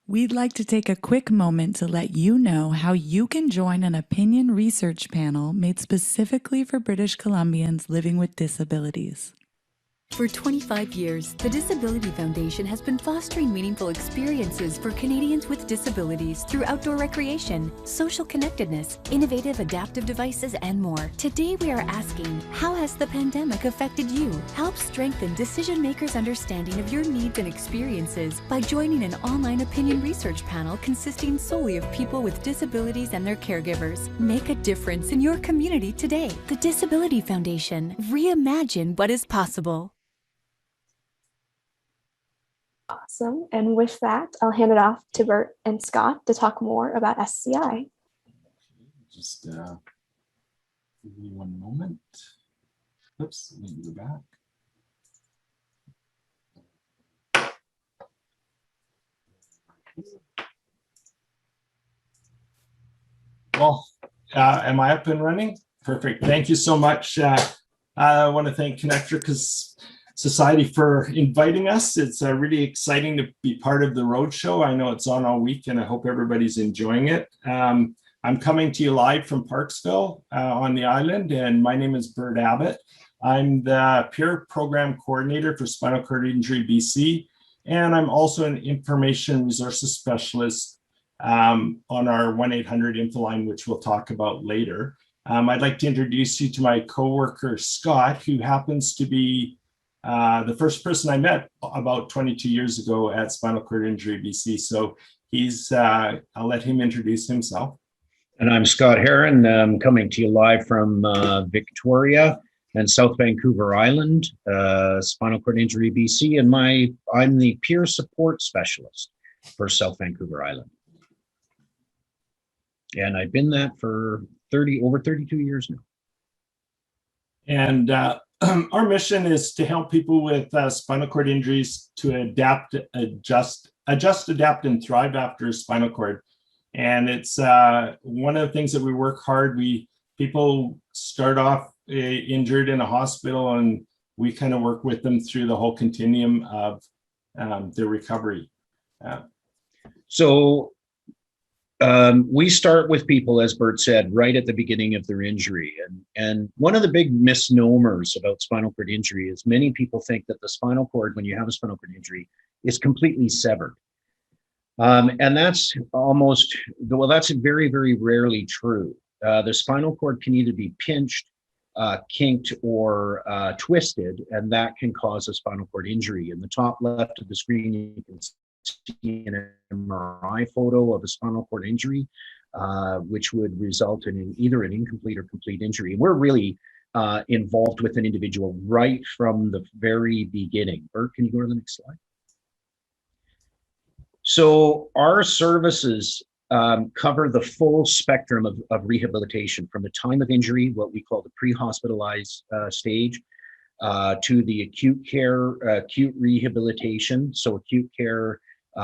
we'd like to take a quick moment to let you know how you can join an opinion research panel made specifically for British Columbians living with disabilities. For 25 years, the Disability Foundation has been fostering meaningful experiences for Canadians with disabilities through outdoor recreation, social connectedness, innovative adaptive devices, and more. Today we are asking, how has the pandemic affected you? Help strengthen decision makers' understanding of your needs and experiences by joining an online opinion research panel consisting solely of people with disabilities and their caregivers. Make a difference in your community today. The Disability Foundation. Reimagine what is possible. Awesome. And with that, I'll hand it off to Bert and Scott to talk more about SCI. Just give me one moment. Oops, let me go back. Well, am I up and running? Perfect. Thank you so much. I want to thank Connectra Society for inviting us. It's really exciting to be part of the Roadshow. I know it's on all week and I hope everybody's enjoying it. I'm coming to you live from Parksville on the island, and my name is Bert Abbott. I'm the peer program coordinator for Spinal Cord Injury BC, and I'm also an information resources specialist on our 1-800-INFO line, which we'll talk about later. I'd like to introduce you to my coworker, Scott, who happens to be the first person I met about 22 years ago at Spinal Cord Injury BC. So I'll let him introduce himself. And I'm Scott Heron. I'm coming to you live from Victoria and South Vancouver Island, Spinal Cord Injury BC, and I'm the peer support specialist for South Vancouver Island. And I've been that for over 32 years now. And our mission is to help people with spinal cord injuries to adapt, adapt, and thrive after a spinal cord. And it's one of the things that we work hard. People start off injured in a hospital, and we kind of work with them through the whole continuum of their recovery. We start with people, as Bert said, right at the beginning of their injury. And one of the big misnomers about spinal cord injury is many people think that the spinal cord, when you have a spinal cord injury, is completely severed. And that's that's very, very rarely true. The spinal cord can either be pinched, kinked, or twisted, and that can cause a spinal cord injury. In the top left of the screen, you can see an MRI photo of a spinal cord injury, which would result in either an incomplete or complete injury. We're really involved with an individual right from the very beginning. Bert, can you go to the next slide? So our services cover the full spectrum of rehabilitation, from the time of injury, what we call the pre-hospitalized stage, to the acute care, acute rehabilitation. So acute care,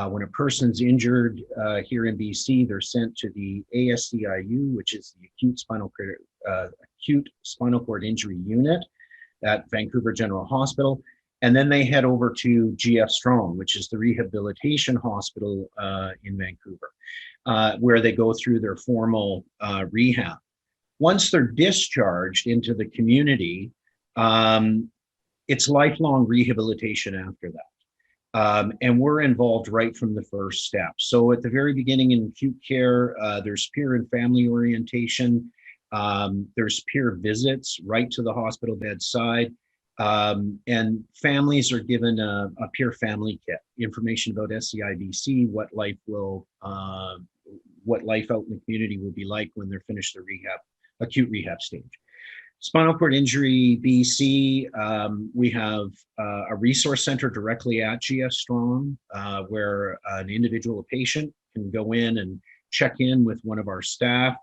when a person's injured here in BC, they're sent to the ASCIU, which is the acute spinal cord injury unit at Vancouver General Hospital. And then they head over to GF Strong, which is the rehabilitation hospital in Vancouver, where they go through their formal rehab. Once they're discharged into the community, it's lifelong rehabilitation after that. And we're involved right from the first step. So at the very beginning in acute care, there's peer and family orientation. There's peer visits right to the hospital bedside. And families are given a peer family kit, information about SCI-BC, what life out in the community will be like when they're finished their acute rehab stage. Spinal cord injury BC, we have a resource center directly at GF Strong, where an individual, a patient, can go in and check in with one of our staff,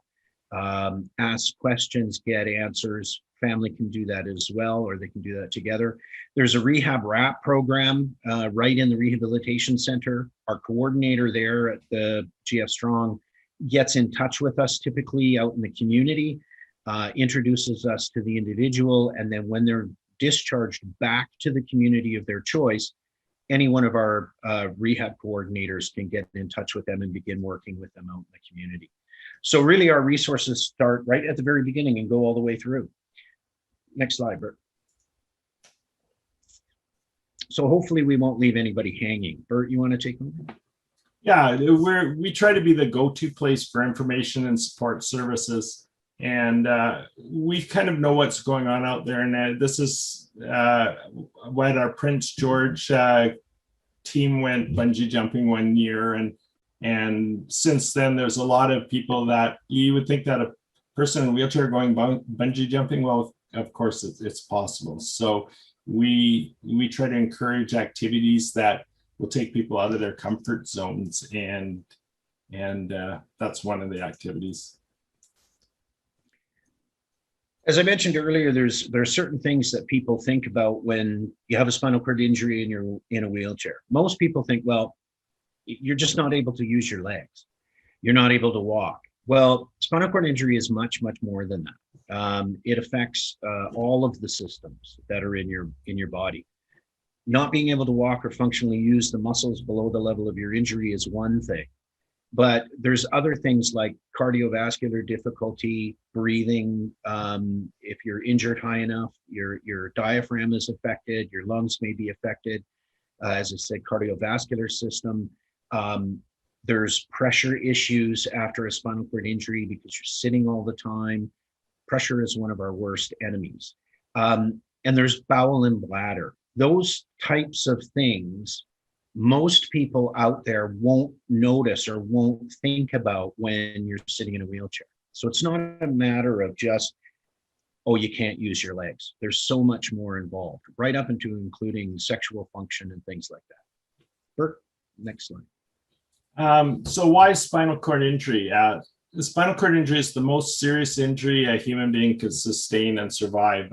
ask questions, get answers. Family can do that as well, or they can do that together. There's a rehab wrap program right in the rehabilitation center. Our coordinator there at the GF Strong gets in touch with us typically out in the community, introduces us to the individual, and then when they're discharged back to the community of their choice, any one of our rehab coordinators can get in touch with them and begin working with them out in the community. So really our resources start right at the very beginning and go all the way through. Next slide, Bert. So hopefully we won't leave anybody hanging. Bert, you want to take over? Yeah, we try to be the go-to place for information and support services. And we kind of know what's going on out there. And this is when our Prince George team went bungee jumping one year. And since then, there's a lot of people that you would think that a person in a wheelchair going bungee jumping, well, of course it's possible. So we try to encourage activities that will take people out of their comfort zones, and that's one of the activities. As I mentioned earlier, there's certain things that people think about when you have a spinal cord injury and you're in a wheelchair. Most people think, well, you're just not able to use your legs. You're not able to walk. Well, spinal cord injury is much, much more than that. It affects all of the systems that are in your body. Not being able to walk or functionally use the muscles below the level of your injury is one thing. But there's other things like cardiovascular difficulty, breathing. If you're injured high enough, your diaphragm is affected, your lungs may be affected. As I said, cardiovascular system. There's pressure issues after a spinal cord injury because you're sitting all the time. Pressure is one of our worst enemies. And there's bowel and bladder. Those types of things, most people out there won't notice or won't think about when you're sitting in a wheelchair. So it's not a matter of just, oh, you can't use your legs. There's so much more involved, right up into including sexual function and things like that. Bert, next slide. So why spinal cord injury? The spinal cord injury is the most serious injury a human being could sustain and survive.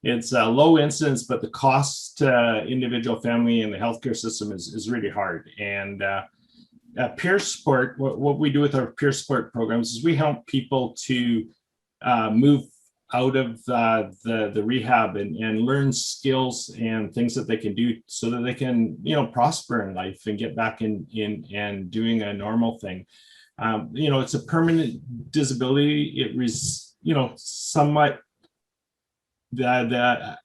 It's a low incidence, but the cost to individual, family, and the healthcare system is really hard. And peer support, what we do with our peer support programs is we help people to move out of the rehab and learn skills and things that they can do so that they can, prosper in life and get back in and doing a normal thing. It's a permanent disability. It somewhat that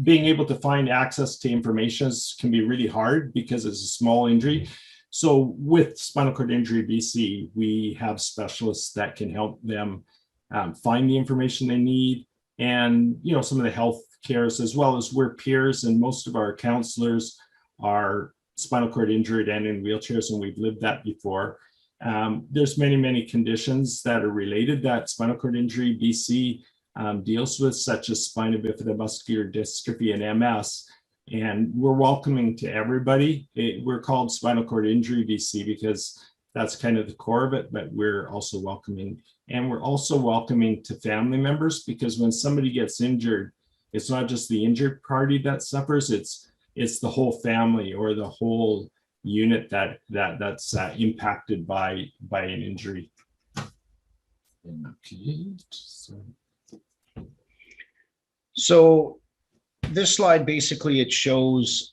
being able to find access to information can be really hard because it's a small injury. So with Spinal Cord Injury BC, we have specialists that can help them find the information they need, and some of the health cares, as well as we're peers, and most of our counselors are spinal cord injured and in wheelchairs, and we've lived that before. There's many conditions that are related that Spinal Cord Injury BC deals with, such as spina bifida muscular dystrophy and MS. And we're welcoming to everybody. We're called Spinal Cord Injury BC because that's kind of the core of it, but we're also welcoming. And we're also welcoming to family members, because when somebody gets injured, it's not just the injured party that suffers, it's the whole family or the whole unit that's impacted by an injury. Okay. So this slide, basically, it shows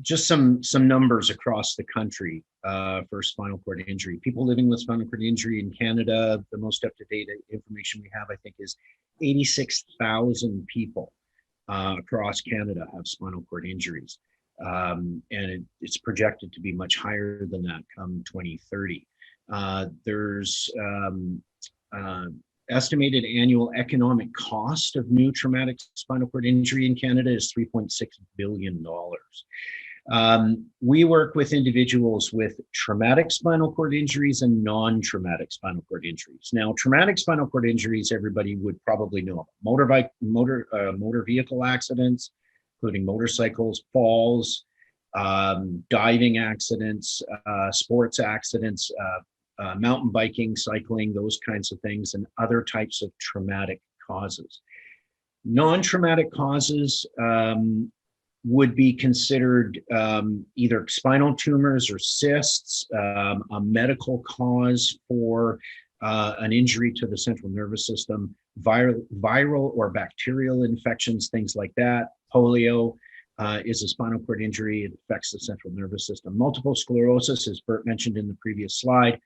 just some numbers across the country for spinal cord injury. People living with spinal cord injury in Canada, the most up-to-date information we have, I think, is 86,000 people across Canada have spinal cord injuries. And it's projected to be much higher than that come 2030. There's estimated annual economic cost of new traumatic spinal cord injury in Canada is $3.6 billion. We work with individuals with traumatic spinal cord injuries and non-traumatic spinal cord injuries. Now, traumatic spinal cord injuries, everybody would probably know. Motor vehicle accidents, including motorcycles, falls, diving accidents, sports accidents, mountain biking, cycling, those kinds of things, and other types of traumatic causes. Non-traumatic causes would be considered either spinal tumors or cysts, a medical cause for an injury to the central nervous system, viral or bacterial infections, things like that. Polio is a spinal cord injury. It affects the central nervous system. Multiple sclerosis, as Bert mentioned in the previous slide,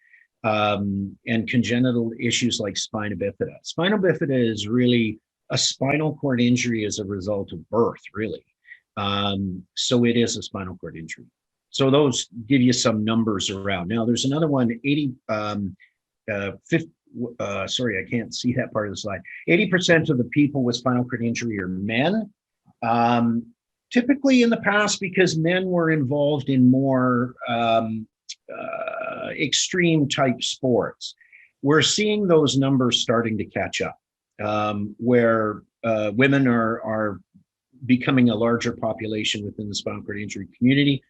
and congenital issues like spina bifida. Spina bifida is really a spinal cord injury as a result of birth, really. So it is a spinal cord injury. So those give you some numbers around. Now there's another one, sorry, I can't see that part of the slide. 80% of the people with spinal cord injury are men. Typically in the past, because men were involved in more extreme type sports, we're seeing those numbers starting to catch up, where women are becoming a larger population within the spinal cord injury community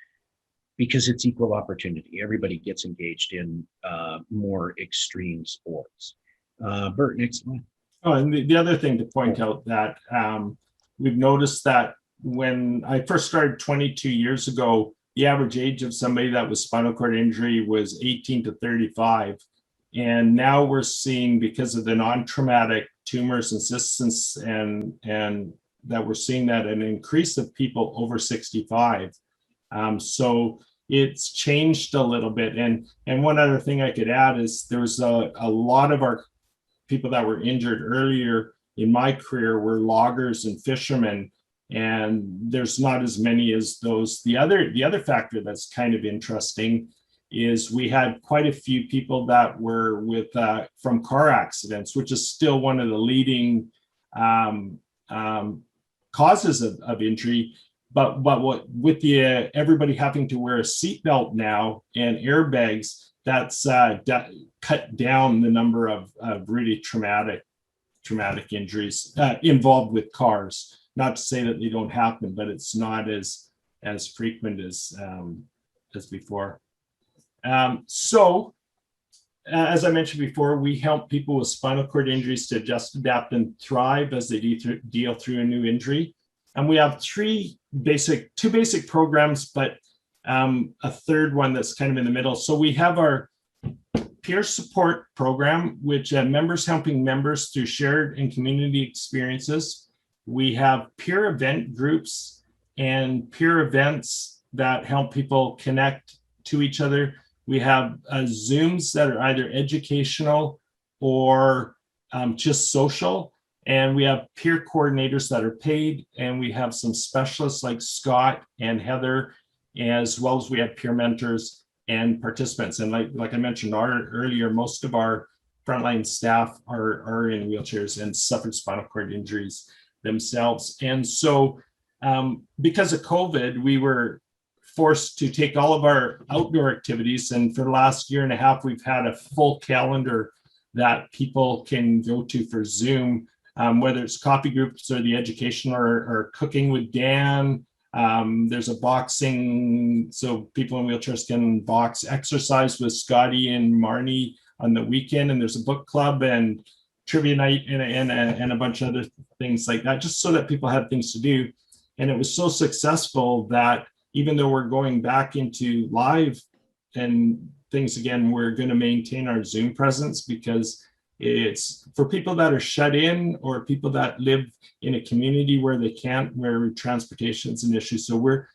because it's equal opportunity. Everybody gets engaged in more extreme sports. Bert, next one. Oh, and the other thing to point out that we've noticed that when I first started 22 years ago, the average age of somebody that was spinal cord injury was 18 to 35. And now we're seeing, because of the non-traumatic tumors and cysts and that we're seeing that an increase of people over 65. So it's changed a little bit. And one other thing I could add is there was a lot of our people that were injured earlier in my career were loggers and fishermen, and there's not as many as those. The other factor that's kind of interesting is we had quite a few people that were with from car accidents, which is still one of the leading causes of injury. But what with the everybody having to wear a seatbelt now and airbags, that's cut down the number of really traumatic injuries involved with cars. Not to say that they don't happen, but it's not as frequent as before. So, as I mentioned before, we help people with spinal cord injuries to adjust, adapt, and thrive as they deal through a new injury. And we have two basic programs, but a third one that's kind of in the middle. So we have our peer support program, which members helping members through shared and community experiences. We have peer event groups and peer events that help people connect to each other. We have Zooms that are either educational or just social. And we have peer coordinators that are paid. And we have some specialists like Scott and Heather, as well as we have peer mentors and participants. And like I mentioned earlier, most of our frontline staff are in wheelchairs and suffered spinal cord injuries themselves. And so because of COVID, we were forced to take all of our outdoor activities. And for the last year and a half, we've had a full calendar that people can go to for Zoom, whether it's coffee groups or the education or cooking with Dan. There's a boxing, so people in wheelchairs can box, exercise with Scotty and Marnie on the weekend. And there's a book club and trivia night and a bunch of other things like that, just so that people have things to do. And it was so successful that even though we're going back into live and things again, we're going to maintain our Zoom presence because It's for people that are shut in or people that live in a community where they can't, where transportation is an issue. So we're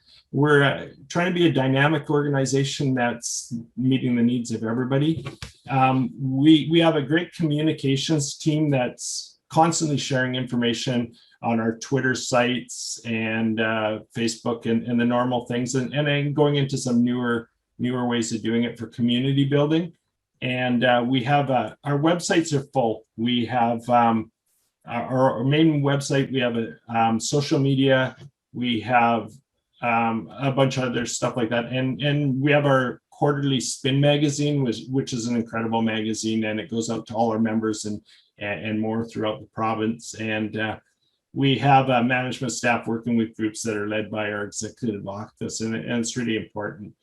trying to be a dynamic organization that's meeting the needs of everybody. We have a great communications team that's constantly sharing information on our Twitter sites and Facebook and the normal things, and then going into some newer ways of doing it for community building. And we have our websites are full. We have our main website. We have a social media. We have a bunch of other stuff like that, and we have our quarterly spin magazine, which is an incredible magazine, and it goes out to all our members and more throughout the province. And we have a management staff working with groups that are led by our executive office, and it's really important.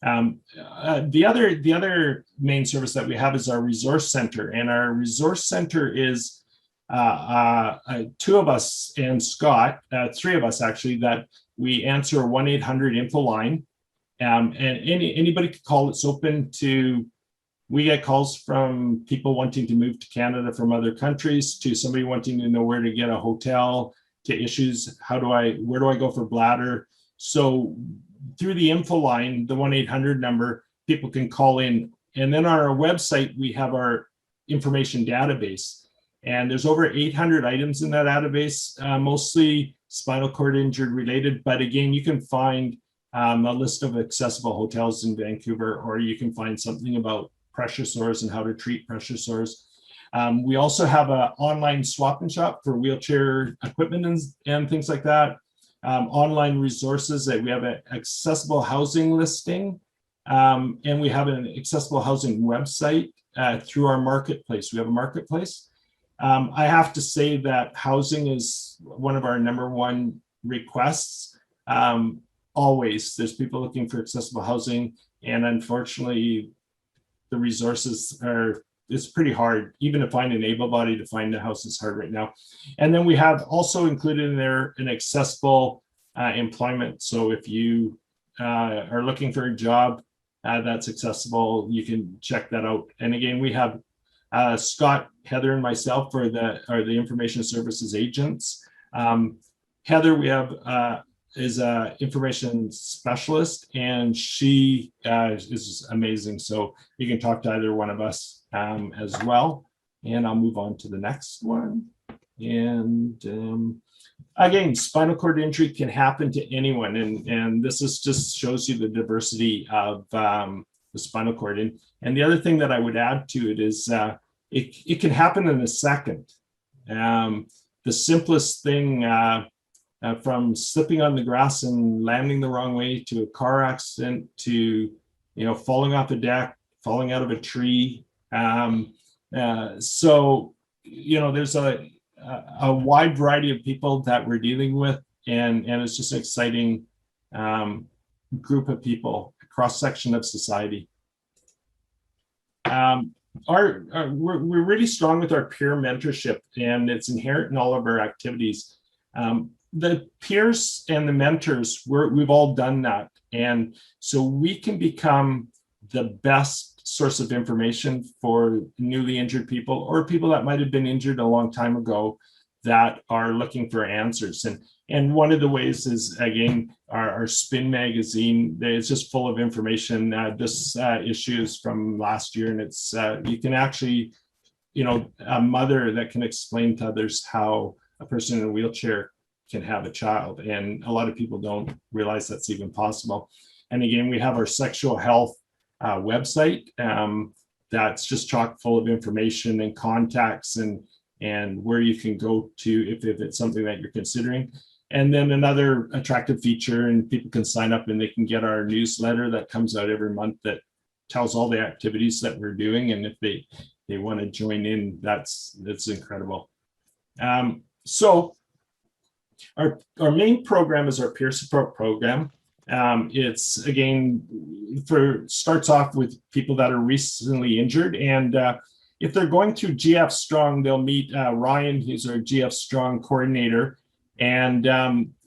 The other main service that we have is our resource center, and our resource center is two of us and Scott, three of us actually, that we answer a 1-800-INFO line, and anybody can call. It's open to. We get calls from people wanting to move to Canada from other countries, to somebody wanting to know where to get a hotel, to issues, where do I go for bladder? So through the info line, the 1-800 number, people can call in. And then on our website, we have our information database. And there's over 800 items in that database, mostly spinal cord injury related. But again, you can find a list of accessible hotels in Vancouver, or you can find something about pressure sores and how to treat pressure sores. We also have an online swap and shop for wheelchair equipment and things like that. Online resources that we have an accessible housing listing, and we have an accessible housing website through our marketplace. We have a marketplace. I have to say that housing is one of our number one requests. Always, there's people looking for accessible housing, and unfortunately, the resources it's pretty hard. Even to find an able body to find a house is hard right now. And then we have also included in there an accessible employment. So if you are looking for a job that's accessible, you can check that out. And again, we have Scott, Heather, and myself are the information services agents. Heather, we have is an information specialist, and she is amazing. So you can talk to either one of us as well. And I'll move on to the next one. And again, spinal cord injury can happen to anyone, and this is just shows you the diversity of the spinal cord. And the other thing that I would add to it is it can happen in a second. The simplest thing, from slipping on the grass and landing the wrong way, to a car accident, to falling off a deck, falling out of a tree. So there's a wide variety of people that we're dealing with, and it's just an exciting group of people, a cross section of society. We're really strong with our peer mentorship, and it's inherent in all of our activities. The peers and the mentors, we've all done that. And so we can become the best source of information for newly injured people, or people that might have been injured a long time ago that are looking for answers. And one of the ways is, again, our Spin magazine. It's just full of information. This issue is from last year, and it's you can actually, a mother that can explain to others how a person in a wheelchair can have a child. And a lot of people don't realize that's even possible. And again, we have our sexual health website that's just chock full of information and contacts and where you can go to if it's something that you're considering. And then another attractive feature, and people can sign up and they can get our newsletter that comes out every month that tells all the activities that we're doing. And if they want to join in, that's incredible. So our main program is our peer support program. It's again starts off with people that are recently injured, and if they're going through GF Strong, they'll meet Ryan, who's our GF Strong coordinator, and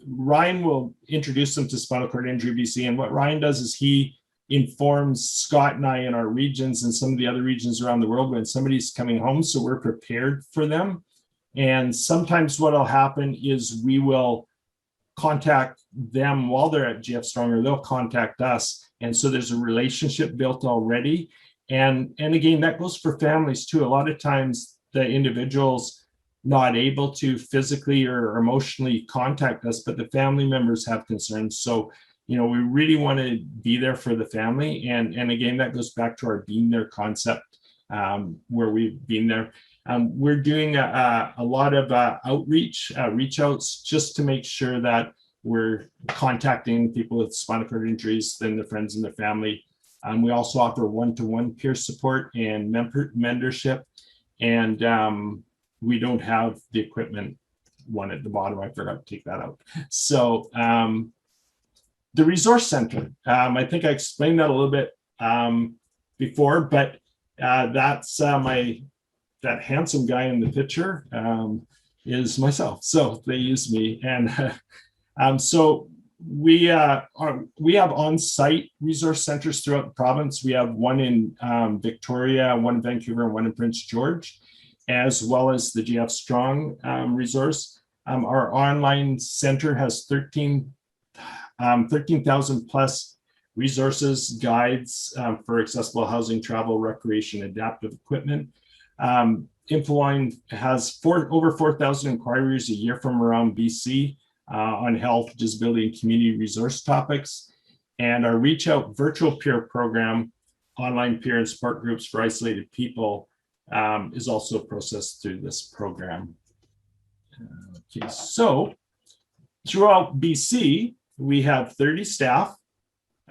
Ryan will introduce them to Spinal Cord Injury BC. And what Ryan does is he informs Scott and I in our regions and some of the other regions around the world when somebody's coming home, so we're prepared for them. And sometimes what'll happen is we will contact them while they're at GF Strong, or they'll contact us. And so there's a relationship built already. And again, that goes for families too. A lot of times the individual's not able to physically or emotionally contact us, but the family members have concerns. So, you know, we really want to be there for the family. And again, that goes back to our being there concept, where we've been there. We're doing a lot of outreach, reach outs, just to make sure that we're contacting people with spinal cord injuries, then their friends and their family. We also offer one-to-one peer support and mentorship. And we don't have the equipment one at the bottom. I forgot to take that out. So the resource center, I think I explained that a little bit before, but that's that handsome guy in the picture is myself. So they use me. And so we have on-site resource centers throughout the province. We have one in Victoria, one in Vancouver, and one in Prince George, as well as the GF Strong resource. Our online center has 13,000 plus resources, guides for accessible housing, travel, recreation, adaptive equipment. Infoline has over 4,000 inquiries a year from around BC on health, disability, and community resource topics. And our Reach Out virtual peer program, online peer and support groups for isolated people, is also processed through this program. Okay, so throughout BC, we have 30 staff,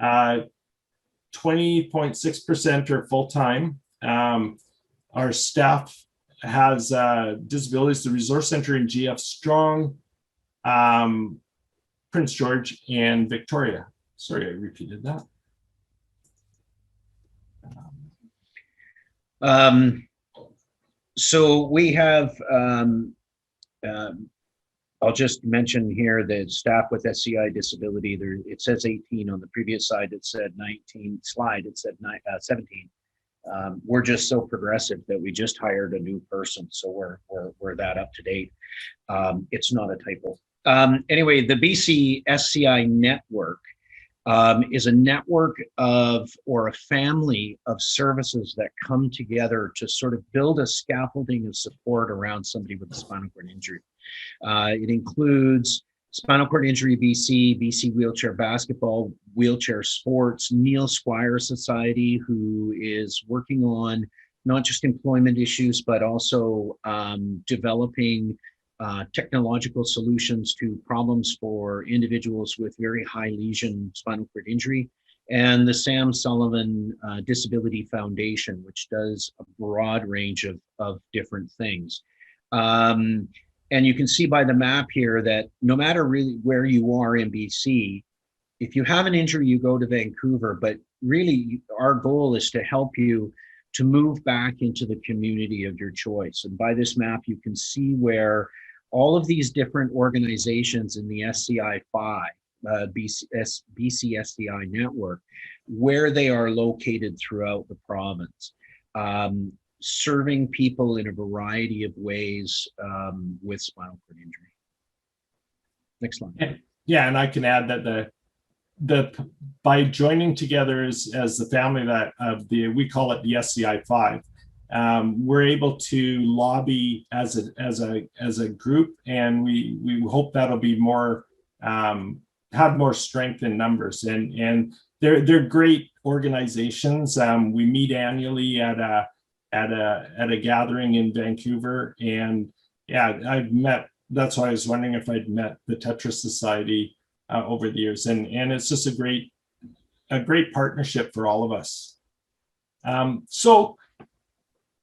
20.6% are full-time. Our staff has disabilities, the resource center in GF Strong, Prince George, and Victoria. Sorry, I repeated that. So we have, I'll just mention here that staff with SCI disability, there it says 18 on the previous slide, it said 19 slide, it said 17. We're just so progressive that we just hired a new person, so we're that up to date. It's not a typo. Anyway, the BC SCI network is a network of, or a family of services that come together to sort of build a scaffolding of support around somebody with a spinal cord injury. It includes Spinal Cord Injury BC, BC Wheelchair Basketball, Wheelchair Sports, Neil Squire Society, who is working on not just employment issues, but also developing technological solutions to problems for individuals with very high lesion spinal cord injury, and the Sam Sullivan Disability Foundation, which does a broad range of different things. And you can see by the map here that no matter really where you are in BC, if you have an injury, you go to Vancouver, but really our goal is to help you to move back into the community of your choice. And by this map, you can see where all of these different organizations in the SCI-5, BC SCI network, where they are located throughout the province, serving people in a variety of ways with spinal cord injury. Next slide. Yeah, and I can add that by joining together as the family that we call it the SCI-5, we're able to lobby as a group, and we hope that'll be more have more strength in numbers. And they're great organizations. We meet annually at a gathering in Vancouver, and yeah, that's why I was wondering if I'd met the Tetra Society over the years, and it's just a great partnership for all of us. So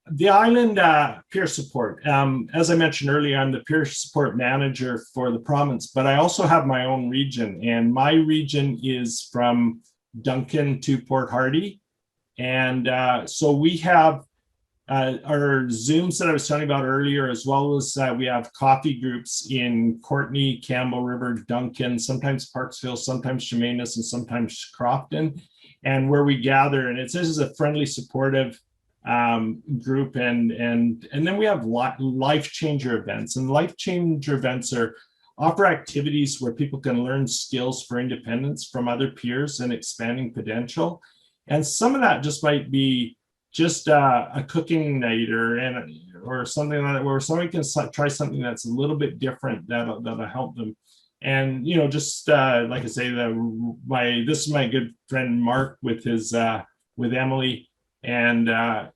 the Island peer support, as I mentioned earlier, I'm the peer support manager for the province, but I also have my own region, and my region is from Duncan to Port Hardy. And so we have our Zooms that I was telling about earlier, as well as we have coffee groups in Courtenay, Campbell River, Duncan, sometimes Parksville, sometimes Chemainus, and sometimes Crofton. and where we gather. And this is a friendly, supportive group. And then we have life changer events. And life changer events offer activities where people can learn skills for independence from other peers and expanding potential. And some of that just might be just a cooking night or something like that, where somebody can try something that's a little bit different that'll help them. And just like I say, this is my good friend Mark with Emily, and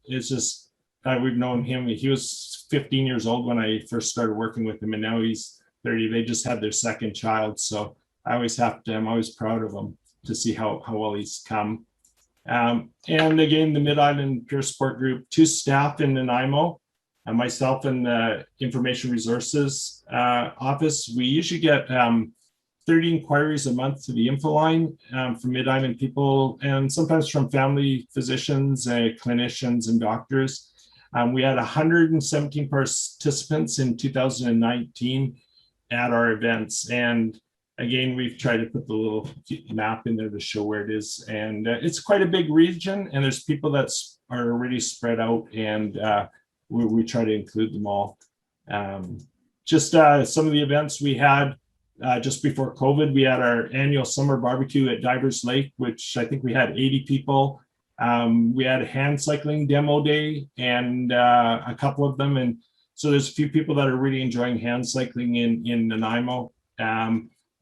it's just we've known him. He was 15 years old when I first started working with him, and now he's 30. They just had their second child, so I'm always proud of him to see how well he's come. And again, the Mid-Island Peer Support Group, 2 staff in Nanaimo, myself and the Information Resources Office. We usually get 30 inquiries a month to the info line from Mid-Island people, and sometimes from family physicians, clinicians, and doctors. We had 117 participants in 2019 at our events. And again, we've tried to put the little map in there to show where it is. And it's quite a big region, and there's people that are already spread out, and we try to include them all. Just some of the events we had just before COVID, we had our annual summer barbecue at Divers Lake, which I think we had 80 people. We had a hand cycling demo day, and a couple of them. And so there's a few people that are really enjoying hand cycling in Nanaimo.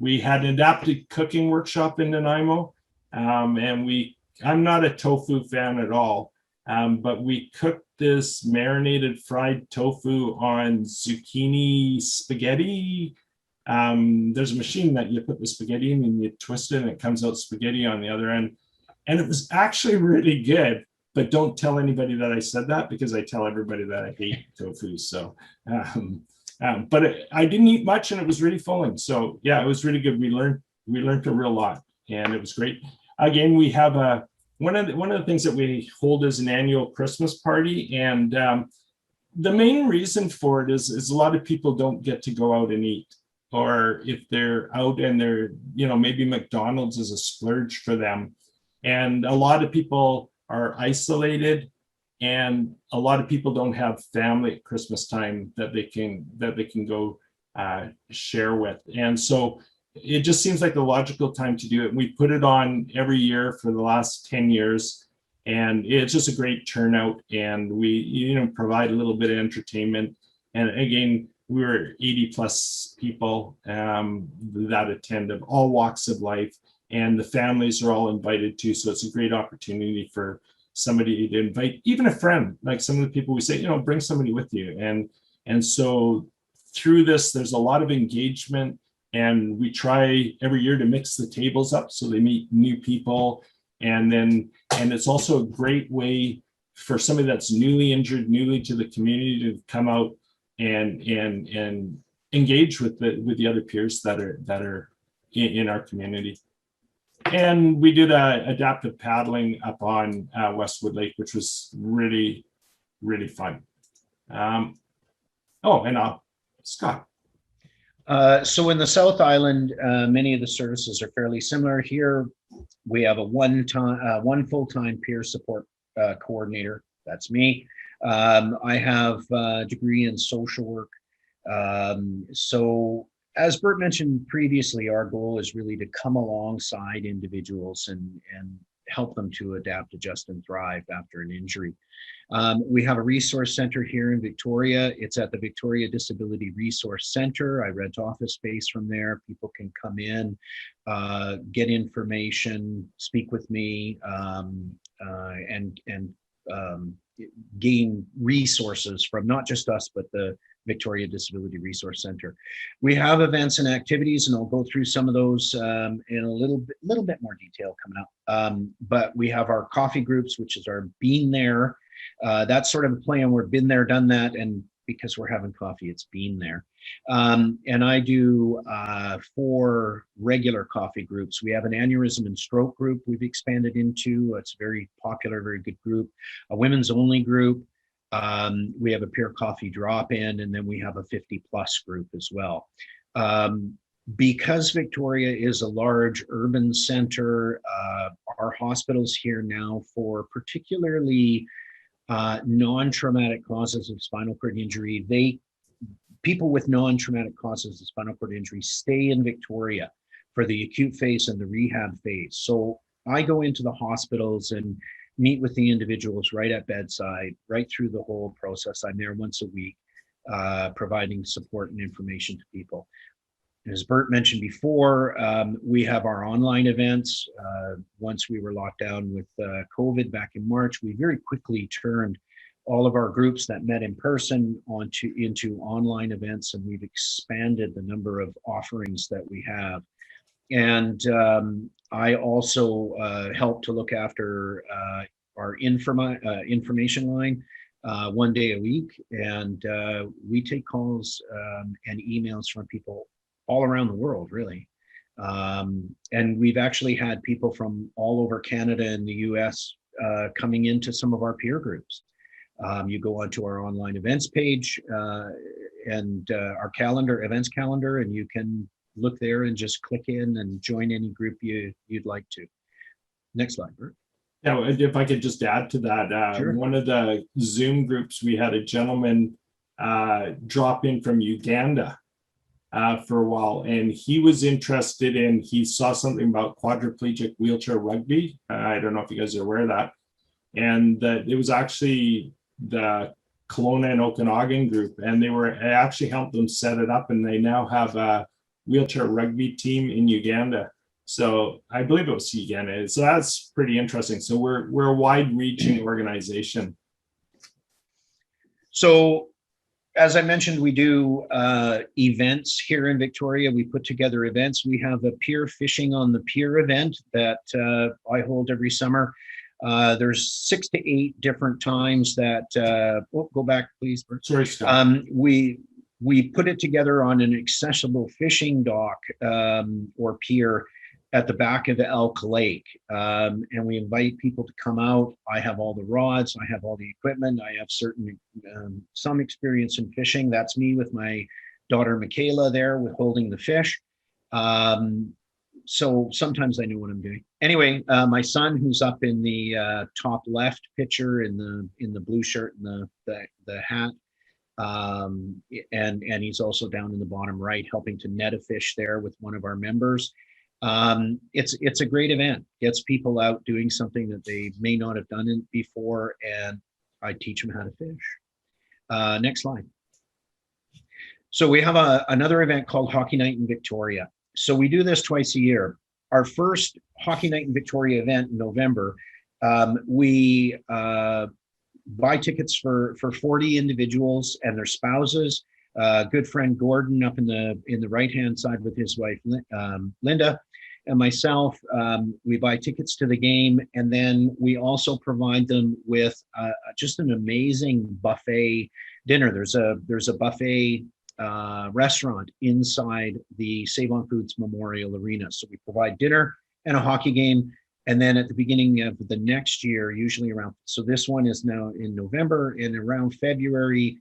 We had an adapted cooking workshop in Nanaimo, and I'm not a tofu fan at all, but we cooked this marinated fried tofu on zucchini spaghetti. There's a machine that you put the spaghetti in and you twist it and it comes out spaghetti on the other end. And it was actually really good, but don't tell anybody that I said that, because I tell everybody that I hate tofu. So, but I didn't eat much, and it was really filling. So yeah, it was really good. We learned a real lot, and it was great. Again, we have one of the things that we hold is an annual Christmas party, and the main reason for it is a lot of people don't get to go out and eat, or if they're out and they're maybe McDonald's is a splurge for them, and a lot of people are isolated. And a lot of people don't have family at Christmas time that they can go share with. And so it just seems like the logical time to do it. We put it on every year for the last 10 years, and it's just a great turnout. And we provide a little bit of entertainment. And again, we were 80 plus people that attend, of all walks of life, and the families are all invited too. So it's a great opportunity for somebody to invite, even a friend. Like some of the people we say, bring somebody with you. And so through this, there's a lot of engagement, and we try every year to mix the tables up so they meet new people. And it's also a great way for somebody that's newly injured, newly to the community, to come out and engage with the other peers that are in our community. And we did adaptive paddling up on Westwood Lake, which was really, really fun. Scott. So in the South Island, many of the services are fairly similar. Here, we have one full-time peer support coordinator. That's me. I have a degree in social work. So as Bert mentioned previously, our goal is really to come alongside individuals and help them to adapt, adjust, and thrive after an injury. We have a resource center here in Victoria. It's at the Victoria Disability Resource Center. I rent office space from there. People can come in, get information, speak with me, and gain resources from not just us, but the Victoria Disability Resource Center. We have events and activities, and I'll go through some of those in a little bit more detail coming up. But we have our coffee groups, which is our Been There. That's sort of a play on we're been there, done that, and because we're having coffee, it's Been There. And I do 4 regular coffee groups. We have an aneurysm and stroke group we've expanded into. It's a very popular, very good group. A women's only group. We have a peer coffee drop-in, and then we have a 50+ group as well. Because Victoria is a large urban center, our hospitals here now for particularly non-traumatic causes of spinal cord injury, people with non-traumatic causes of spinal cord injury stay in Victoria for the acute phase and the rehab phase. So I go into the hospitals and meet with the individuals right at bedside, right through the whole process. I'm there once a week, providing support and information to people. As Bert mentioned before, we have our online events. Once we were locked down with COVID back in March, we very quickly turned all of our groups that met in person into online events, and we've expanded the number of offerings that we have. And I also help to look after our information line 1 day a week, and we take calls and emails from people all around the world, really. And we've actually had people from all over Canada and the US coming into some of our peer groups. You go onto our online events page and our events calendar, and you can look there and just click in and join any group you'd like to. Next slide, Bert. Yeah, if I could just add to that, Sure. One of the Zoom groups, we had a gentleman drop in from Uganda for a while, and he was interested in, he saw something about quadriplegic wheelchair rugby. I don't know if you guys are aware of that. And it was actually the Kelowna and Okanagan group, and I actually helped them set it up, and they now have a wheelchair rugby team in Uganda. So I believe it was Uganda. So that's pretty interesting. So we're a wide-reaching organization. So as I mentioned, we do events here in Victoria. We put together events. We have a Pier Fishing on the Pier event that I hold every summer. There's 6 to 8 different times that, go back, please. Sorry, Scott. We put it together on an accessible fishing dock or pier at the back of Elk Lake. And we invite people to come out. I have all the rods, I have all the equipment, I have some experience in fishing. That's me with my daughter Michaela there with holding the fish. So sometimes I know what I'm doing. Anyway, my son, who's up in the top left picture in the blue shirt and the hat, and he's also down in the bottom right helping to net a fish there with one of our members. It's a great event. Gets people out doing something that they may not have done before, and I teach them how to fish. Next slide. So we have another event called Hockey Night in Victoria. So we do this twice a year. Our first Hockey Night in Victoria event in November, we buy tickets for 40 individuals and their spouses. Good friend Gordon up in the right-hand side with his wife Linda and myself, we buy tickets to the game, and then we also provide them with just an amazing buffet dinner. There's a buffet restaurant inside the Save on Foods Memorial Arena. So we provide dinner and a hockey game. And then at the beginning of the next year, usually so this one is now in November, and around February,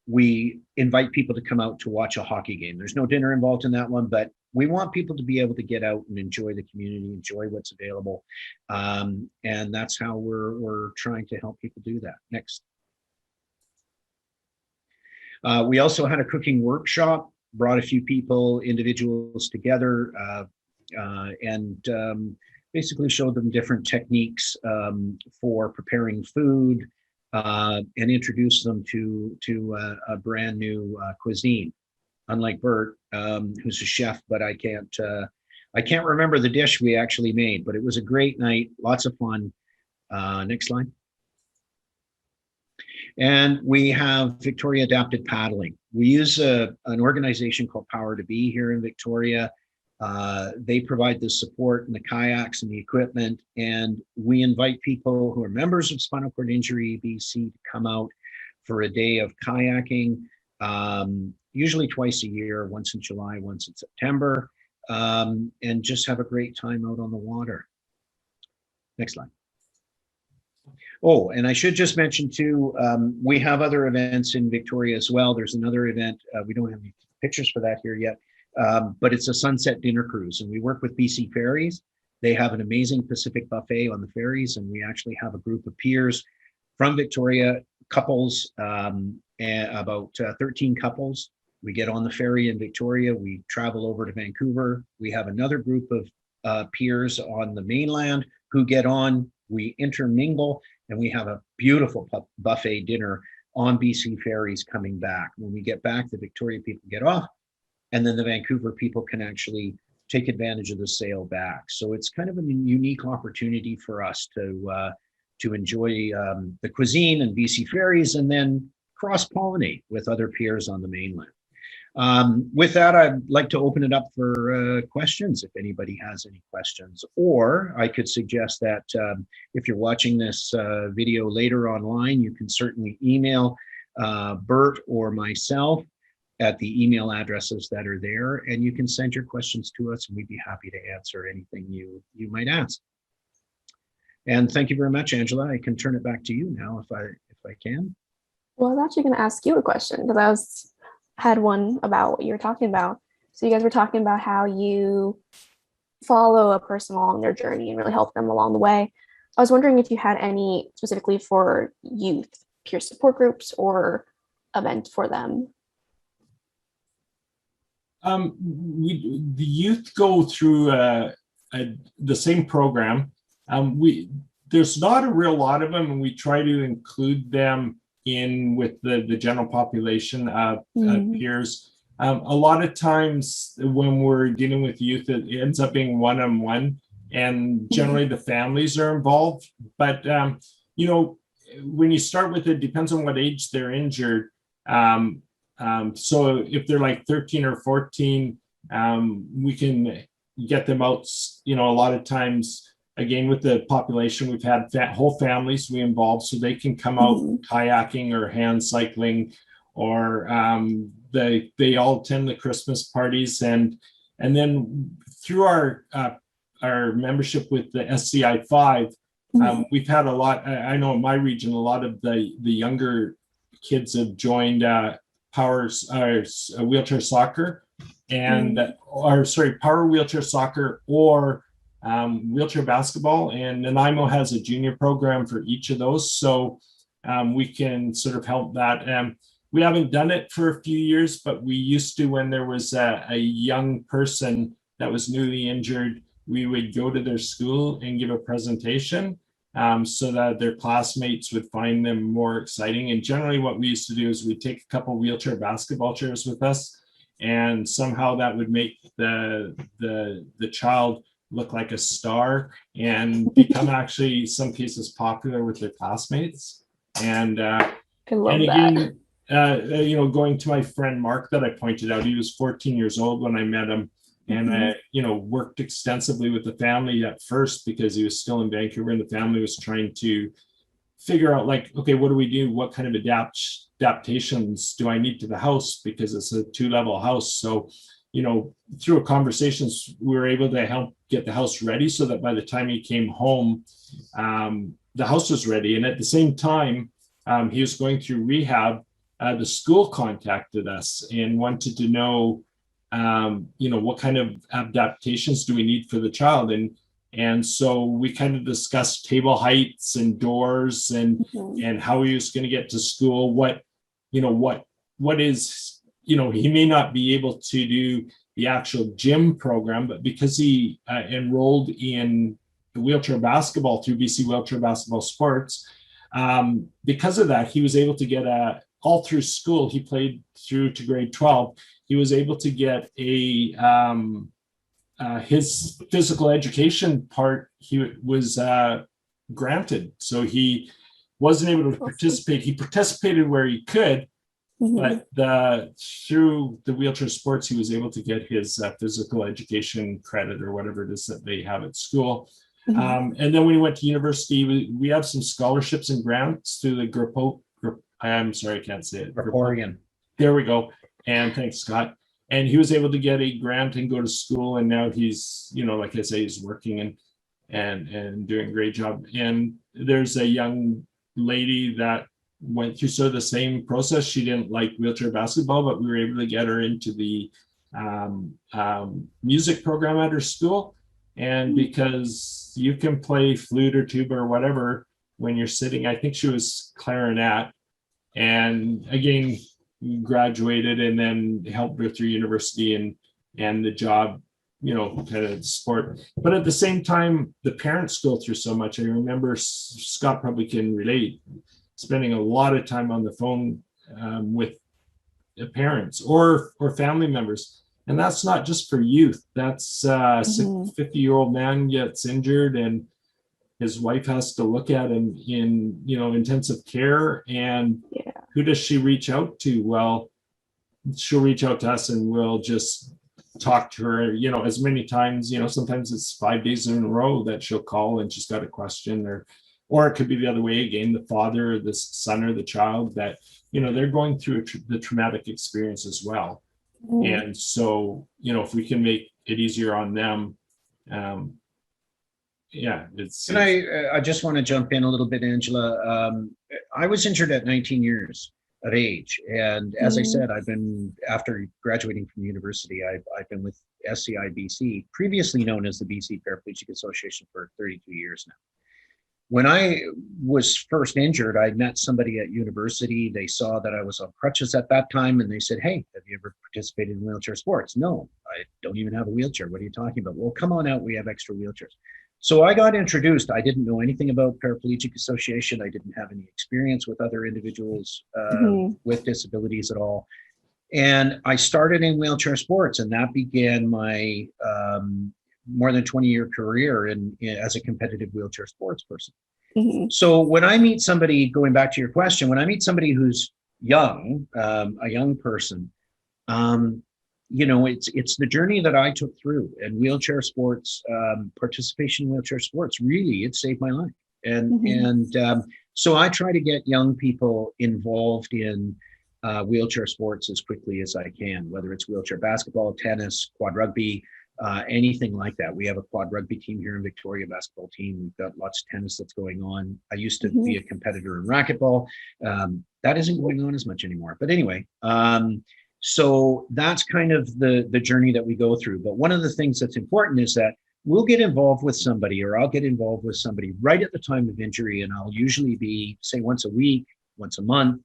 we invite people to come out to watch a hockey game. There's no dinner involved in that one, but we want people to be able to get out and enjoy the community, enjoy what's available. And that's how we're trying to help people do that. Next. We also had a cooking workshop, brought a few individuals together, and basically showed them different techniques for preparing food, and introduced them to a brand new cuisine. Unlike Bert, who's a chef, but I can't remember the dish we actually made, but it was a great night, lots of fun. Next slide. And we have Victoria Adapted Paddling. We use an organization called Power to Be here in Victoria. They provide the support and the kayaks and the equipment, and we invite people who are members of Spinal Cord Injury BC to come out for a day of kayaking, usually twice a year, once in July, once in September, and just have a great time out on the water. Next slide. Oh, and I should just mention too, we have other events in Victoria as well. There's another event, we don't have any pictures for that here yet. but it's a sunset dinner cruise, and we work with BC Ferries. They have an amazing Pacific buffet on the ferries, and we actually have a group of peers from Victoria, couples, and about 13 couples. We get on the ferry in Victoria, we travel over to Vancouver. We have another group of peers on the mainland who get on, we intermingle, and we have a beautiful buffet dinner on BC Ferries coming back. When we get back, the Victoria people get off, and then the Vancouver people can actually take advantage of the sail back. So it's kind of a unique opportunity for us to enjoy the cuisine and BC Ferries, and then cross-pollinate with other peers on the mainland. With that, I'd like to open it up for questions if anybody has any questions, or I could suggest that if you're watching this video later online, you can certainly email Bert or myself at the email addresses that are there, and you can send your questions to us, and we'd be happy to answer anything you might ask. And thank you very much, Angela. I can turn it back to you now if I can. Well, I was actually going to ask you a question, because had one about what you were talking about. So you guys were talking about how you follow a person along their journey and really help them along the way. I was wondering if you had any specifically for youth, peer support groups or event for them. The youth go through the same program. There's not a real lot of them, and we try to include them in with the general population of peers. A lot of times when we're dealing with youth, it ends up being one-on-one, and generally the families are involved. But you know, when you start with it, depends on what age they're injured. So if they're like 13 or 14, we can get them out. You know, a lot of times, again, with the population, we've had whole families we involve, so they can come out kayaking or hand cycling, or they all attend the Christmas parties, and then through our membership with the SCI-5, we've had a lot. I know in my region, a lot of the younger kids have joined wheelchair soccer, and power wheelchair soccer or wheelchair basketball, and Nanaimo has a junior program for each of those, so we can sort of help that. We haven't done it for a few years, but we used to. When there was a young person that was newly injured, we would go to their school and give a presentation so that their classmates would find them more exciting. And generally what we used to do is we'd take a couple wheelchair basketball chairs with us, and somehow that would make the child look like a star and become actually, some cases, popular with their classmates. And again, you know, going to my friend Mark that I pointed out, he was 14 years old when I met him, and you know, worked extensively with the family at first because he was still in Vancouver, and the family was trying to figure out, like, okay, what do we do? What kind of adaptations do I need to the house, because it's a 2-level house. So, you know, through conversations, we were able to help get the house ready so that by the time he came home, the house was ready. And at the same time, he was going through rehab. The school contacted us and wanted to know, you know, what kind of adaptations do we need for the child? And so we kind of discussed table heights and doors and how he was going to get to school. What is, you know, he may not be able to do the actual gym program, but because he enrolled in the wheelchair basketball through BC Wheelchair Basketball Sports, because of that, he was able to get all through school. He played through to grade 12. He was able to get his physical education part, he was granted. So he wasn't able to participate. He participated where he could, but through the wheelchair sports, he was able to get his physical education credit, or whatever it is that they have at school. And then when he went to university, we have some scholarships and grants through the I'm sorry, I can't say it. Oregon. There we go. And thanks, Scott. And he was able to get a grant and go to school. And now he's, you know, like I say, he's working and doing a great job. And there's a young lady that went through sort of the same process. She didn't like wheelchair basketball, but we were able to get her into the music program at her school. And because you can play flute or tuba or whatever when you're sitting, I think she was clarinet, and again, graduated and then helped her through university and the job, kind of sport. But at the same time, the parents go through so much. I remember, Scott probably can relate, spending a lot of time on the phone with the parents or family members. And that's not just for youth. That's 50-year-old man gets injured and his wife has to look at him in, intensive care. And who does she reach out to? Well, she'll reach out to us and we'll just talk to her, as many times, sometimes it's 5 days in a row that she'll call and she's got a question, or it could be the other way again, the father or the son or the child that, they're going through the traumatic experience as well. And so, if we can make it easier on them, it's. And I just want to jump in a little bit, Angela. I was injured at 19 years of age. And as I said, I've been, after graduating from university, I've been with SCI-BC, previously known as the BC Paraplegic Association, for 32 years now. When I was first injured, I met somebody at university. They saw that I was on crutches at that time, and they said, "Hey, have you ever participated in wheelchair sports?" "No, I don't even have a wheelchair. What are you talking about?" "Well, come on out. We have extra wheelchairs." So I got introduced. I didn't know anything about Paraplegic Association. I didn't have any experience with other individuals with disabilities at all. And I started in wheelchair sports, and that began my more than 20-year career as a competitive wheelchair sports person. So when I meet somebody, going back to your question, when I meet somebody who's young, a young person, it's the journey that I took through, and wheelchair sports, participation in wheelchair sports, really, it saved my life. And so I try to get young people involved in wheelchair sports as quickly as I can, whether it's wheelchair basketball, tennis, quad rugby, anything like that. We have a quad rugby team here in Victoria, basketball team. We've got lots of tennis that's going on. I used to be a competitor in racquetball. That isn't going on as much anymore. But anyway, so that's kind of the journey that we go through. But one of the things that's important is that we'll get involved with somebody, or I'll get involved with somebody right at the time of injury. And I'll usually be, say, once a week, once a month,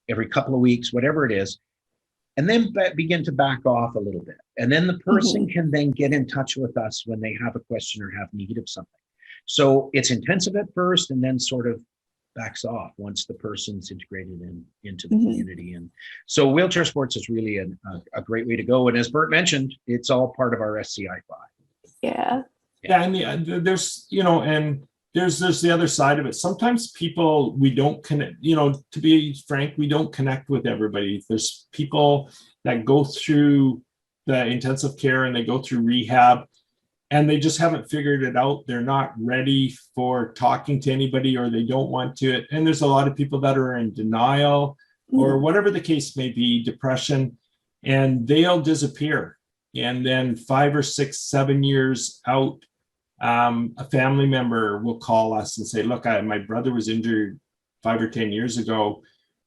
every couple of weeks, whatever it is, and then begin to back off a little bit. And then the person can then get in touch with us when they have a question or have need of something. So it's intensive at first and then sort of backs off once the person's integrated into the community. And so wheelchair sports is really a great way to go. And as Bert mentioned, it's all part of our SCI-5. Yeah. Yeah, and there's, and there's the other side of it. Sometimes people, we don't connect, to be frank, we don't connect with everybody. There's people that go through the intensive care and they go through rehab and they just haven't figured it out. They're not ready for talking to anybody, or they don't want to. And there's a lot of people that are in denial or whatever the case may be, depression, and they'll disappear. And then 5 or 6, 7 years out, a family member will call us and say, "Look, my brother was injured 5 or 10 years ago.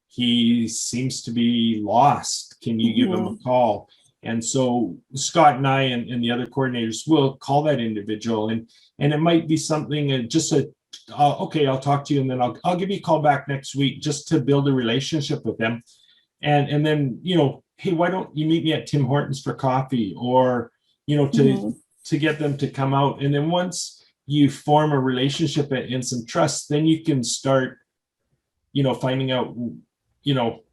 He seems to be lost. Can you give him a call?" And so Scott and I and the other coordinators will call that individual, and it might be something just okay, I'll talk to you, and then I'll give you a call back next week, just to build a relationship with them, and then hey, why don't you meet me at Tim Hortons for coffee, or to get them to come out. And then once you form a relationship and some trust, then you can start, finding out,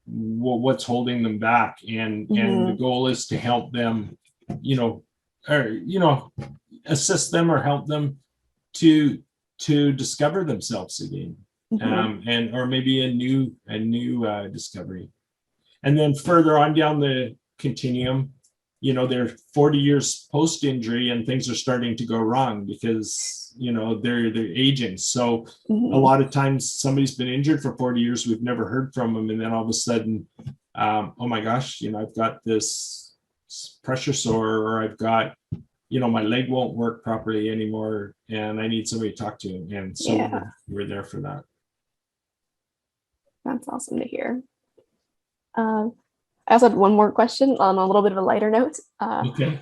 what's holding them back. And the goal is to help them, or, assist them or help them to discover themselves again. Or maybe a new discovery. And then further on down the continuum, they're 40 years post-injury and things are starting to go wrong because, they're aging. So a lot of times somebody's been injured for 40 years, we've never heard from them. And then all of a sudden, oh my gosh, I've got this pressure sore, or I've got, my leg won't work properly anymore and I need somebody to talk to. And so we're there for that. That's awesome to hear. I also had one more question on a little bit of a lighter note. Okay.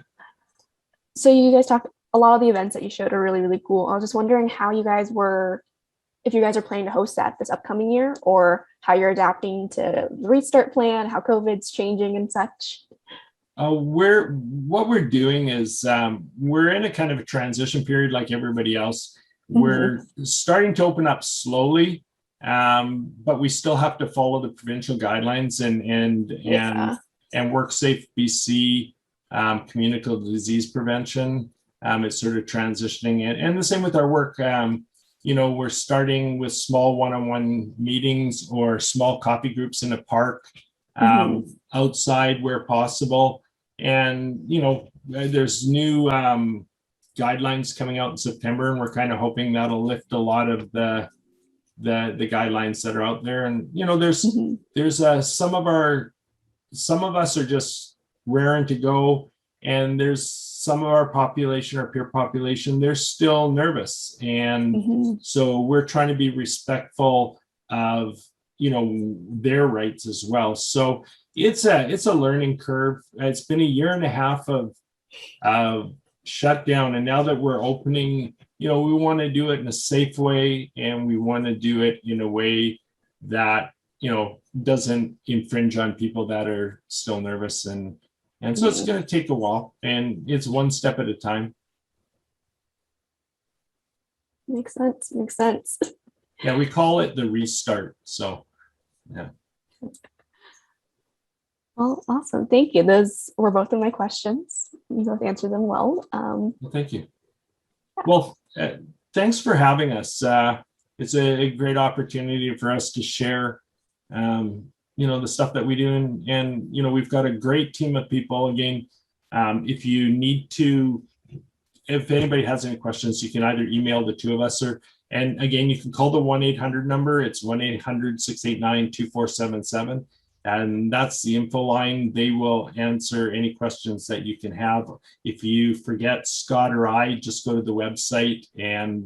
So you guys talk, a lot of the events that you showed are really, really cool. I was just wondering how you guys were, if you guys are planning to host that this upcoming year, or how you're adapting to the restart plan, how COVID's changing and such. What we're doing is we're in a kind of a transition period like everybody else. We're starting to open up slowly, but we still have to follow the provincial guidelines and WorkspaceBC, communicable disease prevention. It's sort of transitioning, and the same with our work. We're starting with small one-on-one meetings or small coffee groups in a park, outside where possible. And, there's new guidelines coming out in September, and we're kind of hoping that'll lift a lot of the guidelines that are out there. And, there's some of us are just raring to go. And there's some of our population, our peer population, they're still nervous. And so we're trying to be respectful of, their rights as well. So it's a learning curve. It's been a year and a half of shutdown. And now that we're opening, we want to do it in a safe way. And we want to do it in a way that, doesn't infringe on people that are still nervous. And so it's going to take a while, and it's one step at a time. Makes sense. Yeah, we call it the restart. So, yeah. Well, awesome. Thank you. Those were both of my questions. You both answered them well. Well, thank you. Well, thanks for having us. It's a great opportunity for us to share the stuff that we do, and we've got a great team of people. Again, if anybody has any questions, you can either email the two of us, and again, you can call the 1-800 number. It's 1-800-689-2477, and that's the info line. They will answer any questions that you can have. If you forget Scott or I, just go to the website and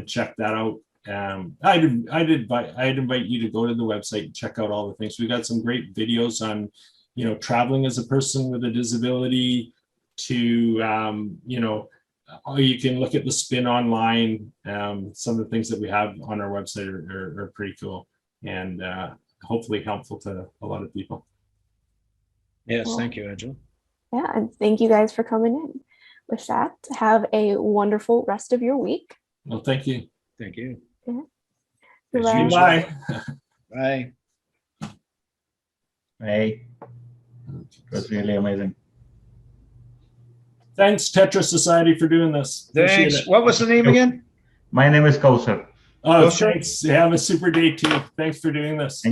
check that out. I'd invite you to go to the website and check out all the things. We've got some great videos on, traveling as a person with a disability to, you can look at the spin online. Some of the things that we have on our website are pretty cool, and hopefully helpful to a lot of people. Yes, thank you, Angela. Yeah, and thank you guys for coming in. With that, have a wonderful rest of your week. Well, thank you. Thank you. Yeah. Bye. Bye. Hey, it was really amazing. Thanks, Tetra Society, for doing this. Thanks. What was the name again? My name is Kausar. Oh, thanks. Have a super day too. Thanks for doing this.